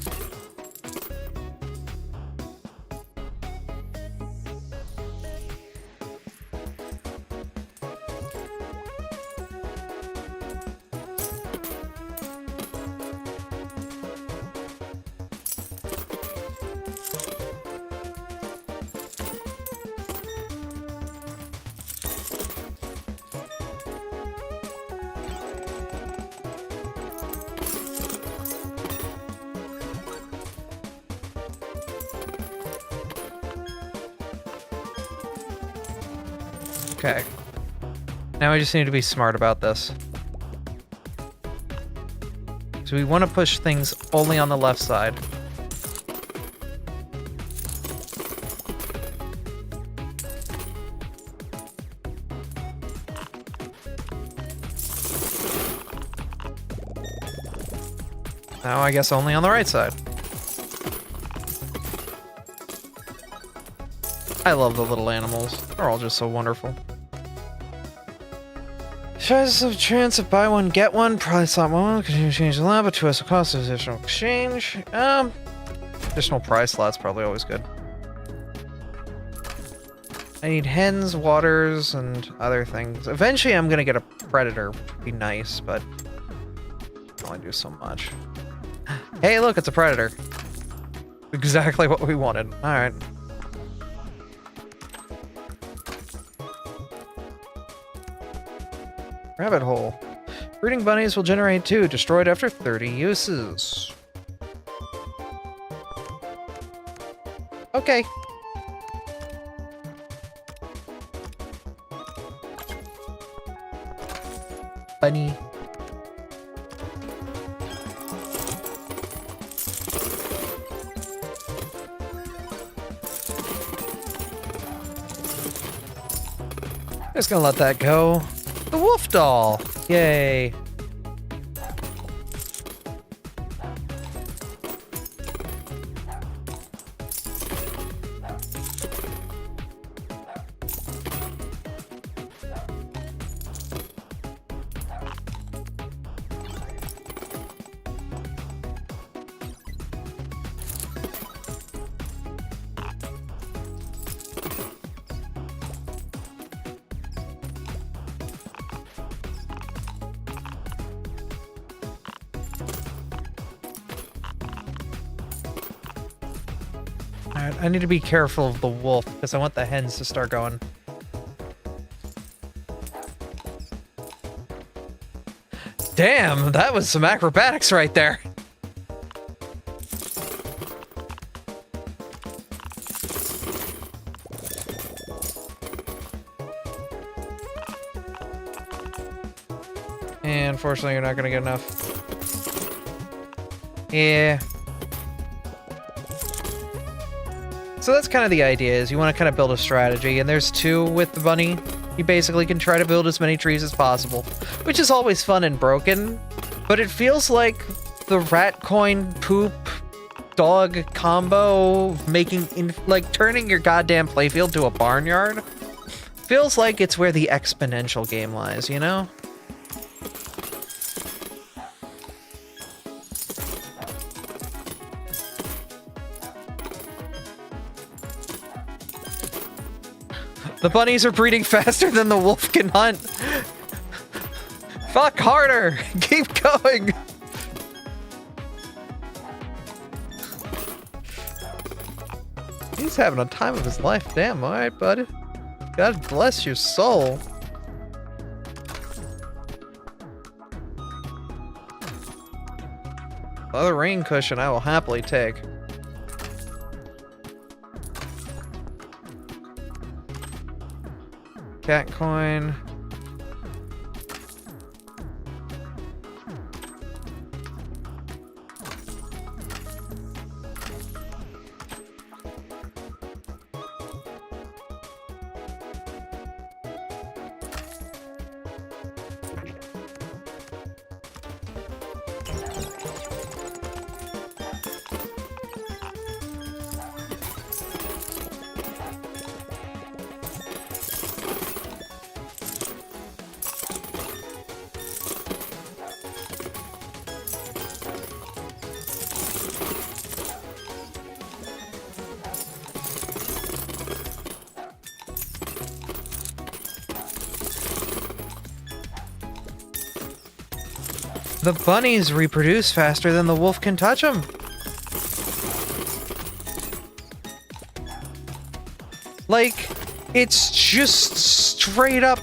Okay. Now we just need to be smart about this. So we want to push things only on the left side. Now I guess only on the right side. I love the little animals. They're all just so wonderful. Choices of chance of buy one, get one. Probably slot one. Continue to change the lab, but 2 has a cost of additional exchange. Additional price slots probably always good. I need hens, waters, and other things. Eventually I'm gonna get a predator. Would be nice, but I can only do so much. Hey, look, it's a predator. Exactly what we wanted. Alright. Rabbit hole. Breeding bunnies will generate 2, destroyed after 30 uses. Okay. Bunny. Just gonna let that go. The wolf doll! Yay! Alright, I need to be careful of the wolf, because I want the hens to start going. Damn, that was some acrobatics right there. And unfortunately, you're not gonna get enough. Yeah. So that's kind of the idea, is you want to kind of build a strategy, and there's 2 with the bunny. You basically can try to build as many trees as possible, which is always fun and broken, but it feels like the rat coin poop dog combo like turning your goddamn playfield to a barnyard feels like it's where the exponential game lies, you know? The bunnies are breeding faster than the wolf can hunt. Fuck harder. Keep going. He's having a time of his life. Damn, all right, bud. God bless your soul. Another rain cushion I will happily take. Cat coin. The bunnies reproduce faster than the wolf can touch them. Like, it's just straight up,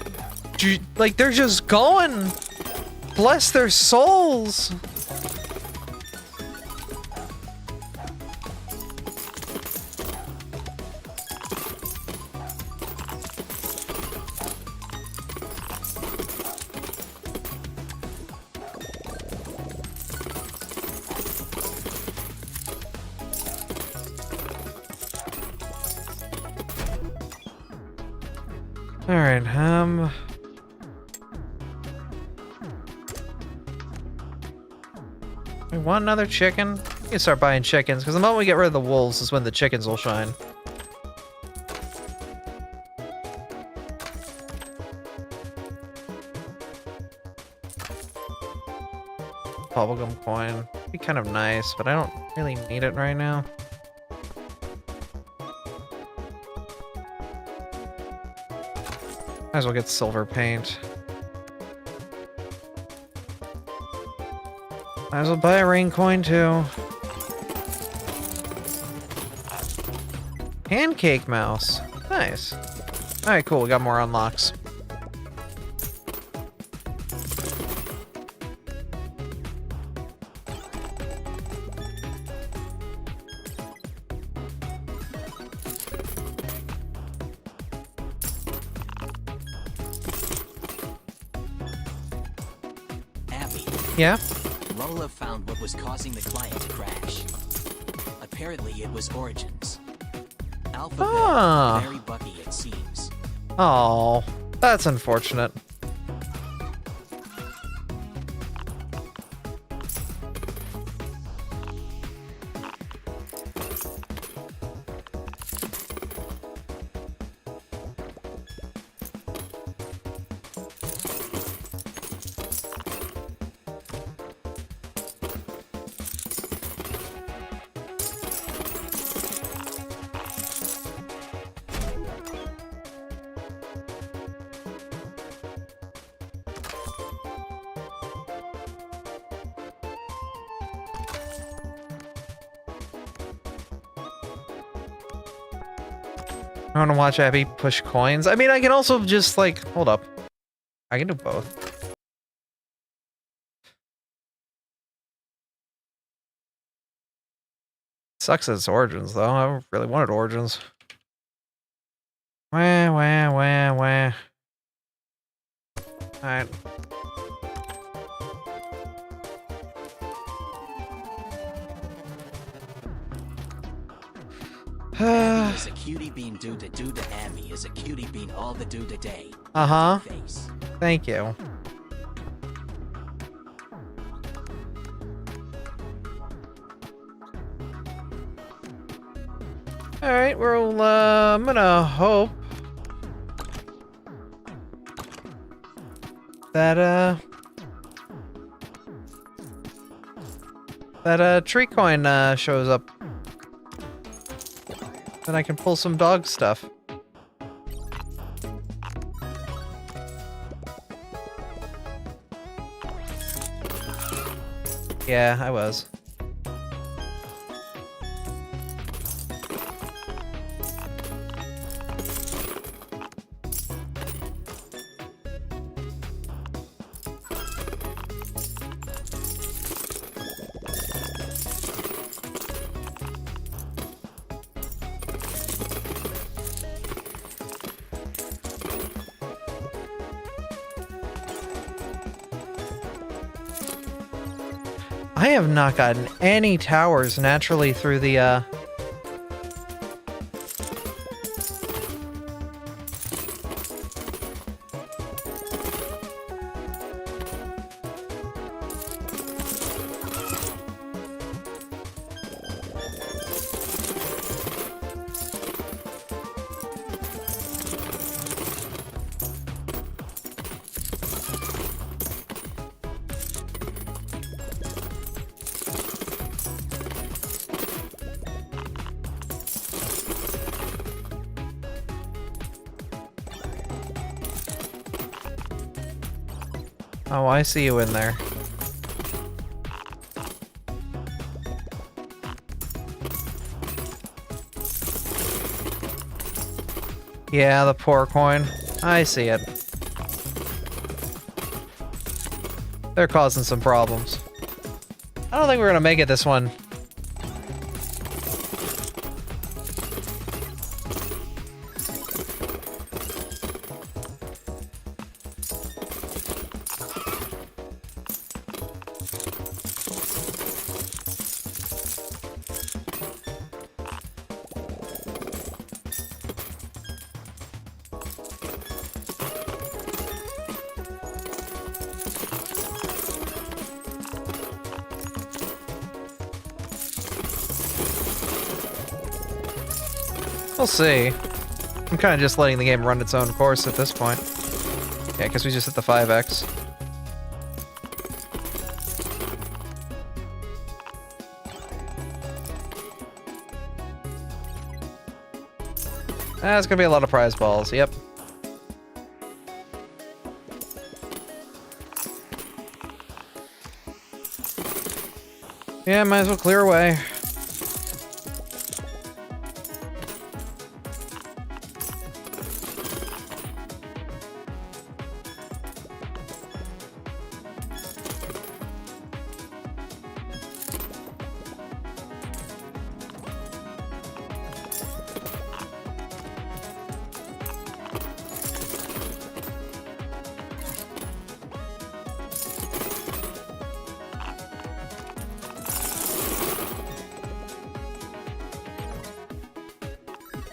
like they're just going. Bless their souls. Alright, we want another chicken? We can start buying chickens, because the moment we get rid of the wolves is when the chickens will shine. Bubblegum coin. Be kind of nice, but I don't really need it right now. Might as well get silver paint. Might as well buy a rain coin too. Pancake mouse. Nice. Alright, cool. We got more unlocks. Yeah? Lola found what was causing the client to crash. Apparently it was Origins. Alphabet, very buggy it seems. Oh, that's unfortunate. I want to watch Abby push coins. I mean, I can also just, like, hold up. I can do both. Sucks that it's Origins, though. I really wanted Origins. Wah, wah, wah, wah. Alright. Abby is a cutie bean do to Abby is a cutie bean all the do today. Uh-huh. Face. Thank you. Alright, well, I'm gonna hope that, tree coin, shows up. Then I can pull some dog stuff. Yeah, I was. I have not gotten any towers naturally through the, Oh, I see you in there. Yeah, the poor coin. I see it. They're causing some problems. I don't think we're gonna make it this one. We'll see. I'm kind of just letting the game run its own course at this point. Yeah, because we just hit the 5x. It's gonna be a lot of prize balls, yep. Yeah, might as well clear away.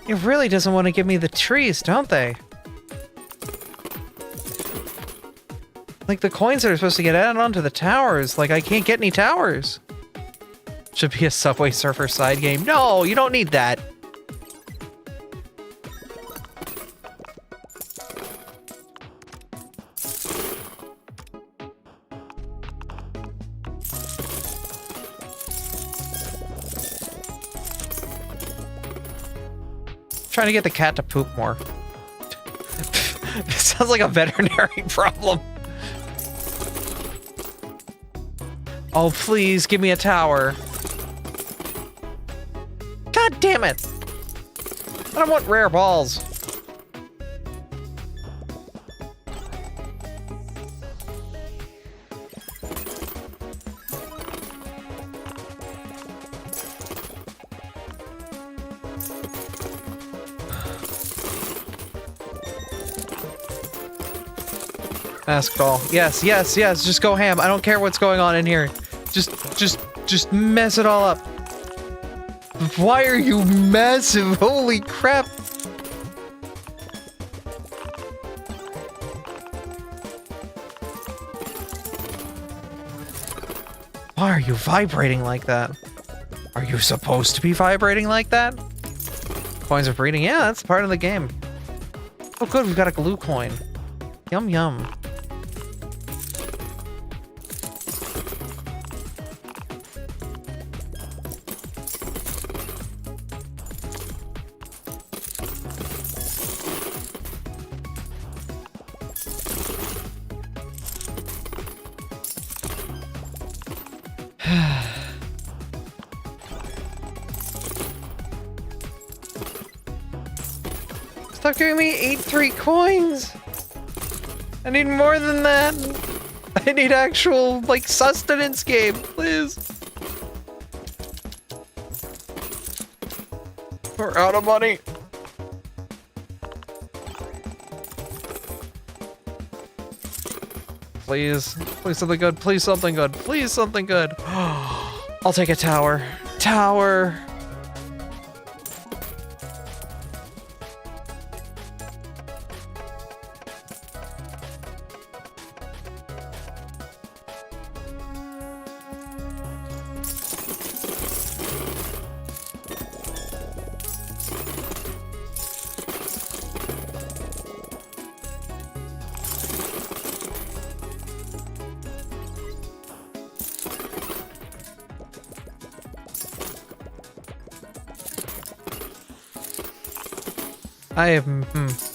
It really doesn't want to give me the trees, don't they? Like, the coins that are supposed to get added onto the towers. Like, I can't get any towers. Should be a Subway Surfer side game. No, you don't need that. Trying to get the cat to poop more. This sounds like a veterinary problem. Oh, please give me a tower. God damn it. I don't want rare balls. Basketball. Yes, yes, yes. Just go ham. I don't care what's going on in here. Just mess it all up. Why are you massive? Holy crap. Why are you vibrating like that? Are you supposed to be vibrating like that? Coins are breeding? Yeah, that's part of the game. Oh good, we've got a glue coin. Yum yum. Stop giving me 8-3 coins! I need more than that! I need actual, like, sustenance game, please! We're out of money! Please. Please something good. Please something good. Please something good. I'll take a tower. Tower!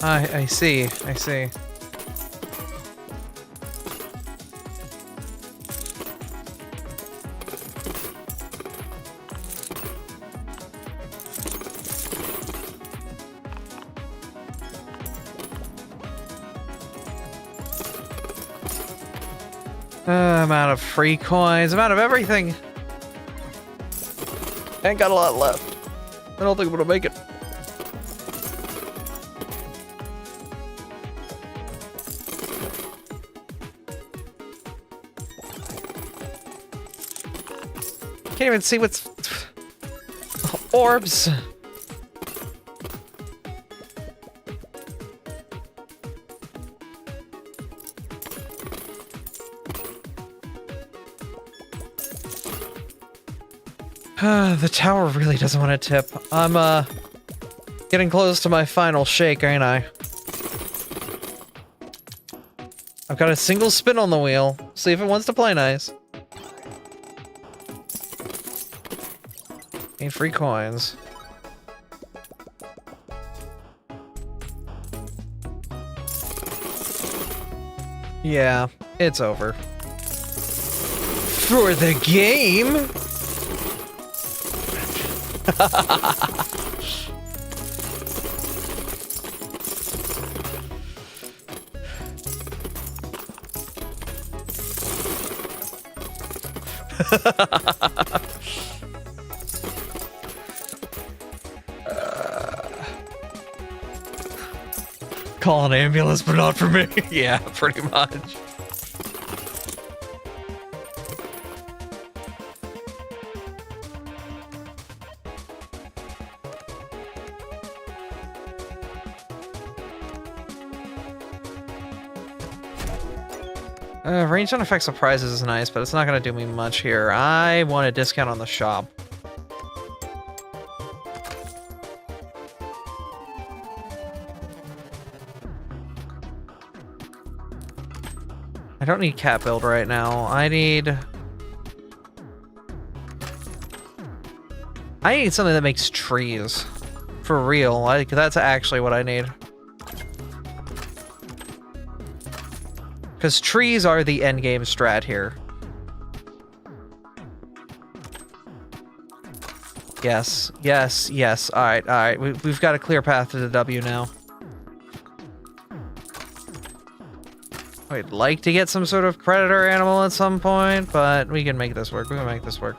I see, I see. I'm out of free coins, I'm out of everything. Ain't got a lot left. I don't think I'm gonna make it. Can't even see what's... Orbs! The tower really doesn't want to tip. I'm Getting close to my final shake, ain't I? I've got a single spin on the wheel. See if it wants to play nice. Need free coins. Yeah, it's over. For the game? Call an ambulance, but not for me. Yeah, pretty much. Range on effects of prizes is nice, but it's not going to do me much here. I want a discount on the shop. I don't need cat build right now. I need something that makes trees. For real. Like, that's actually what I need. Because trees are the endgame strat here. Yes, yes, yes. Alright, alright. We've got a clear path to the W now. I'd like to get some sort of predator animal at some point, but we can make this work. We can make this work.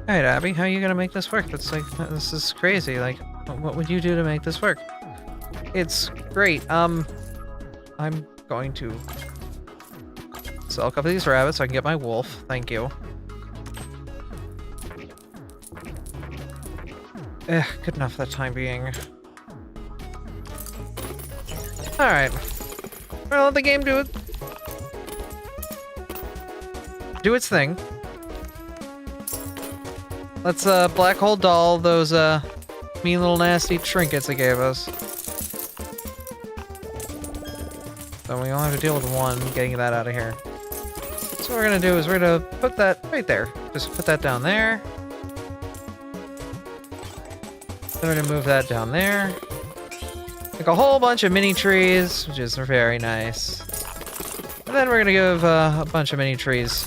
Alright, Abby, how are you gonna make this work? It's like, this is crazy. Like, what would you do to make this work? It's great. I'm going to sell a couple of these rabbits so I can get my wolf. Thank you. Good enough for the time being. Alright. Well, let the game do its thing. Let's black hole doll those mean little nasty trinkets it gave us. So we only have to deal with one, getting that out of here. So what we're gonna do is we're gonna put that right there. Just put that down there. Then we're gonna move that down there. Like a whole bunch of mini trees, which is very nice. And then we're gonna give a bunch of mini trees.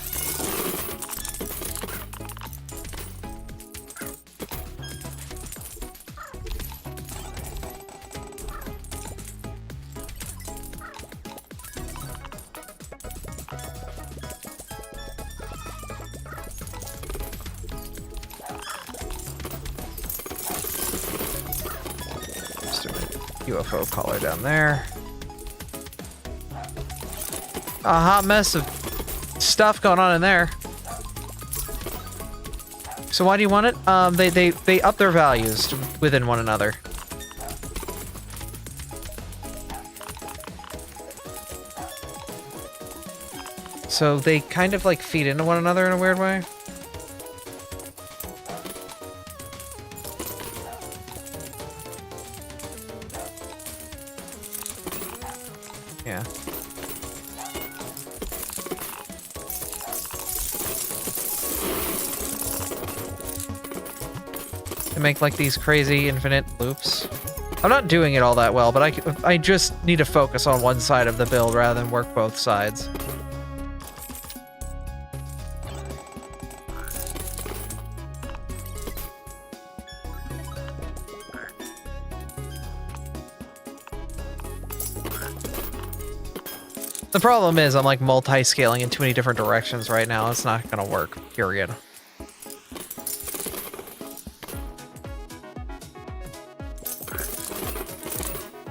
UFO collar down there. A hot mess of stuff going on in there. So why do you want it? They up their values within one another. So they kind of like feed into one another in a weird way. Yeah. To make like these crazy infinite loops. I'm not doing it all that well, but I just need to focus on one side of the build rather than work both sides. The problem is I'm like multi-scaling in too many different directions right now. It's not gonna work, period.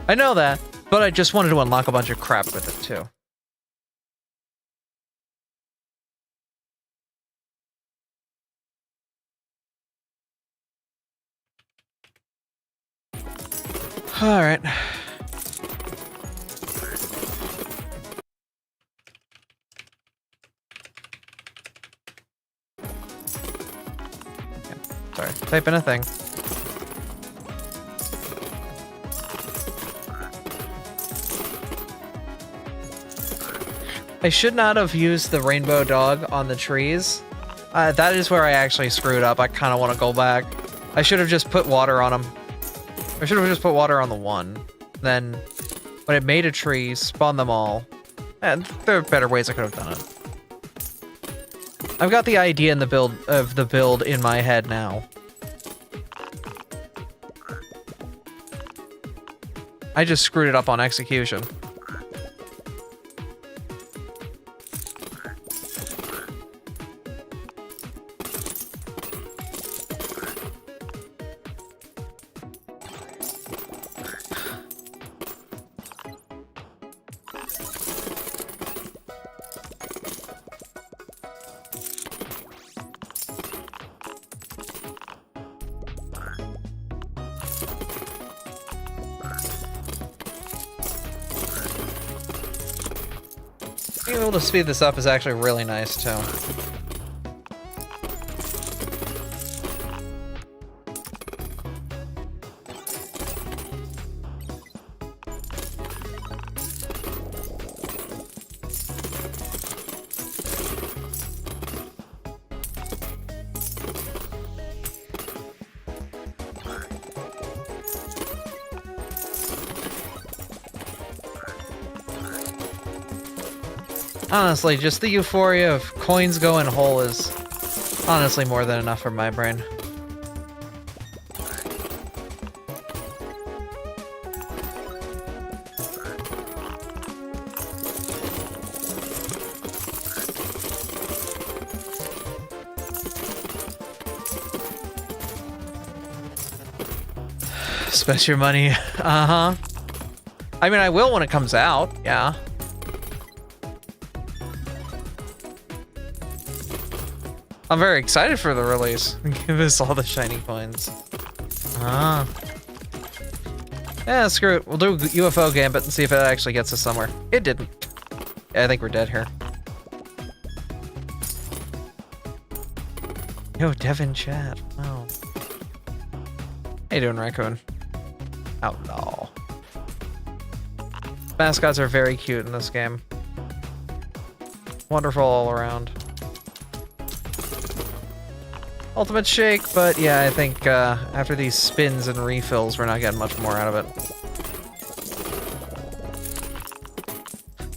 I know that, but I just wanted to unlock a bunch of crap with it too. All right. Sorry, type in a thing. I should not have used the rainbow dog on the trees. That is where I actually screwed up. I kind of want to go back. I should have just put water on them. I should have just put water on the one. Then, when it made a tree, spawn them all. And there are better ways I could have done it. I've got the idea in the build in my head now. I just screwed it up on execution. Being able to speed this up is actually really nice, too. Honestly, just the euphoria of coins going whole is honestly more than enough for my brain. Spend your money. Uh-huh. I mean, I will when it comes out, yeah. I'm very excited for the release. Give us all the shiny coins. Ah. Yeah, screw it. We'll do UFO Gambit and see if it actually gets us somewhere. It didn't. Yeah, I think we're dead here. Yo, Devin chat. Wow. How you doing, Raccoon? Outlaw. Mascots are very cute in this game. Wonderful all around. Ultimate shake, but yeah, I think after these spins and refills, we're not getting much more out of it.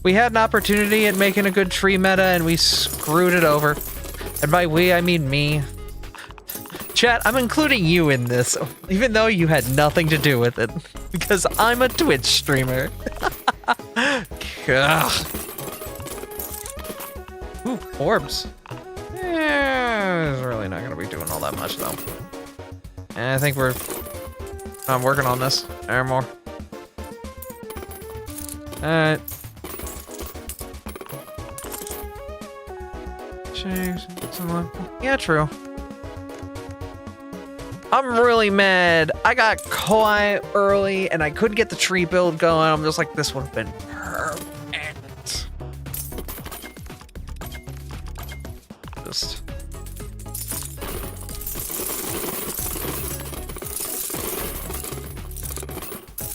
We had an opportunity at making a good tree meta, and we screwed it over. And by we, I mean me. Chat, I'm including you in this, even though you had nothing to do with it, because I'm a Twitch streamer. Ooh, orbs. It's really not going to be doing all that much, though. And I think I'm working on this. There more. Alright. Yeah, true. I'm really mad. I got quiet early, and I couldn't get the tree build going. I'm just like, this would have been perfect. Just...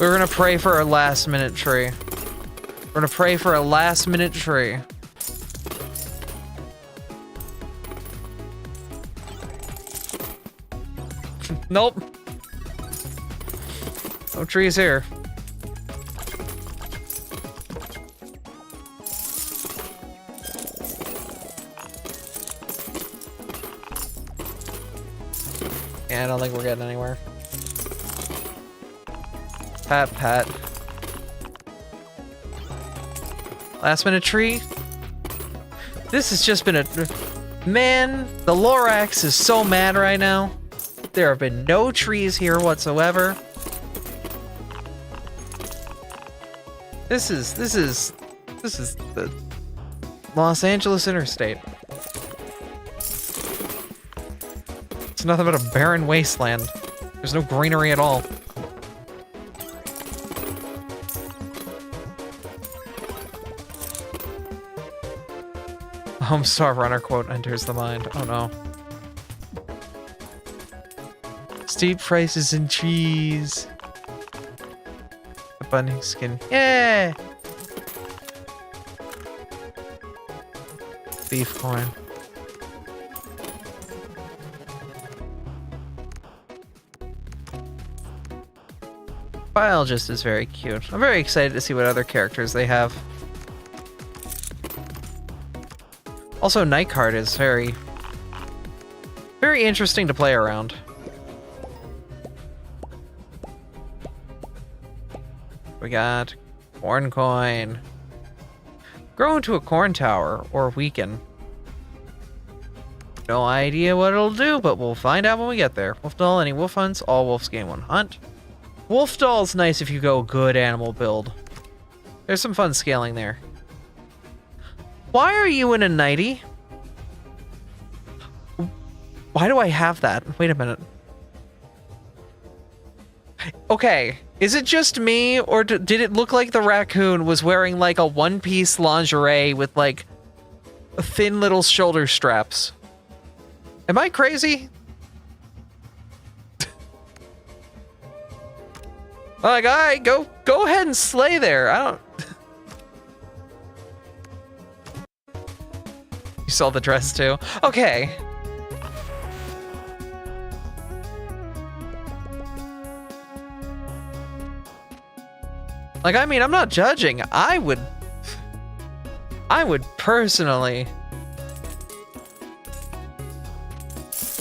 We're gonna pray for our last minute tree. We're gonna pray for a last minute tree. Nope. No trees here. Yeah, I don't think we're getting anywhere. Pat, pat. Last minute tree. This has just been a... Man, the Lorax is so mad right now. There have been no trees here whatsoever. This is the Los Angeles interstate. It's nothing but a barren wasteland. There's no greenery at all. Homestar Runner quote enters the mind. Oh no. Steep prices in cheese. A bunny skin. Yeah. Beef corn. Biologist is very cute. I'm very excited to see what other characters they have. Also, Nightcard is very interesting to play around. We got corn coin. Grow into a corn tower or weaken. No idea what it'll do, but we'll find out when we get there. Wolf doll, any wolf hunts? All wolves gain 1 hunt. Wolf doll's nice if you go good animal build. There's some fun scaling there. Why are you in a nightie? Why do I have that? Wait a minute. Okay, is it just me, or did it look like the raccoon was wearing like a one-piece lingerie with like thin little shoulder straps? Am I crazy? Like, all right, go ahead and slay there. I don't. You saw the dress too? Okay. Like, I mean, I'm not judging. I would personally.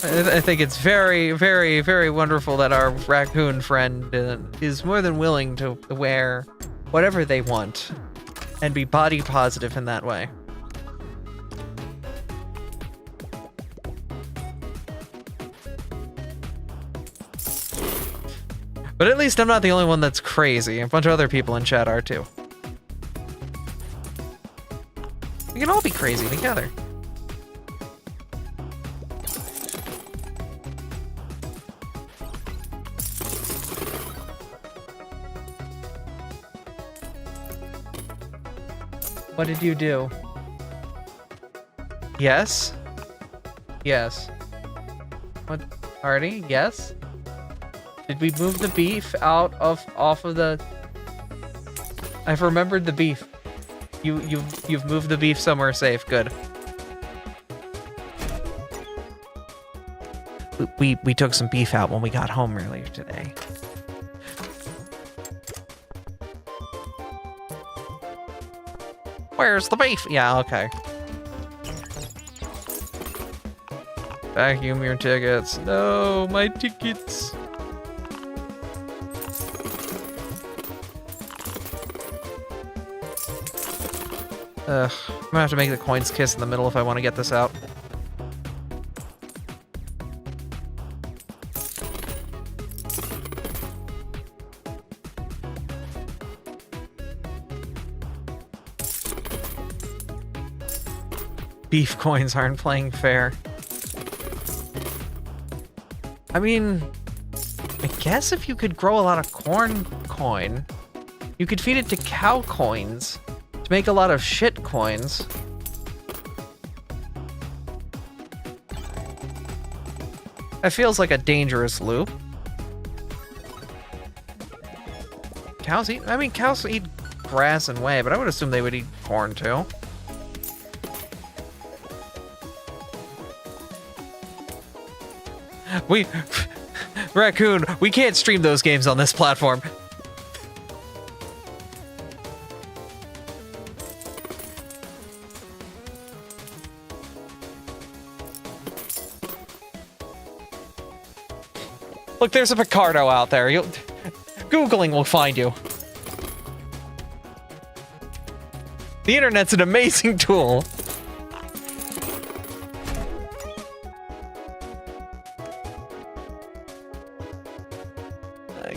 I think it's very, very, very wonderful that our raccoon friend is more than willing to wear whatever they want and be body positive in that way. But at least I'm not the only one that's crazy. A bunch of other people in chat are too. We can all be crazy together. What did you do? Yes? Yes. What? Artie? Yes? Did we move the beef off of the... I've remembered the beef. You've moved the beef somewhere safe. Good. We took some beef out when we got home earlier today. Where's the beef? Yeah, okay. Vacuum your tickets. No, my tickets. I'm gonna have to make the coins kiss in the middle if I want to get this out. Beef coins aren't playing fair. I mean, I guess if you could grow a lot of corn coin, you could feed it to cow coins to make a lot of shit coins. That feels like a dangerous loop. Cows eat grass and whey, but I would assume they would eat corn too. Raccoon, we can't stream those games on this platform. Look, there's a Picardo out there. Googling will find you. The internet's an amazing tool.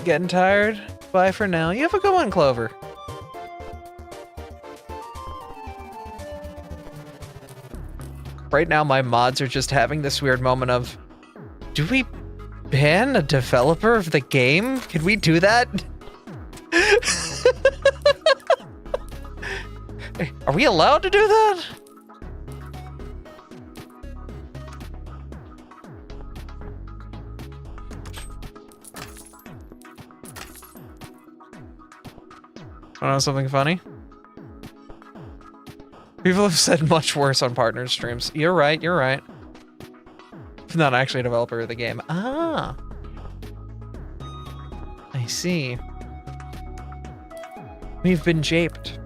Getting tired? Bye for now. You have a good one, Clover. Right now, my mods are just having this weird moment of, do we ban a developer of the game? Can we do that? Are we allowed to do that? I know something funny. People have said much worse on partner streams. You're right, you're right. I'm not actually a developer of the game. Ah. I see. We've been japed.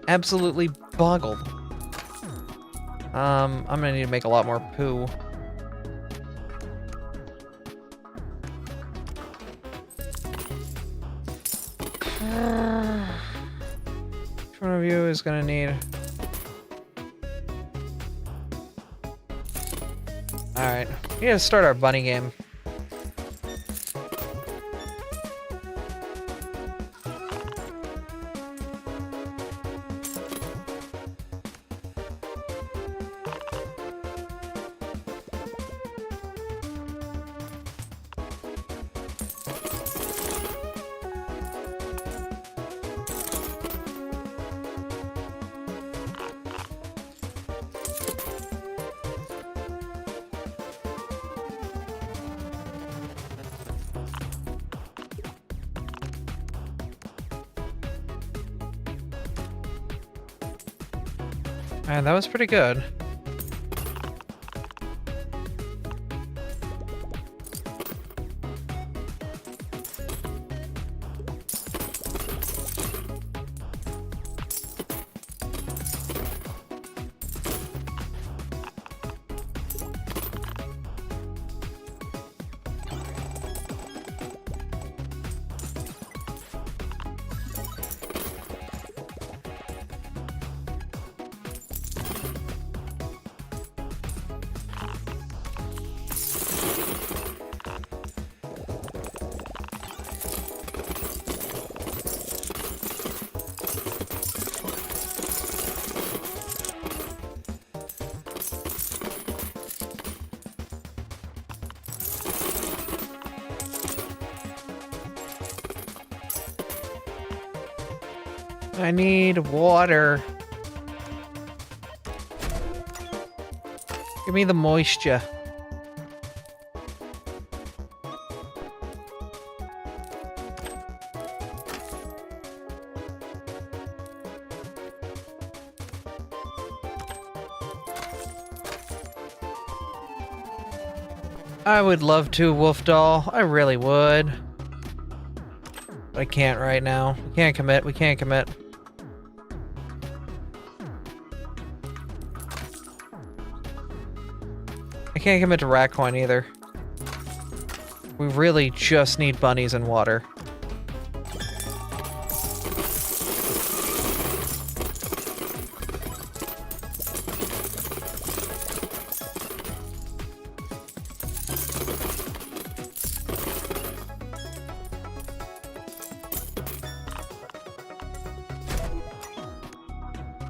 Absolutely boggled. I'm gonna need to make a lot more poo. Which one of you is gonna need... Alright, we need to start our bunny game. Man, that was pretty good. I need water. Give me the moisture. I would love to, Wolf Doll. I really would. But I can't right now. We can't commit. We can't commit. I can't commit to rat coin either. We really just need bunnies and water.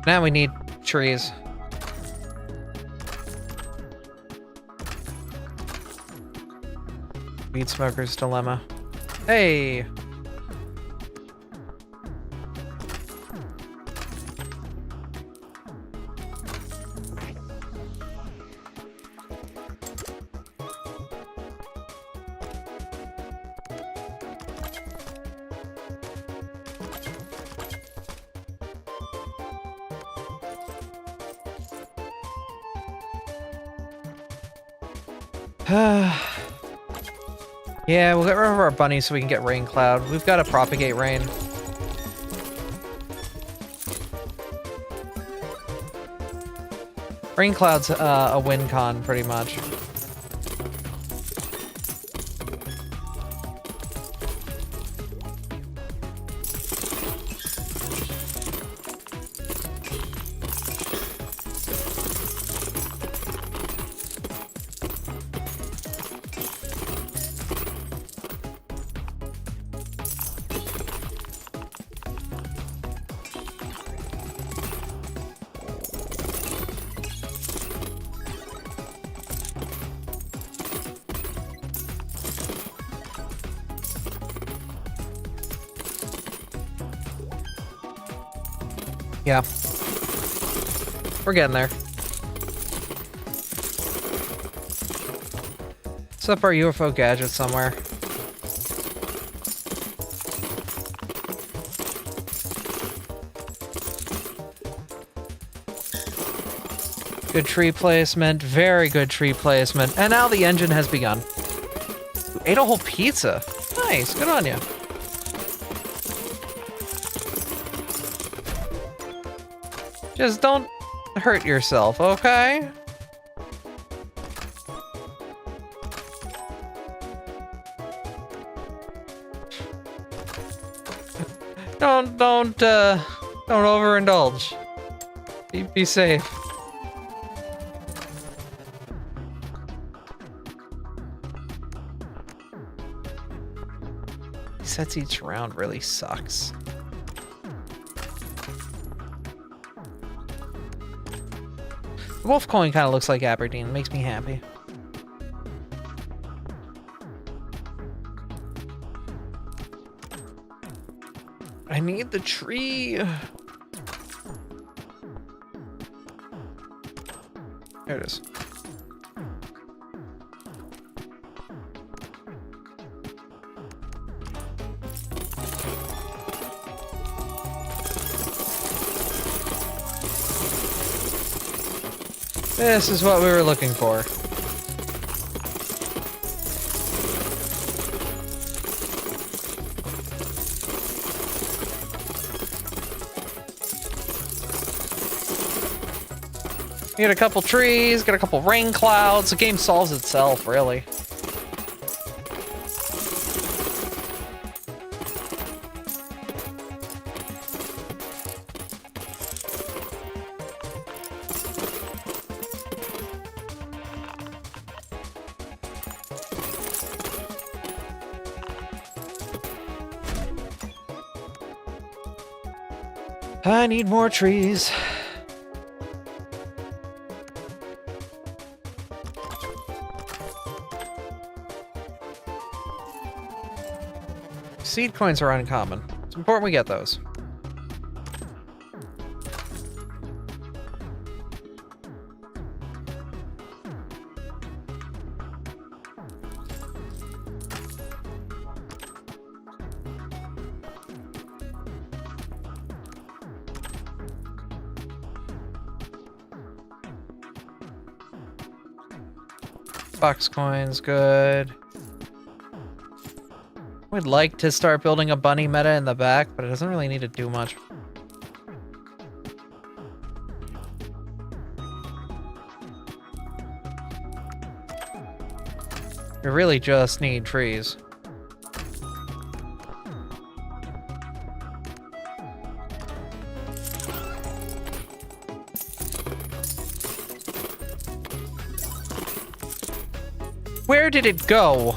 Now we need trees. Weed smoker's dilemma. Hey! Yeah, we'll get rid of our bunnies so we can get rain cloud. We've got to propagate rain. Rain cloud's a win con, pretty much. Yeah. We're getting there. Set up our UFO gadget somewhere. Good tree placement, very good tree placement. And now the engine has begun. You ate a whole pizza. Nice, good on you. Just don't hurt yourself, okay? Don't overindulge. Be safe. Sets each round really sucks. The wolf coin kind of looks like Aberdeen. Makes me happy. I need the tree. There it is. This is what we were looking for. Get a couple trees, get a couple rain clouds. The game solves itself, really. I need more trees. Seed coins are uncommon. It's important we get those. Box coins, good. We'd like to start building a bunny meta in the back, but it doesn't really need to do much. We really just need trees. Where did it go?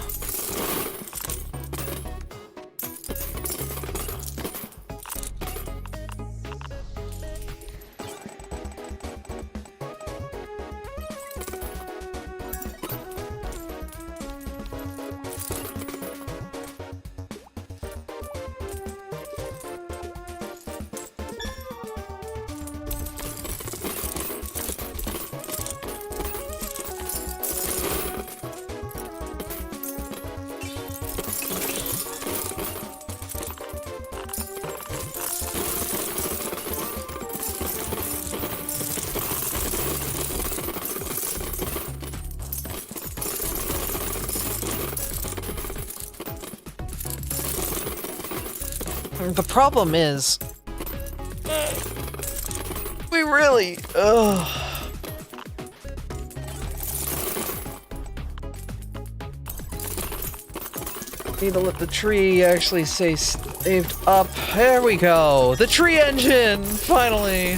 The problem is, we really, need to let the tree actually stay saved up. There we go. The tree engine, finally.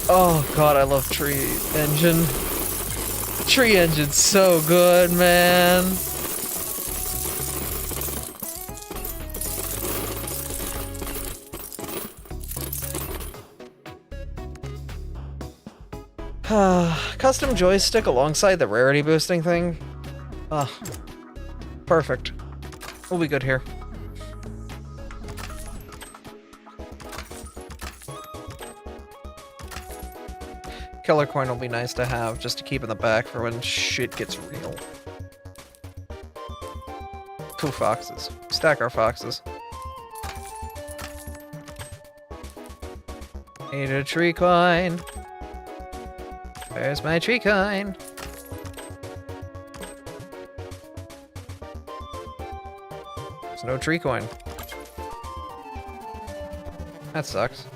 Oh god, I love tree engine. Tree engine's so good, man. Custom joystick alongside the rarity boosting thing. Perfect. We'll be good here. Killer coin will be nice to have, just to keep in the back for when shit gets real. 2 foxes. Stack our foxes. Need a tree coin. Where's my tree coin? There's no tree coin. That sucks.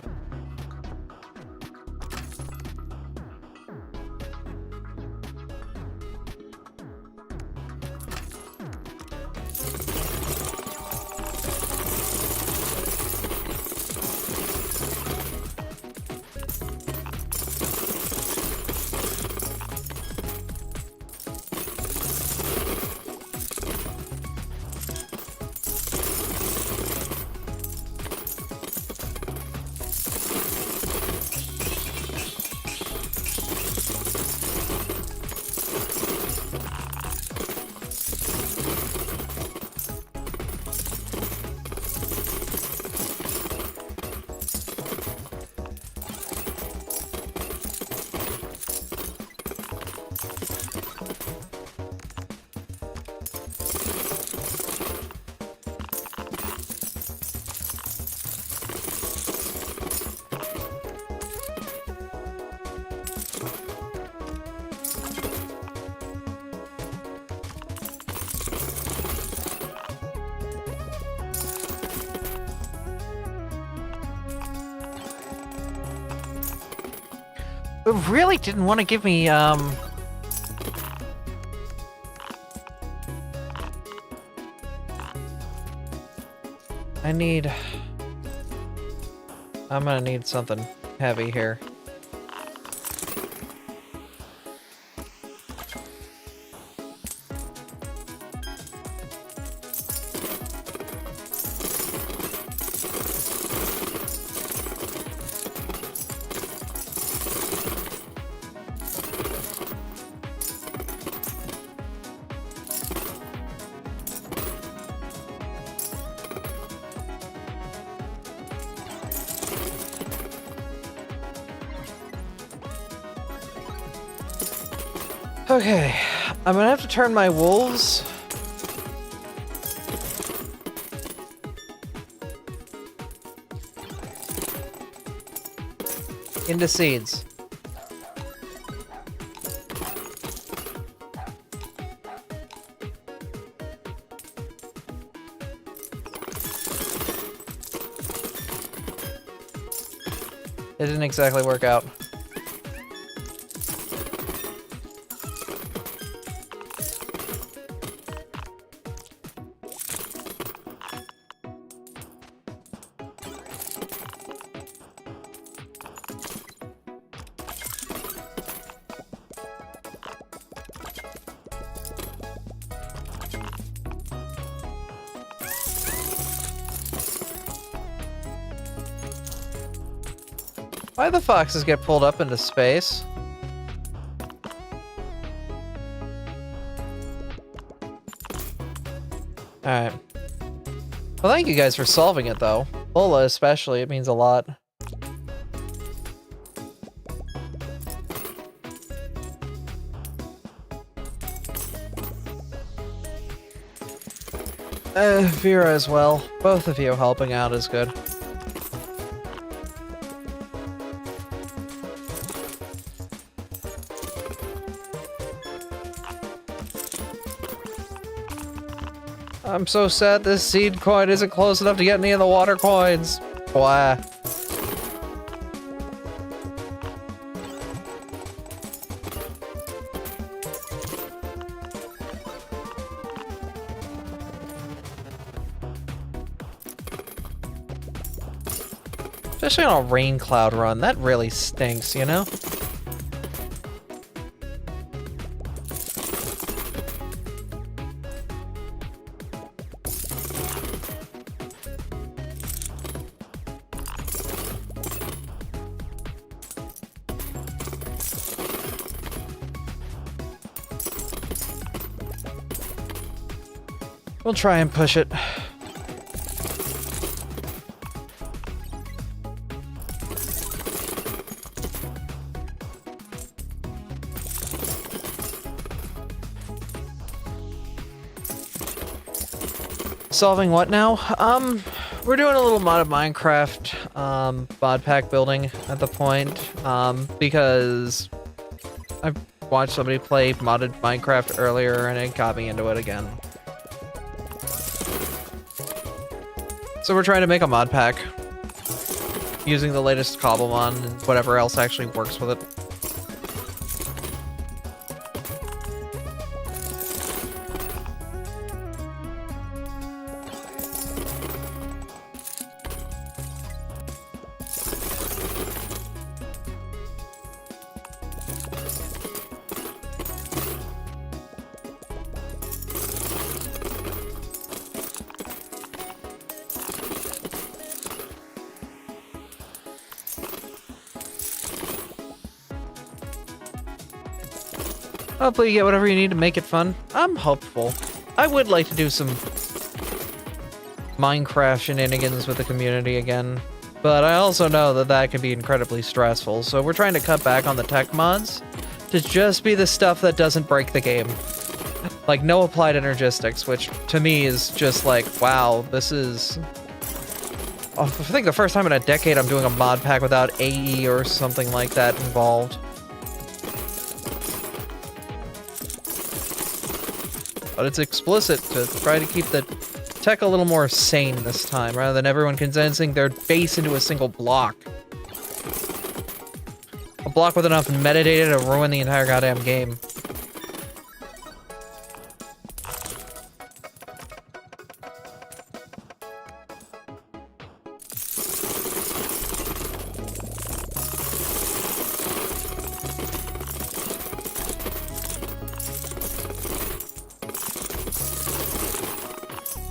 It really didn't want to give me, I need... I'm gonna need something heavy here. Okay, I'm gonna have to turn my wolves into seeds. It didn't exactly work out. Why the foxes get pulled up into space? Alright. Well, thank you guys for solving it, though. Lola especially, it means a lot. Vera as well. Both of you helping out is good. I'm so sad this seed coin isn't close enough to get any of the water coins. Why? Especially on a rain cloud run, that really stinks, you know? We'll try and push it. Solving what now? We're doing a little mod of Minecraft. mod pack building at the point, because I watched somebody play modded Minecraft earlier and it got me into it again. So we're trying to make a mod pack using the latest Cobblemon and whatever else actually works with it. Hopefully you get whatever you need to make it fun. I'm hopeful. I would like to do some Minecraft shenanigans with the community again, but I also know that that can be incredibly stressful, so we're trying to cut back on the tech mods to just be the stuff that doesn't break the game. Like no applied energistics, which to me is just like, wow, this is... Oh, I think the first time in a decade I'm doing a mod pack without AE or something like that involved. But it's explicit to try to keep the tech a little more sane this time, rather than everyone condensing their base into a single block. A block with enough metadata to ruin the entire goddamn game.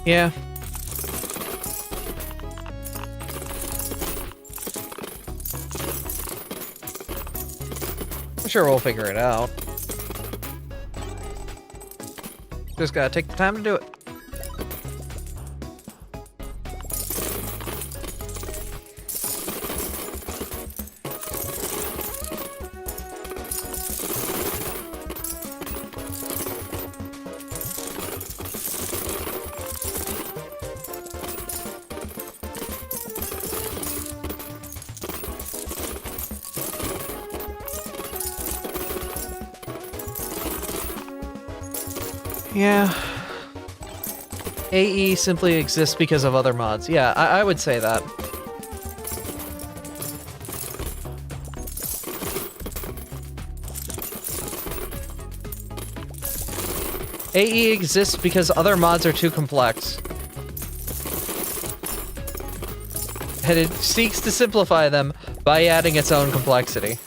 Yeah. I'm sure we'll figure it out. Just gotta take the time to do it. Yeah. AE simply exists because of other mods. Yeah, I would say that. AE exists because other mods are too complex. And it seeks to simplify them by adding its own complexity.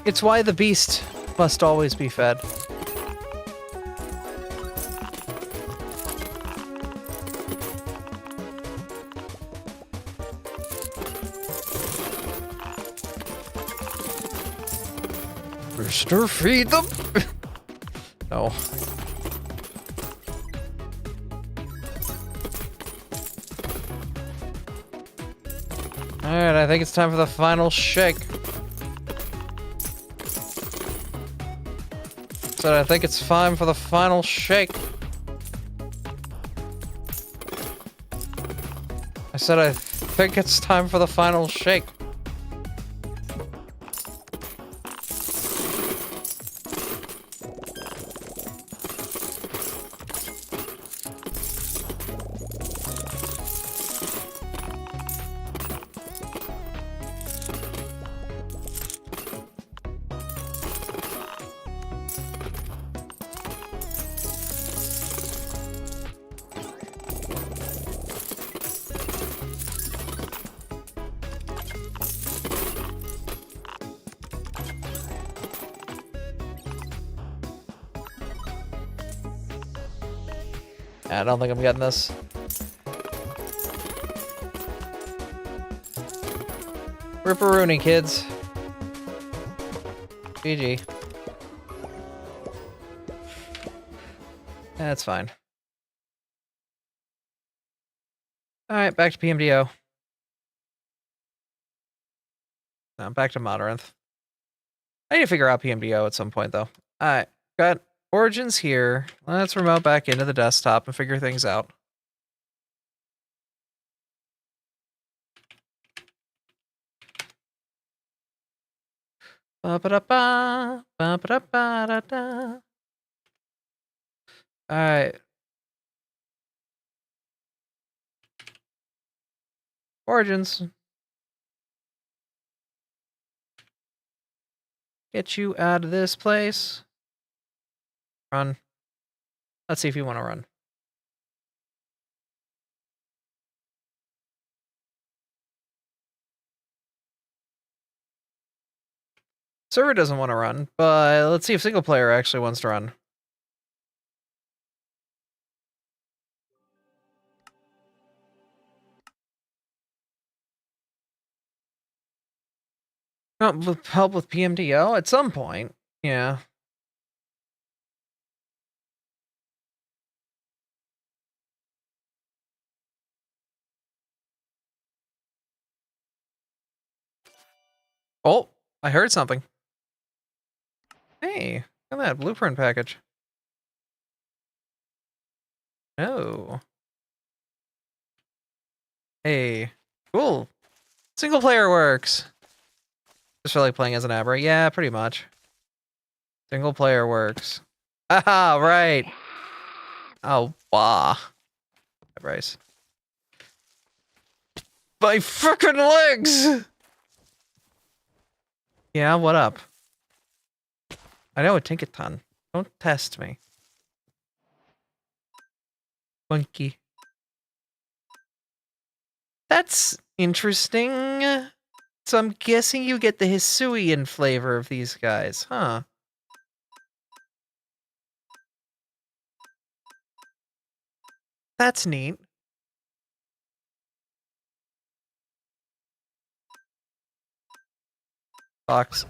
It's why the beast must always be fed. Rooster, feed them! No. Alright, I think it's time for the final shake. So I think it's time for the final shake. I said I think it's time for the final shake. I don't think I'm getting this. Ripperoonie, kids. GG. That's fine. Alright, back to PMDO. Now back to Modernth. I need to figure out PMDO at some point, though. Alright, got Origins here. Let's remote back into the desktop and figure things out. Ba-ba-da-ba, ba-ba-da-ba-da-da. Alright. Origins. Get you out of this place. Run. Let's see if you want to run. Server doesn't want to run, but let's see if single player actually wants to run. Help with PMDO at some point. Yeah. Oh, I heard something. Hey, look at that blueprint package. Oh. Hey, cool. Single player works. Just for like playing as an Abra. Yeah, pretty much. Single player works. Aha, right. Oh, wow. Bryce. My frickin' legs! Yeah, what up? I know a Tinkaton. Don't test me. Monkey. That's interesting. So I'm guessing you get the Hisuian flavor of these guys, huh? That's neat. Box.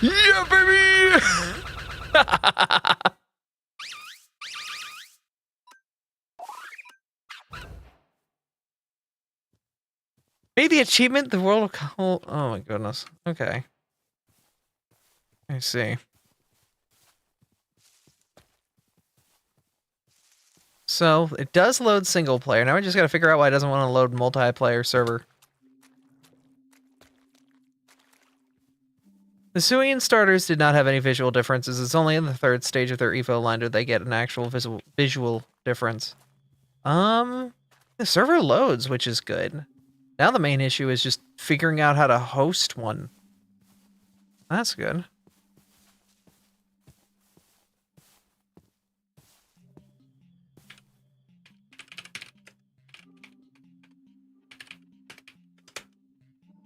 Yeah, baby! Maybe achievement, the world of oh my goodness. Okay. I see. So, it does load single player. Now we just gotta figure out why it doesn't want to load multiplayer server. The Suian starters did not have any visual differences. It's only in the third stage of their Evo line did they get an actual visual difference. The server loads, which is good. Now the main issue is just figuring out how to host one. That's good.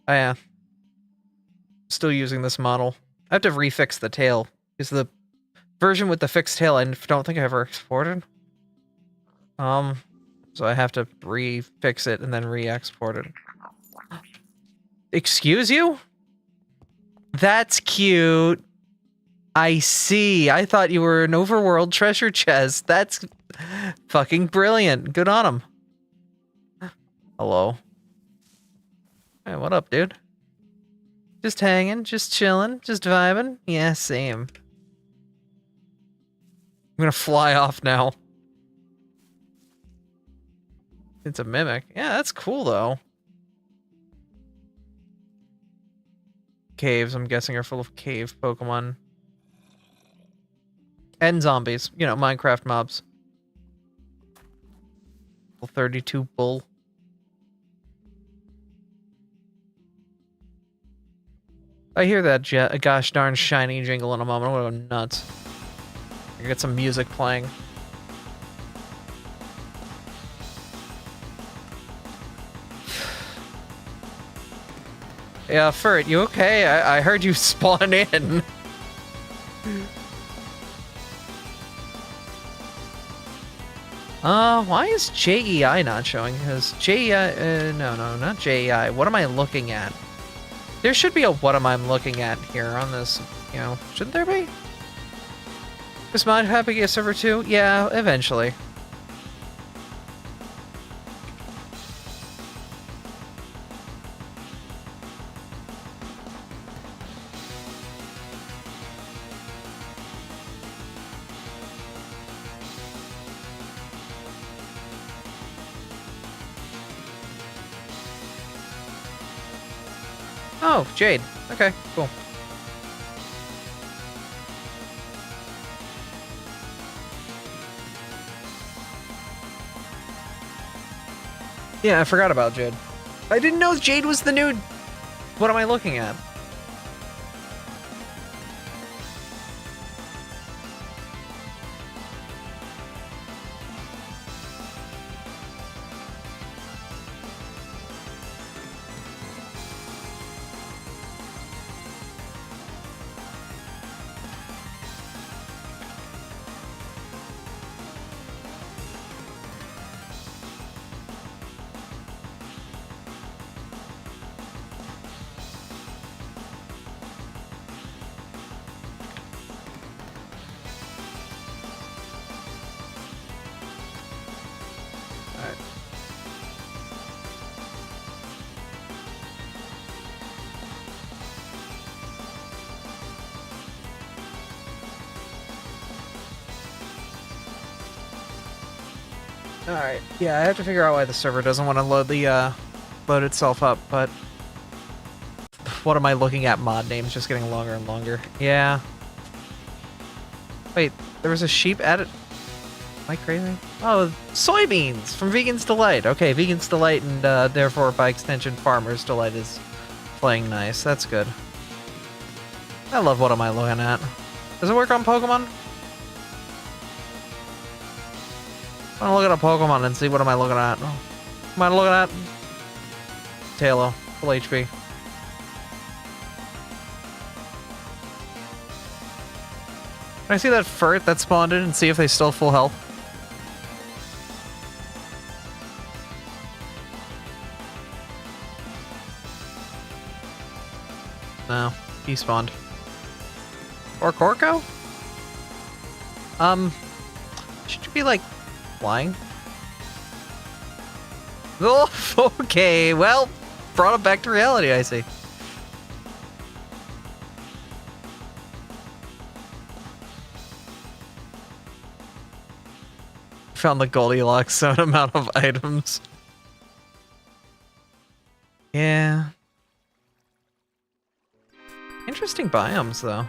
Oh yeah. Still using this model. I have to refix the tail. Because the version with the fixed tail I don't think I ever exported. So I have to refix it and then re-export it. Excuse you? That's cute. I see. I thought you were an overworld treasure chest. That's fucking brilliant. Good on him. Hello. Hey, what up, dude? Just hanging, just chilling, just vibing. Yeah, same. I'm gonna fly off now. It's a mimic. Yeah, that's cool, though. Caves, I'm guessing, are full of cave Pokemon. And zombies. You know, Minecraft mobs. 32 bull. I hear that gosh darn shiny jingle in a moment. I'm gonna go nuts. I get some music playing. Yeah, Furt, you okay? I heard you spawn in. Why is JEI not showing? Because JEI, no, not JEI. What am I looking at? There should be a what am I looking at here on this, you know, shouldn't there be? Is mod happy to get a server too? Yeah, eventually. Oh, Jade. Okay, cool. Yeah, I forgot about Jade. I didn't know Jade was the new... What am I looking at? Alright, yeah, I have to figure out why the server doesn't want to load itself up, but what am I looking at? Mod names just getting longer and longer. Yeah. Wait, there was a sheep added. Am I crazy? Oh, soybeans from Vegan's Delight. Okay, Vegan's Delight and therefore by extension Farmer's Delight is playing nice. That's good. I love what am I looking at. Does it work on Pokemon? I want to look at a Pokemon and see what am I looking at. Am I looking at? Tailo, full HP. Can I see that Furt that spawned in and see if they still full health? No, he spawned. Or Corco? Should you be like flying? Oh, okay, well, brought it back to reality, I see. Found the Goldilocks zone amount of items. Yeah. Interesting biomes, though.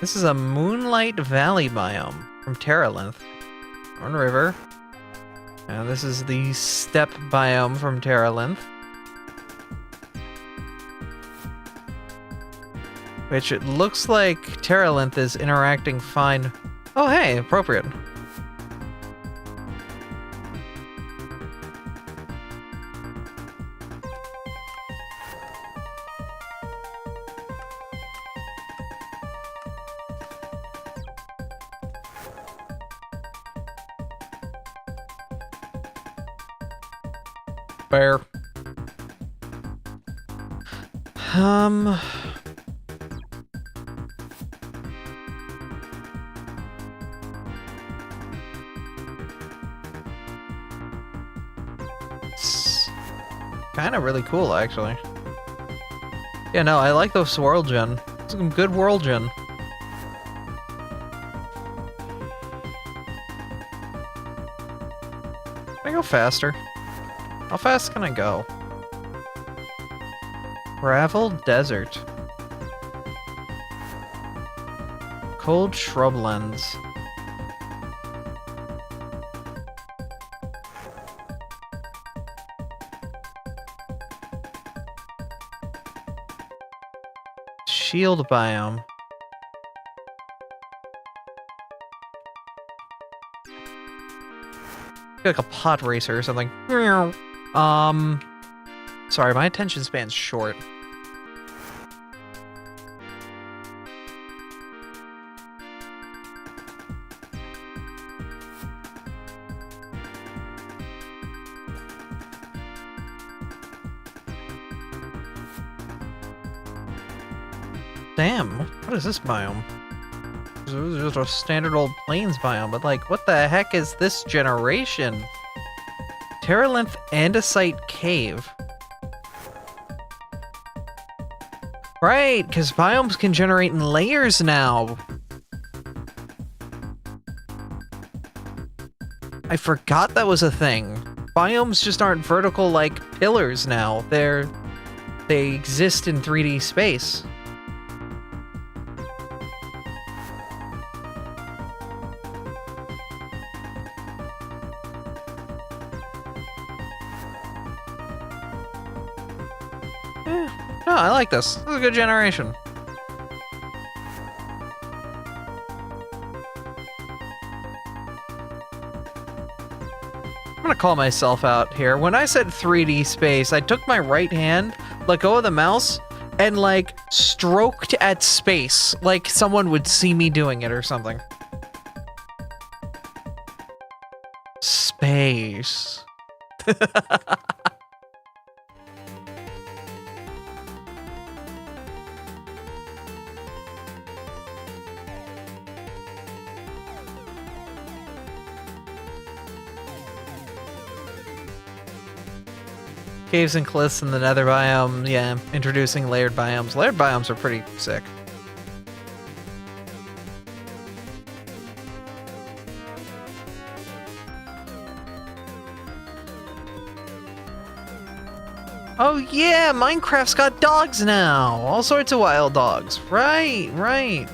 This is a Moonlight Valley biome from Terralinth. Thorn River. And this is the Steppe biome from Terralinth. Which it looks like Terralinth is interacting fine. Oh, hey, appropriate. Fair. It's kind of really cool, actually. Yeah, no, I like those world gen. Some good world gen. Can I go faster? How fast can I go? Gravel Desert. Cold Shrublands. Shield biome. Like a pod racer or something. Sorry, my attention span's short. Damn, what is this biome? This is just a standard old plains biome, but like, what the heck is this generation? Terralymph Andesite Cave. Right, because biomes can generate in layers now. I forgot that was a thing. Biomes just aren't vertical like pillars now. They exist in 3D space. No, I like this. This is a good generation. I'm gonna call myself out here. When I said 3D space, I took my right hand, let go of the mouse, and like stroked at space, like someone would see me doing it or something. Space. Caves and cliffs in the nether biome, yeah, introducing layered biomes. Layered biomes are pretty sick. Oh yeah, Minecraft's got dogs now! All sorts of wild dogs. Right, right.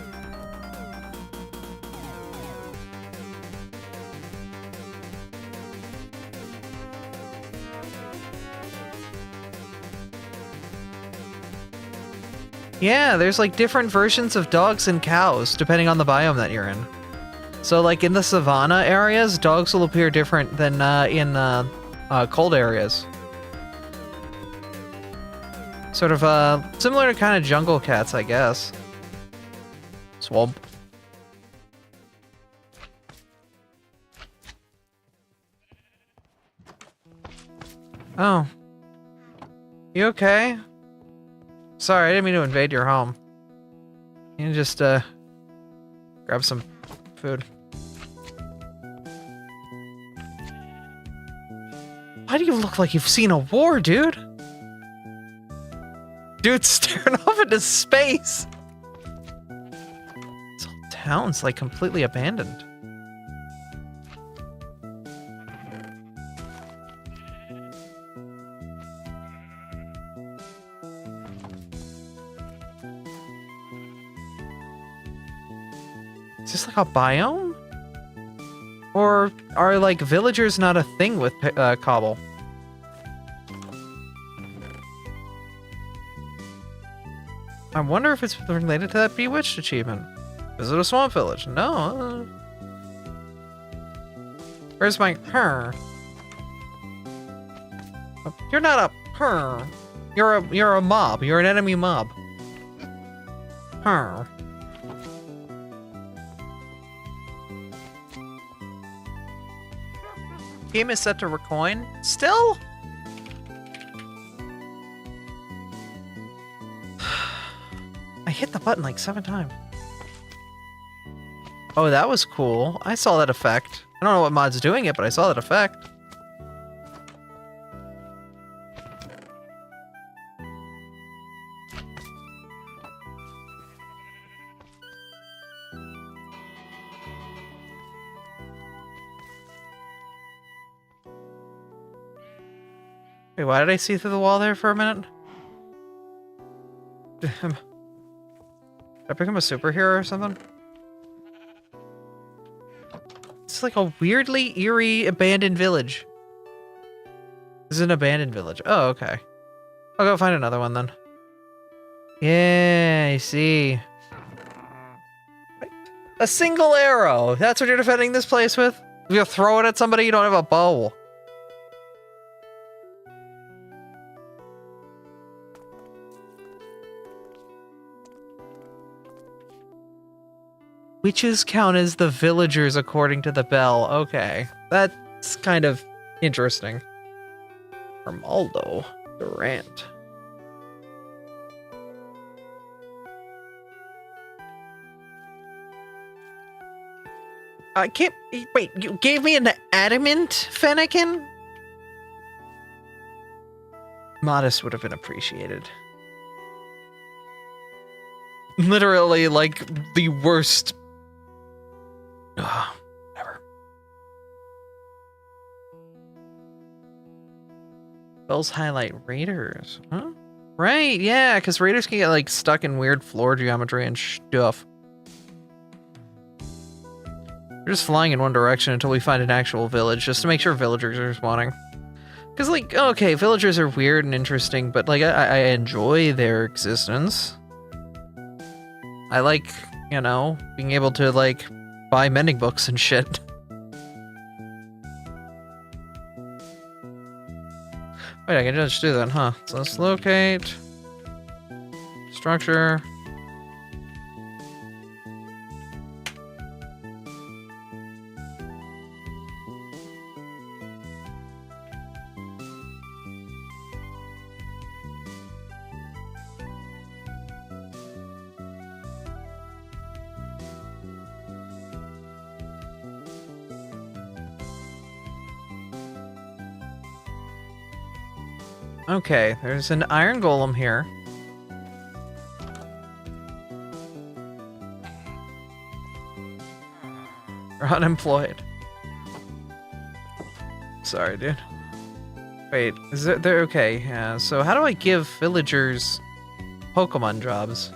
Yeah, there's like different versions of dogs and cows depending on the biome that you're in. So like in the savanna areas, dogs will appear different than in cold areas. Sort of similar to kind of jungle cats, I guess. Swamp. Oh. You okay? Sorry, I didn't mean to invade your home. You can just, grab some food. Why do you look like you've seen a war, dude? Dude's staring off into space! This whole town's, like, completely abandoned. Is this like a biome? Or are like villagers not a thing with cobble? I wonder if it's related to that Bewitched achievement. Visit a swamp village. No. Where's my her? You're not a her. You're a mob. You're an enemy mob. Her. Game is set to recoin. Still? I hit the button like 7 times. Oh, that was cool. I saw that effect. I don't know what mod's doing it, but I saw that effect. Wait, why did I see through the wall there for a minute? Damn. Did I become a superhero or something? It's like a weirdly eerie abandoned village. This is an abandoned village. Oh, okay. I'll go find another one then. Yeah, I see. A single arrow! That's what you're defending this place with? If you throw it at somebody, you don't have a bow. Witches count as the villagers according to the bell. Okay, that's kind of interesting. Romaldo Durant. I can't. Wait, you gave me an adamant Fennekin? Modest would have been appreciated. Literally, like, the worst. Ugh, whatever. Spells highlight raiders, huh? Right, yeah, because raiders can get, like, stuck in weird floor geometry and stuff. We're just flying in one direction until we find an actual village, just to make sure villagers are spawning. Because, like, okay, villagers are weird and interesting, but, like, I enjoy their existence. I like, you know, being able to, like, buy mending books and shit. Wait, I can just do that, huh? So let's locate. Structure. Okay, there's an iron golem here. We're unemployed. Sorry, dude. Wait, is there okay, yeah, so how do I give villagers Pokemon jobs?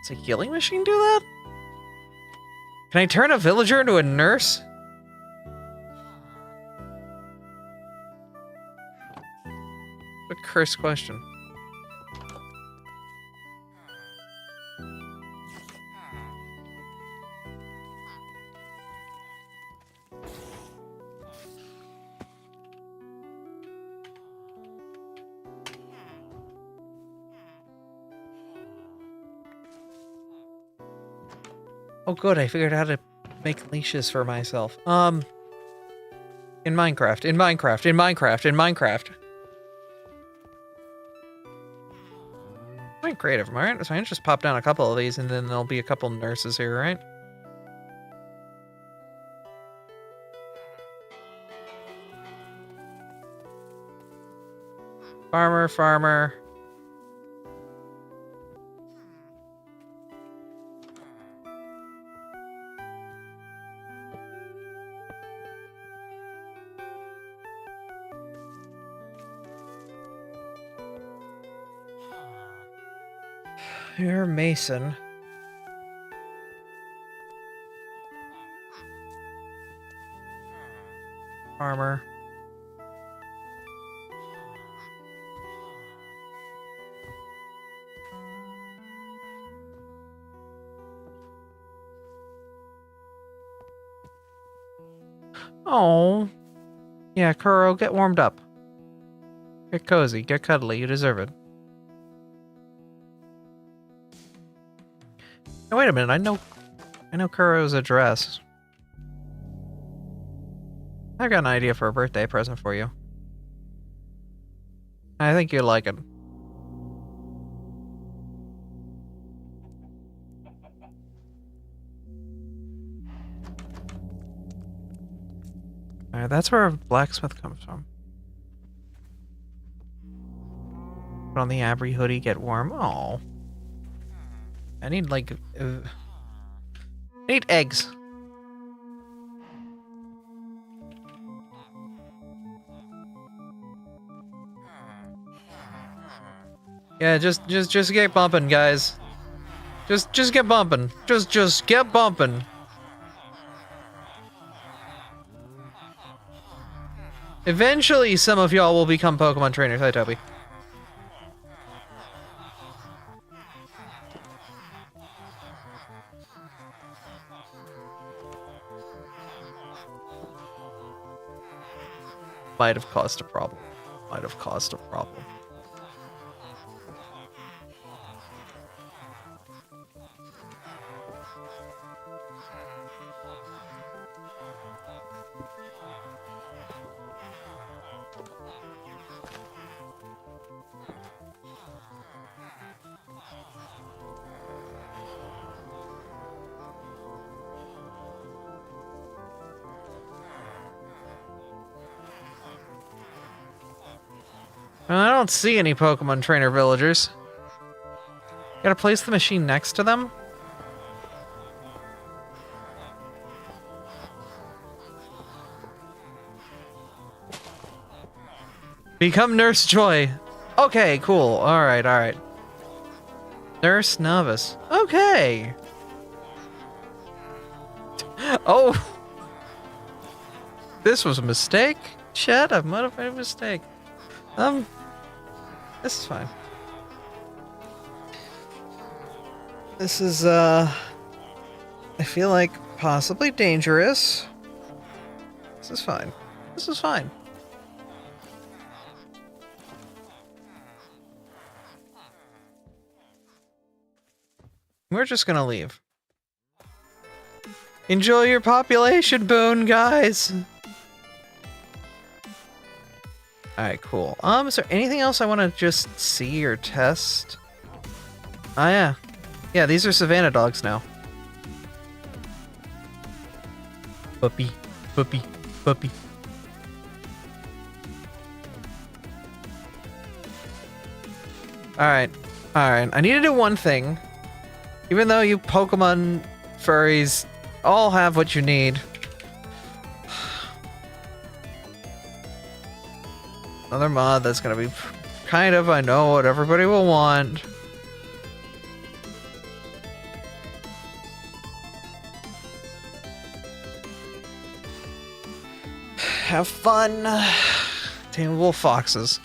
Does a healing machine do that? Can I turn a villager into a nurse? A cursed question. Oh good, I figured out how to make leashes for myself. In Minecraft, in Minecraft, in Minecraft, in Minecraft. Quite creative, am I right? So I can just pop down a couple of these and then there'll be a couple nurses here, right? Farmer, farmer. You're Mason. Farmer. Oh. Yeah, Kuro, get warmed up. Get cozy, get cuddly, you deserve it. Oh, wait a minute, I know Kuro's address. I got an idea for a birthday present for you. I think you'd like it. Alright, that's where a blacksmith comes from. Put on the Abra hoodie, get warm. Oh. I need, like, I need eggs. Yeah, just get bumping, guys. Just get bumping. Just get bumping. Eventually, some of y'all will become Pokemon trainers. Hi, Toby. Might have caused a problem. Might have caused a problem. I don't see any Pokemon trainer villagers. Gotta place the machine next to them? Become Nurse Joy. Okay, cool. Alright, alright. Nurse Novice. Okay. Oh. This was a mistake? Shit, I've modified a mistake. This is fine. This is, I feel like possibly dangerous. This is fine. This is fine. We're just gonna leave. Enjoy your population boon, guys! Alright, cool. Is there anything else I want to just see or test? Oh, yeah. Yeah, these are Savannah dogs now. Puppy, puppy, puppy. Alright, alright. I need to do one thing. Even though you Pokemon furries all have what you need. Another mod that's gonna be kind of, I know, what everybody will want. Have fun. Tameable foxes.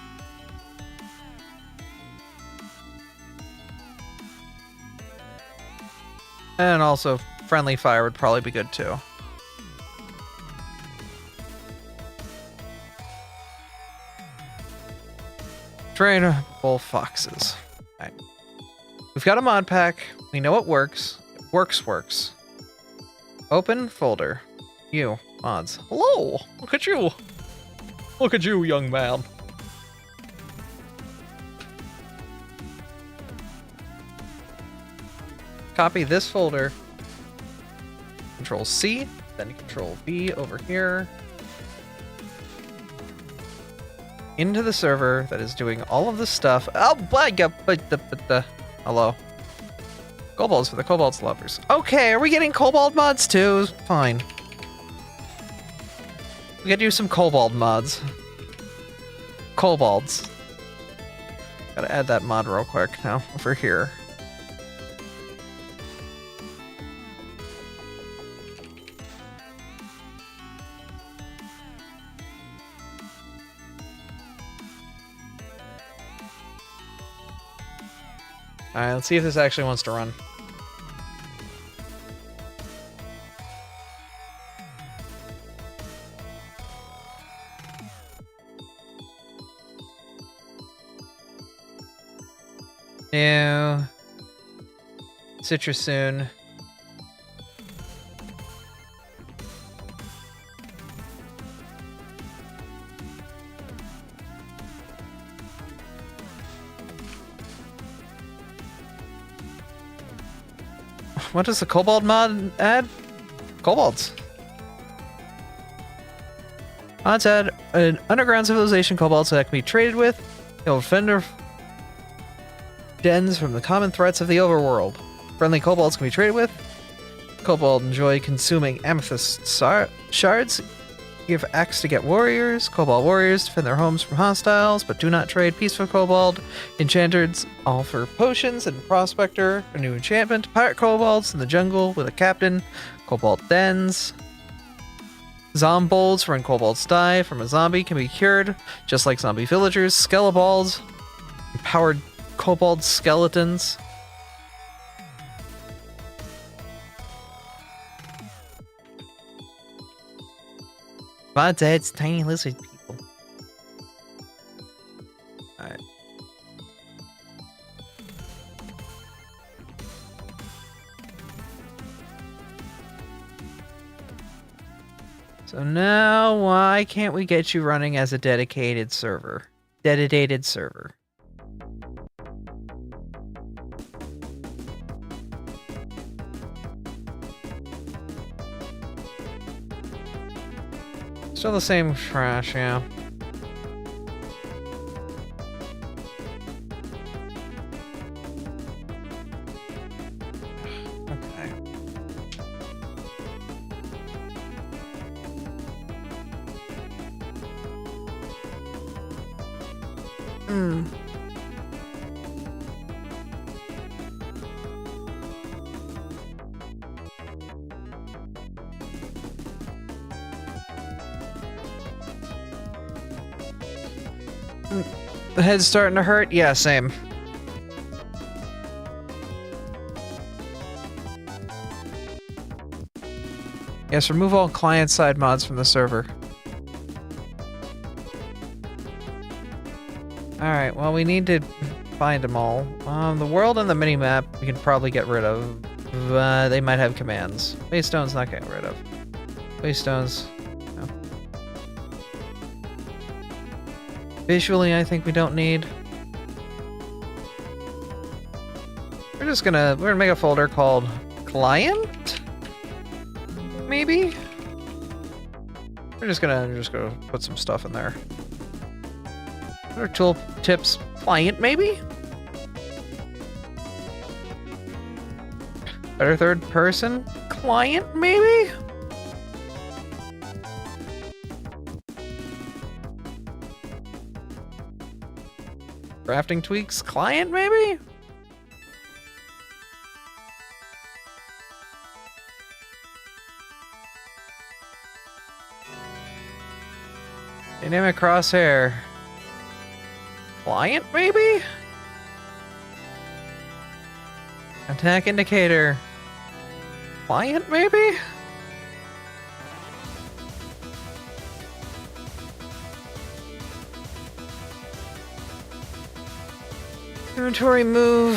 And also, friendly fire would probably be good too. Trainable foxes. Right. We've got a mod pack. We know it works. It works. Open folder. You. Mods. Hello! Look at you! Look at you, young man. Copy this folder. Control C, then Control V over here. Into the server that is doing all of the stuff. Oh, hello. Kobolds for the Kobolds lovers. Okay, are we getting Kobold mods too? Fine. We gotta do some Kobold mods. Kobolds. Gotta add that mod real quick now over here. Alright, let's see if this actually wants to run. New. Citrus soon. What does the Kobold mod add? Kobolds. Mods add an underground civilization kobolds that can be traded with. It'll defend dens from the common threats of the overworld. Friendly kobolds can be traded with. Kobold enjoy consuming amethyst shards. Give axe to get warriors. Kobold warriors defend their homes from hostiles, but do not trade. Peaceful kobold. Enchanters offer potions and prospector. A new enchantment. Pirate kobolds in the jungle with a captain. Kobold dens. Zombolds, when kobolds die from a zombie, can be cured, just like zombie villagers. Skeleballs. Empowered kobold skeletons. My dad's tiny lizard people. Alright. So now, why can't we get you running as a dedicated server? Dedicated server. Still the same trash, yeah. Hmm. The head's starting to hurt? Yeah, same. Yes, remove all client-side mods from the server. Alright, well, we need to find them all. The world and the minimap we can probably get rid of. They might have commands. Waystone's not getting rid of. Waystone's... no. Visually, I think we don't need. We're gonna make a folder called client? Maybe? We're just gonna put some stuff in there. What are tool tips? Client, maybe? Better third person? Client, maybe? Crafting tweaks? Client, maybe? Dynamic crosshair. Client, maybe? Attack indicator. Client, maybe? Inventory move.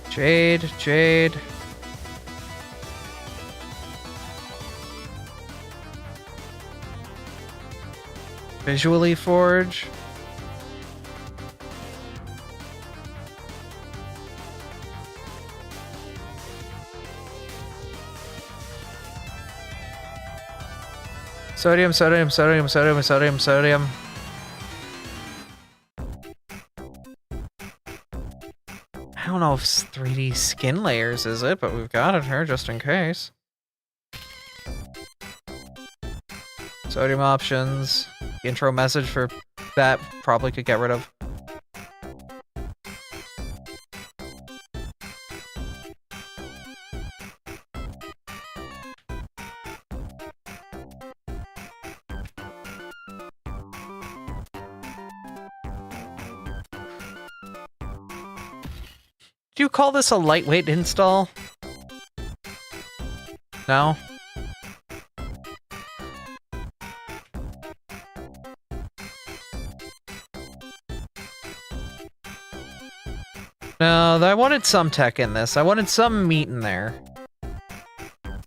Jade. Visually forge. Sodium. I don't know if it's 3D skin layers is it, but we've got it here just in case. Sodium options. Intro message for that probably could get rid of. Do you call this a lightweight install? No? No, I wanted some tech in this. I wanted some meat in there. I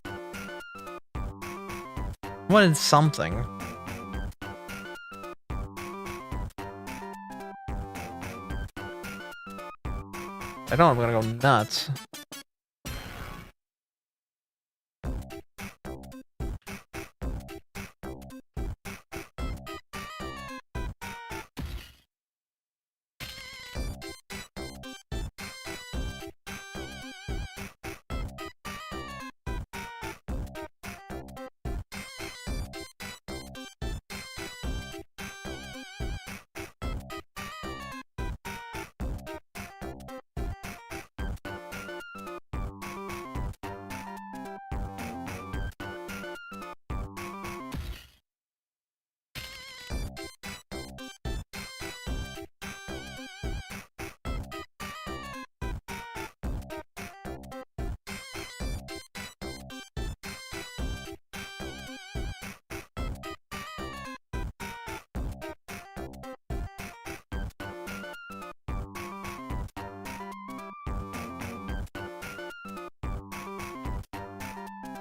wanted something. I know I'm gonna go nuts.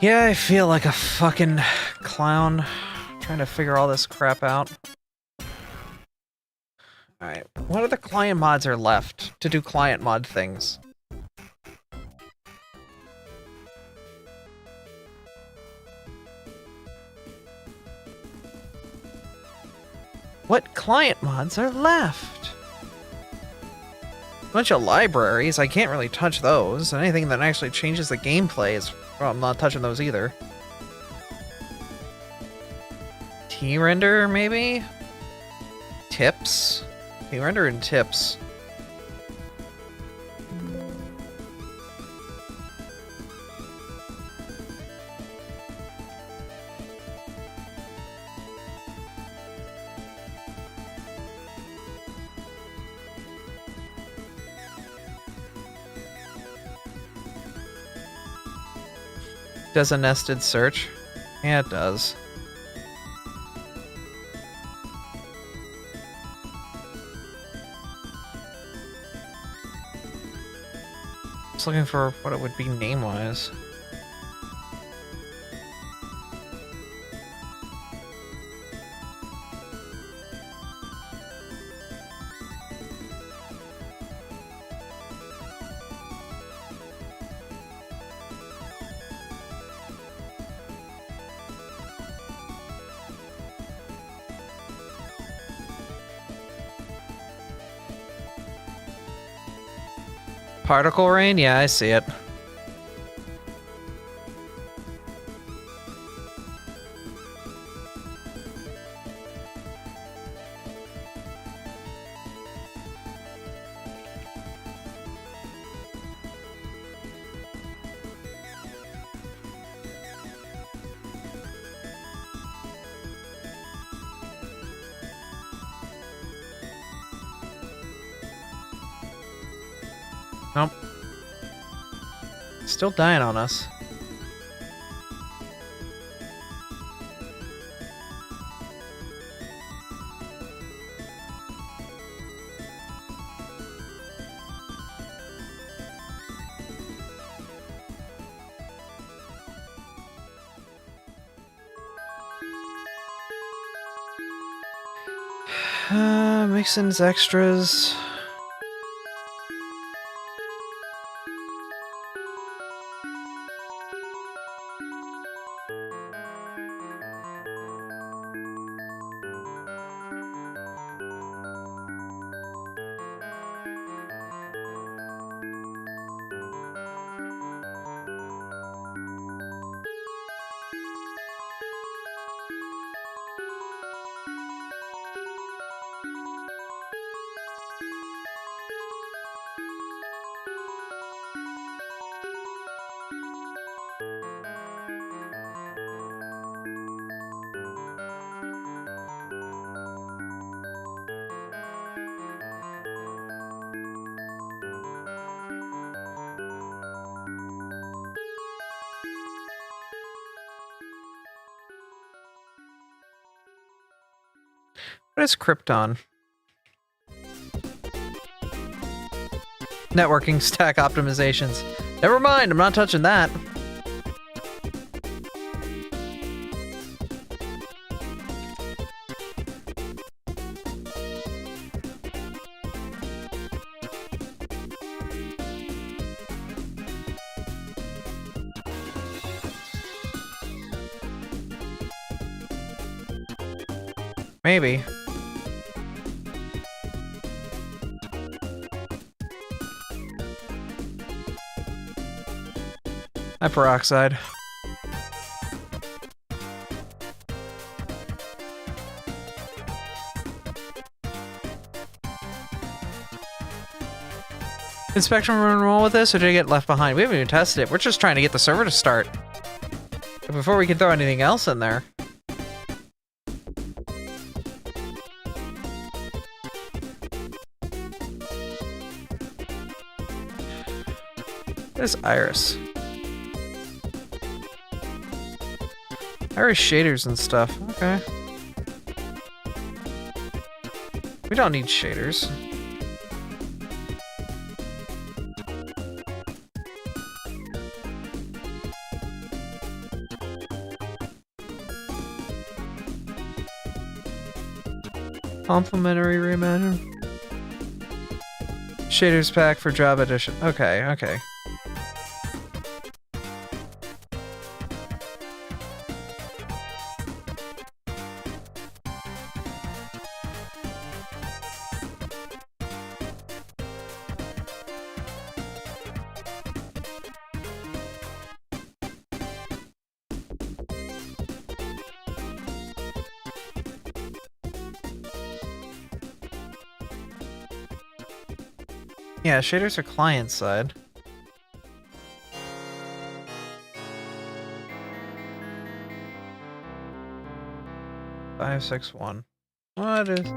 Yeah, I feel like a fucking clown trying to figure all this crap out. Alright, what other client mods are left to do client mod things? What client mods are left? Bunch of libraries, I can't really touch those. Anything that actually changes the gameplay is... well, I'm not touching those either. T render, maybe? Tips? T render and tips. Does a nested search? Yeah, it does. Just looking for what it would be name-wise. Particle rain? Yeah, I see it. Nope. Still dying on us. Mixins extras. What is Krypton? Networking stack optimizations. Never mind, I'm not touching that. Maybe. Hi, peroxide. Did Spectrum roll with this, or did it get left behind? We haven't even tested it. We're just trying to get the server to start before we can throw anything else in there. There's Iris. Iris shaders and stuff. Okay. We don't need shaders. Complimentary reimagine. Shaders pack for Java Edition. Okay, okay. Yeah, shaders are client side. Five, 6, 1. What is...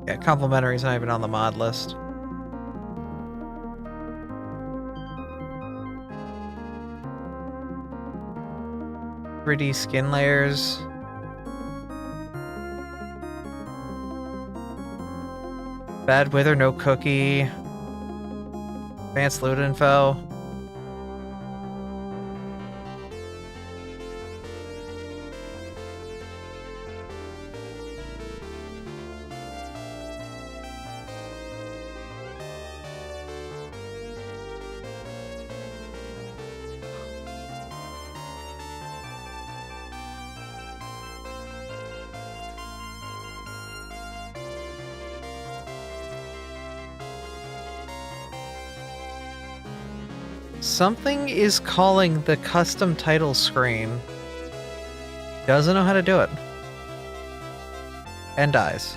Yeah, complimentary is not even on the mod list. .3D skin layers. Bad wither, no cookie. Advanced loot info. Something is calling the custom title screen. Doesn't know how to do it. And dies.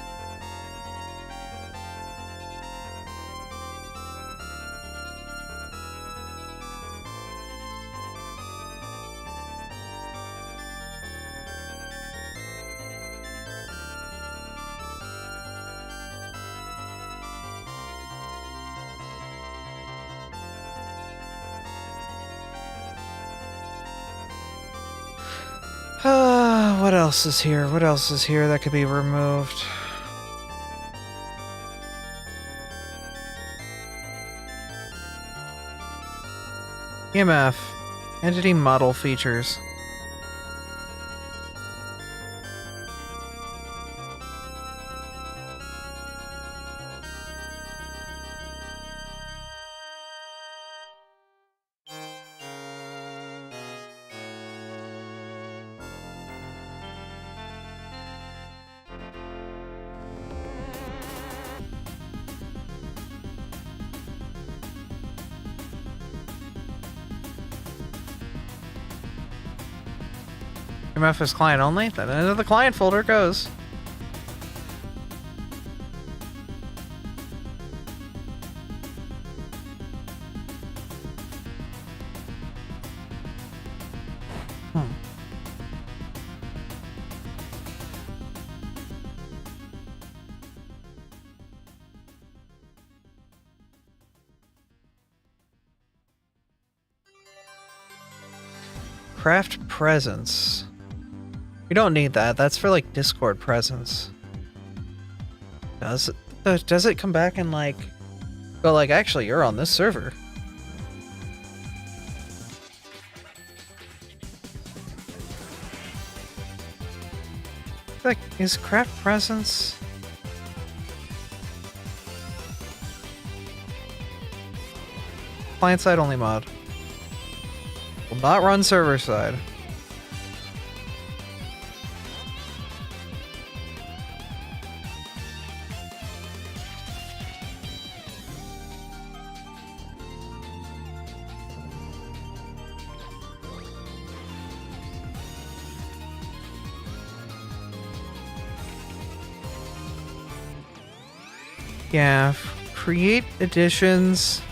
What else is here? What else is here that could be removed? EMF. Entity model features. EMF is client only? Then into the client folder goes. Craft presence. We don't need that. That's for like Discord presence. Does it come back and like go like, actually you're on this server? Like, is craft presence? Client side only mod. Will not run server side. Yeah, create additions.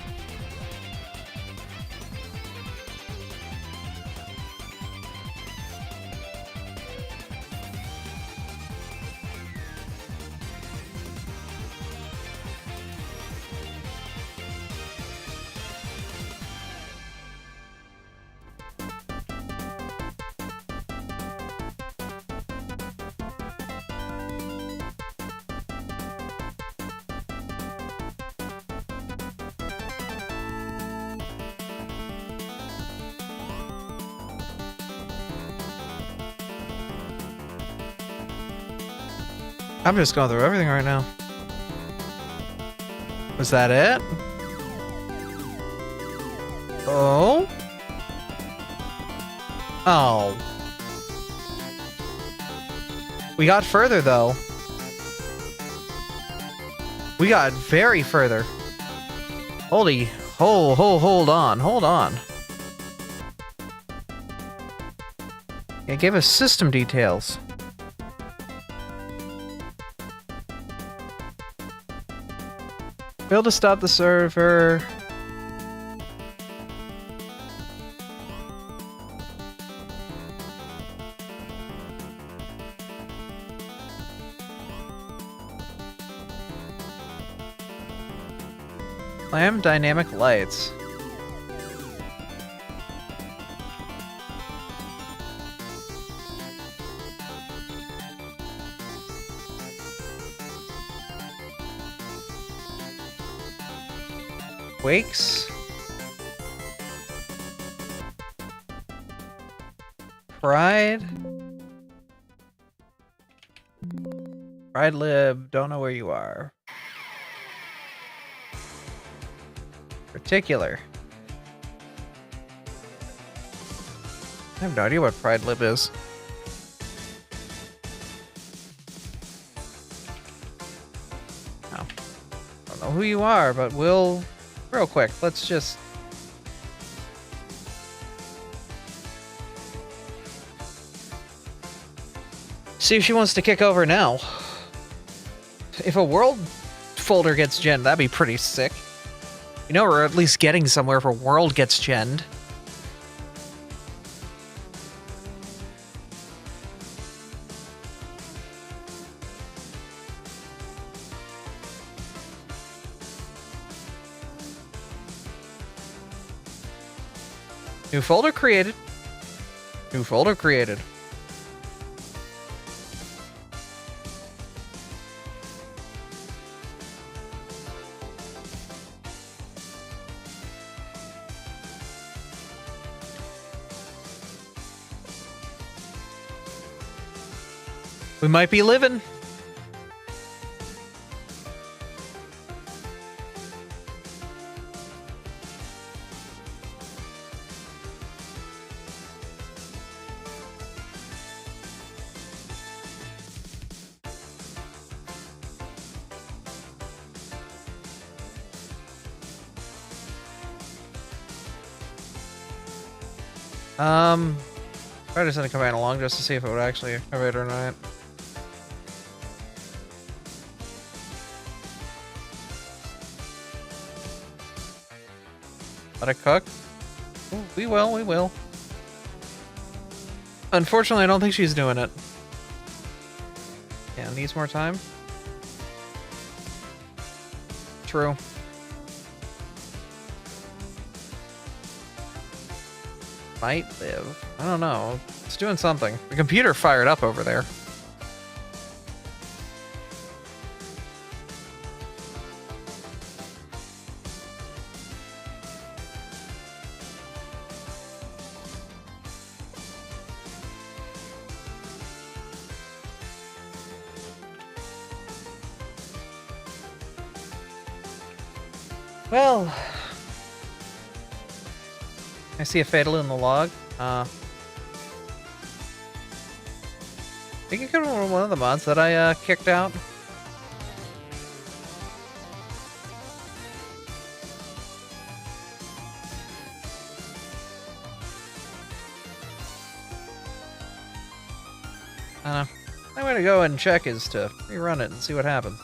I'm just going through everything right now. Was that it? Oh? Oh. We got further though. We got very further. Hold on. It gave us system details. Failed to stop the server. Clam dynamic lights. Wakes. Pride. Pride lib, don't know where you are. Particular. I have no idea what Pride Lib is. Oh. I don't know who you are, but we'll... Real quick, let's just... see if she wants to kick over now. If a world folder gets gen, that'd be pretty sick. You know, we're at least getting somewhere if a world gets genned. New folder created. New folder created. We might be living. Try to send a command along just to see if it would actually cover it or not. Let it cook? Ooh, we will. Unfortunately, I don't think she's doing it. Yeah, needs more time. True. Might live. I don't know. It's doing something. The computer fired up over there. Well, I see a fatal in the log. I think it could be one of the mods that I kicked out. I'm gonna go and check is to rerun it and see what happens.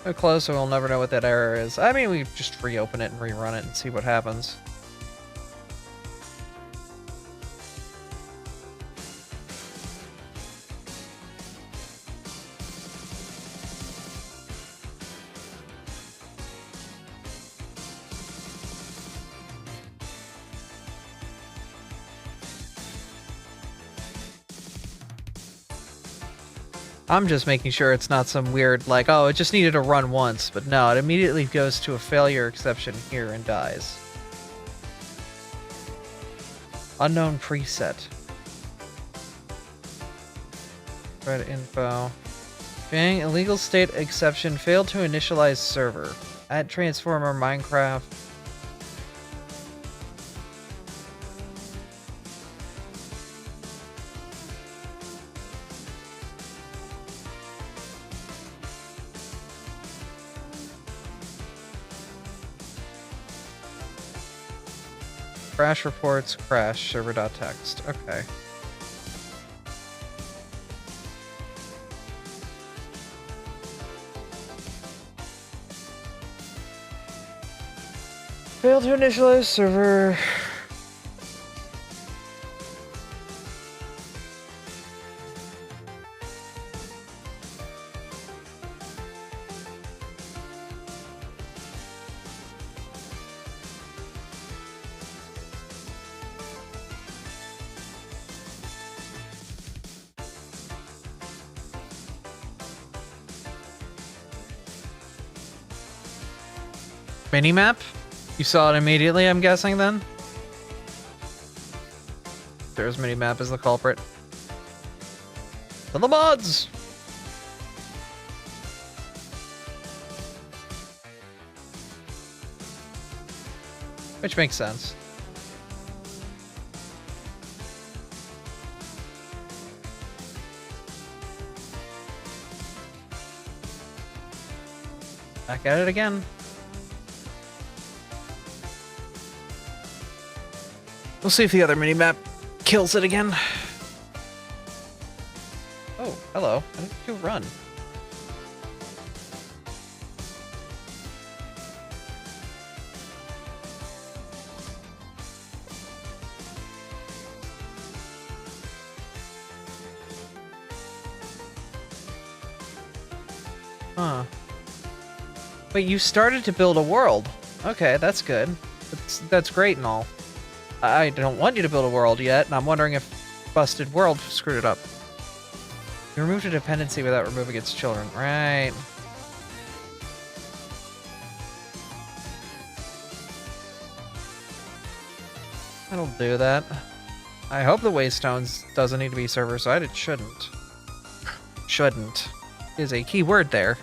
So close, so we'll never know what that error is. I mean, we just reopen it and rerun it and see what happens. I'm just making sure it's not some weird, like, oh, it just needed to run once, but no, it immediately goes to a failure exception here and dies. Unknown preset. Thread info. Bang, illegal state exception, failed to initialize server. At Transformer Minecraft. Crash reports, crash, server.txt. Okay. Failed to initialize server. Minimap? You saw it immediately, I'm guessing, then? There's minimap as the culprit. To the mods! Which makes sense. Back at it again. We'll see if the other minimap kills it again. Oh, hello. I need to run. Huh. Wait, you started to build a world. Okay, that's good. That's great and all. I don't want you to build a world yet, and I'm wondering if busted world screwed it up. You removed a dependency without removing its children. Right. That'll do that. I hope the Waystones doesn't need to be server-side. It shouldn't. Shouldn't is a key word there.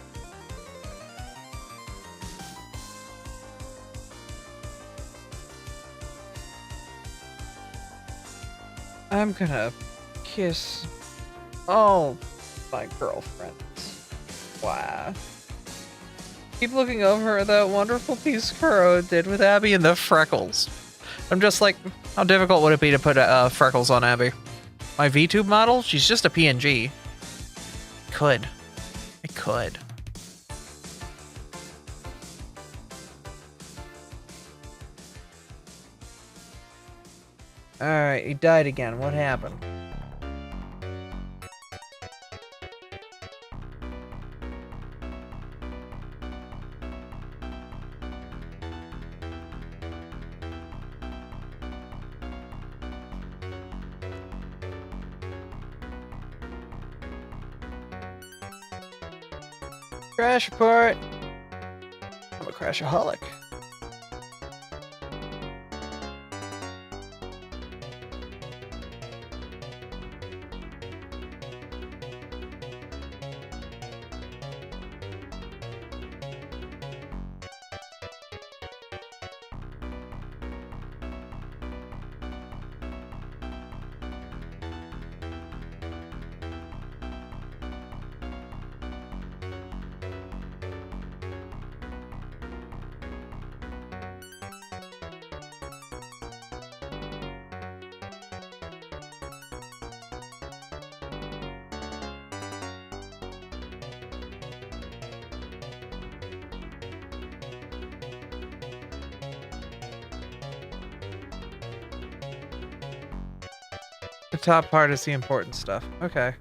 I'm gonna kiss all my girlfriends. Wow. Keep looking over at that wonderful piece Kuro did with Abby and the freckles. I'm just like, how difficult would it be to put freckles on Abby? My VTube model? She's just a PNG. Could. I could. Alright, he died again. What happened? Crash report. I'm a crashaholic. The top part is the important stuff. Okay.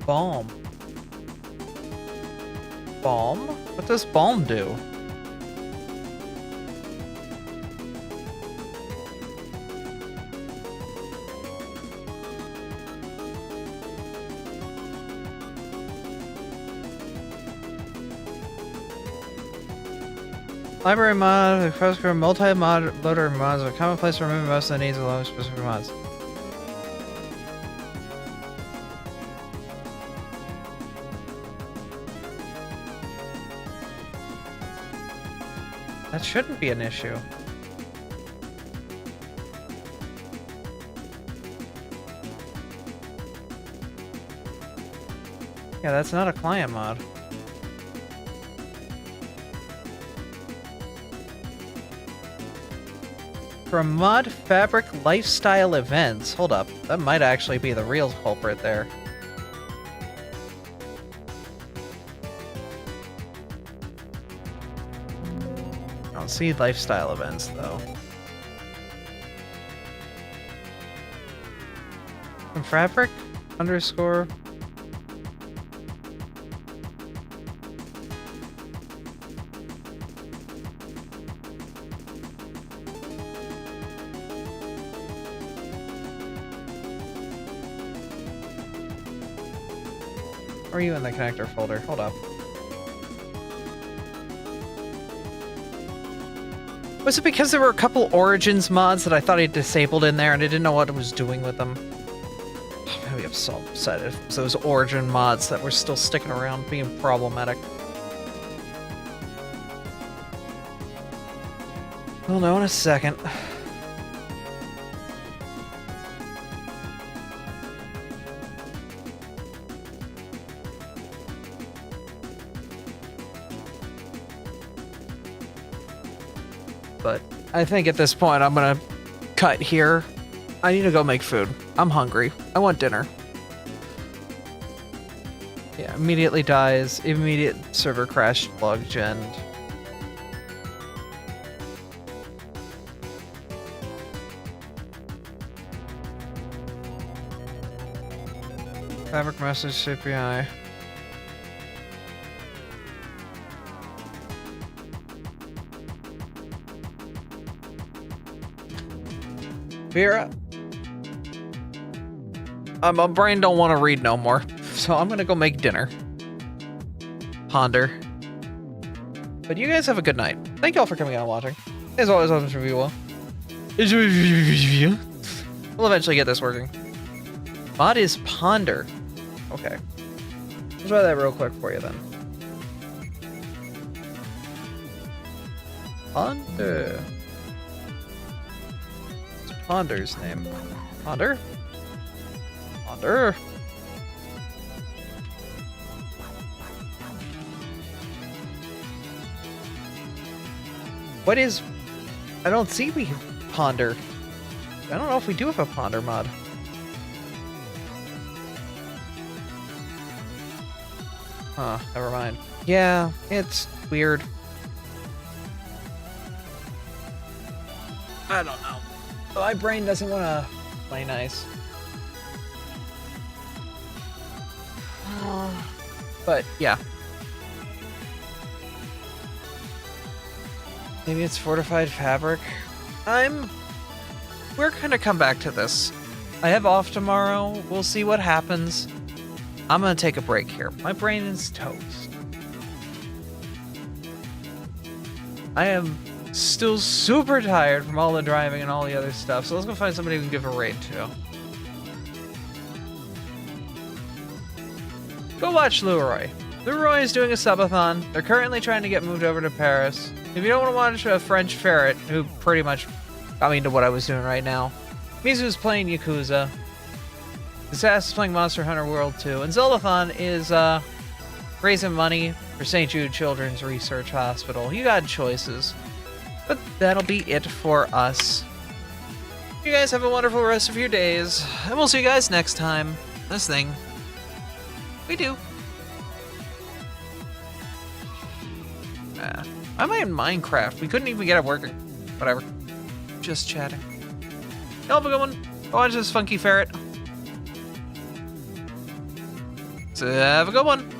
Balm. Balm? What does balm do? Library mod, the Figurin multi-mod loader mods are a common place for removing most of the needs of low specific mods. That shouldn't be an issue. Yeah, that's not a client mod. From Mod Fabric Lifestyle Events. Hold up. That might actually be the real culprit there. I don't see lifestyle events, though. From Fabric _ Or are you in the connector folder? Hold up. Was it because there were a couple Origins mods that I thought I disabled in there and I didn't know what I was doing with them? Maybe I'm so upset if it was those Origin mods that were still sticking around being problematic. We'll know in a second. But I think at this point I'm gonna cut here. I need to go make food. I'm hungry. I want dinner. Yeah, immediately dies. Immediate server crash, log gen. Fabric message CPI. Vera, my brain don't want to read no more, so I'm gonna go make dinner. Ponder. But you guys have a good night. Thank you all for coming out and watching. As always, on this review well. We'll eventually get this working. Mod is Ponder. Okay. Let's try that real quick for you then. Ponder. Ponder's name. Ponder? Ponder? What is... I don't see we Ponder. I don't know if we do have a Ponder mod. Huh, never mind. Yeah, it's weird. I don't know. My brain doesn't want to play nice. But, yeah. Maybe it's fortified fabric. We're gonna come back to this. I have off tomorrow. We'll see what happens. I'm gonna take a break here. My brain is toast. I am still super tired from all the driving and all the other stuff, so let's go find somebody we can give a raid to. Go watch Leroy. Leroy is doing a subathon. They're currently trying to get moved over to Paris. If you don't want to watch a French ferret, who pretty much got me into what I was doing right now, Mizu's playing Yakuza. Sass is playing Monster Hunter World 2, and Zeldathon is raising money for St. Jude Children's Research Hospital. You got choices. But that'll be it for us. You guys have a wonderful rest of your days, and we'll see you guys next time. This thing. We do. Why am I in Minecraft? We couldn't even get it working. Whatever. Just chatting. Y'all have a good one. Go watch this funky ferret. So have a good one.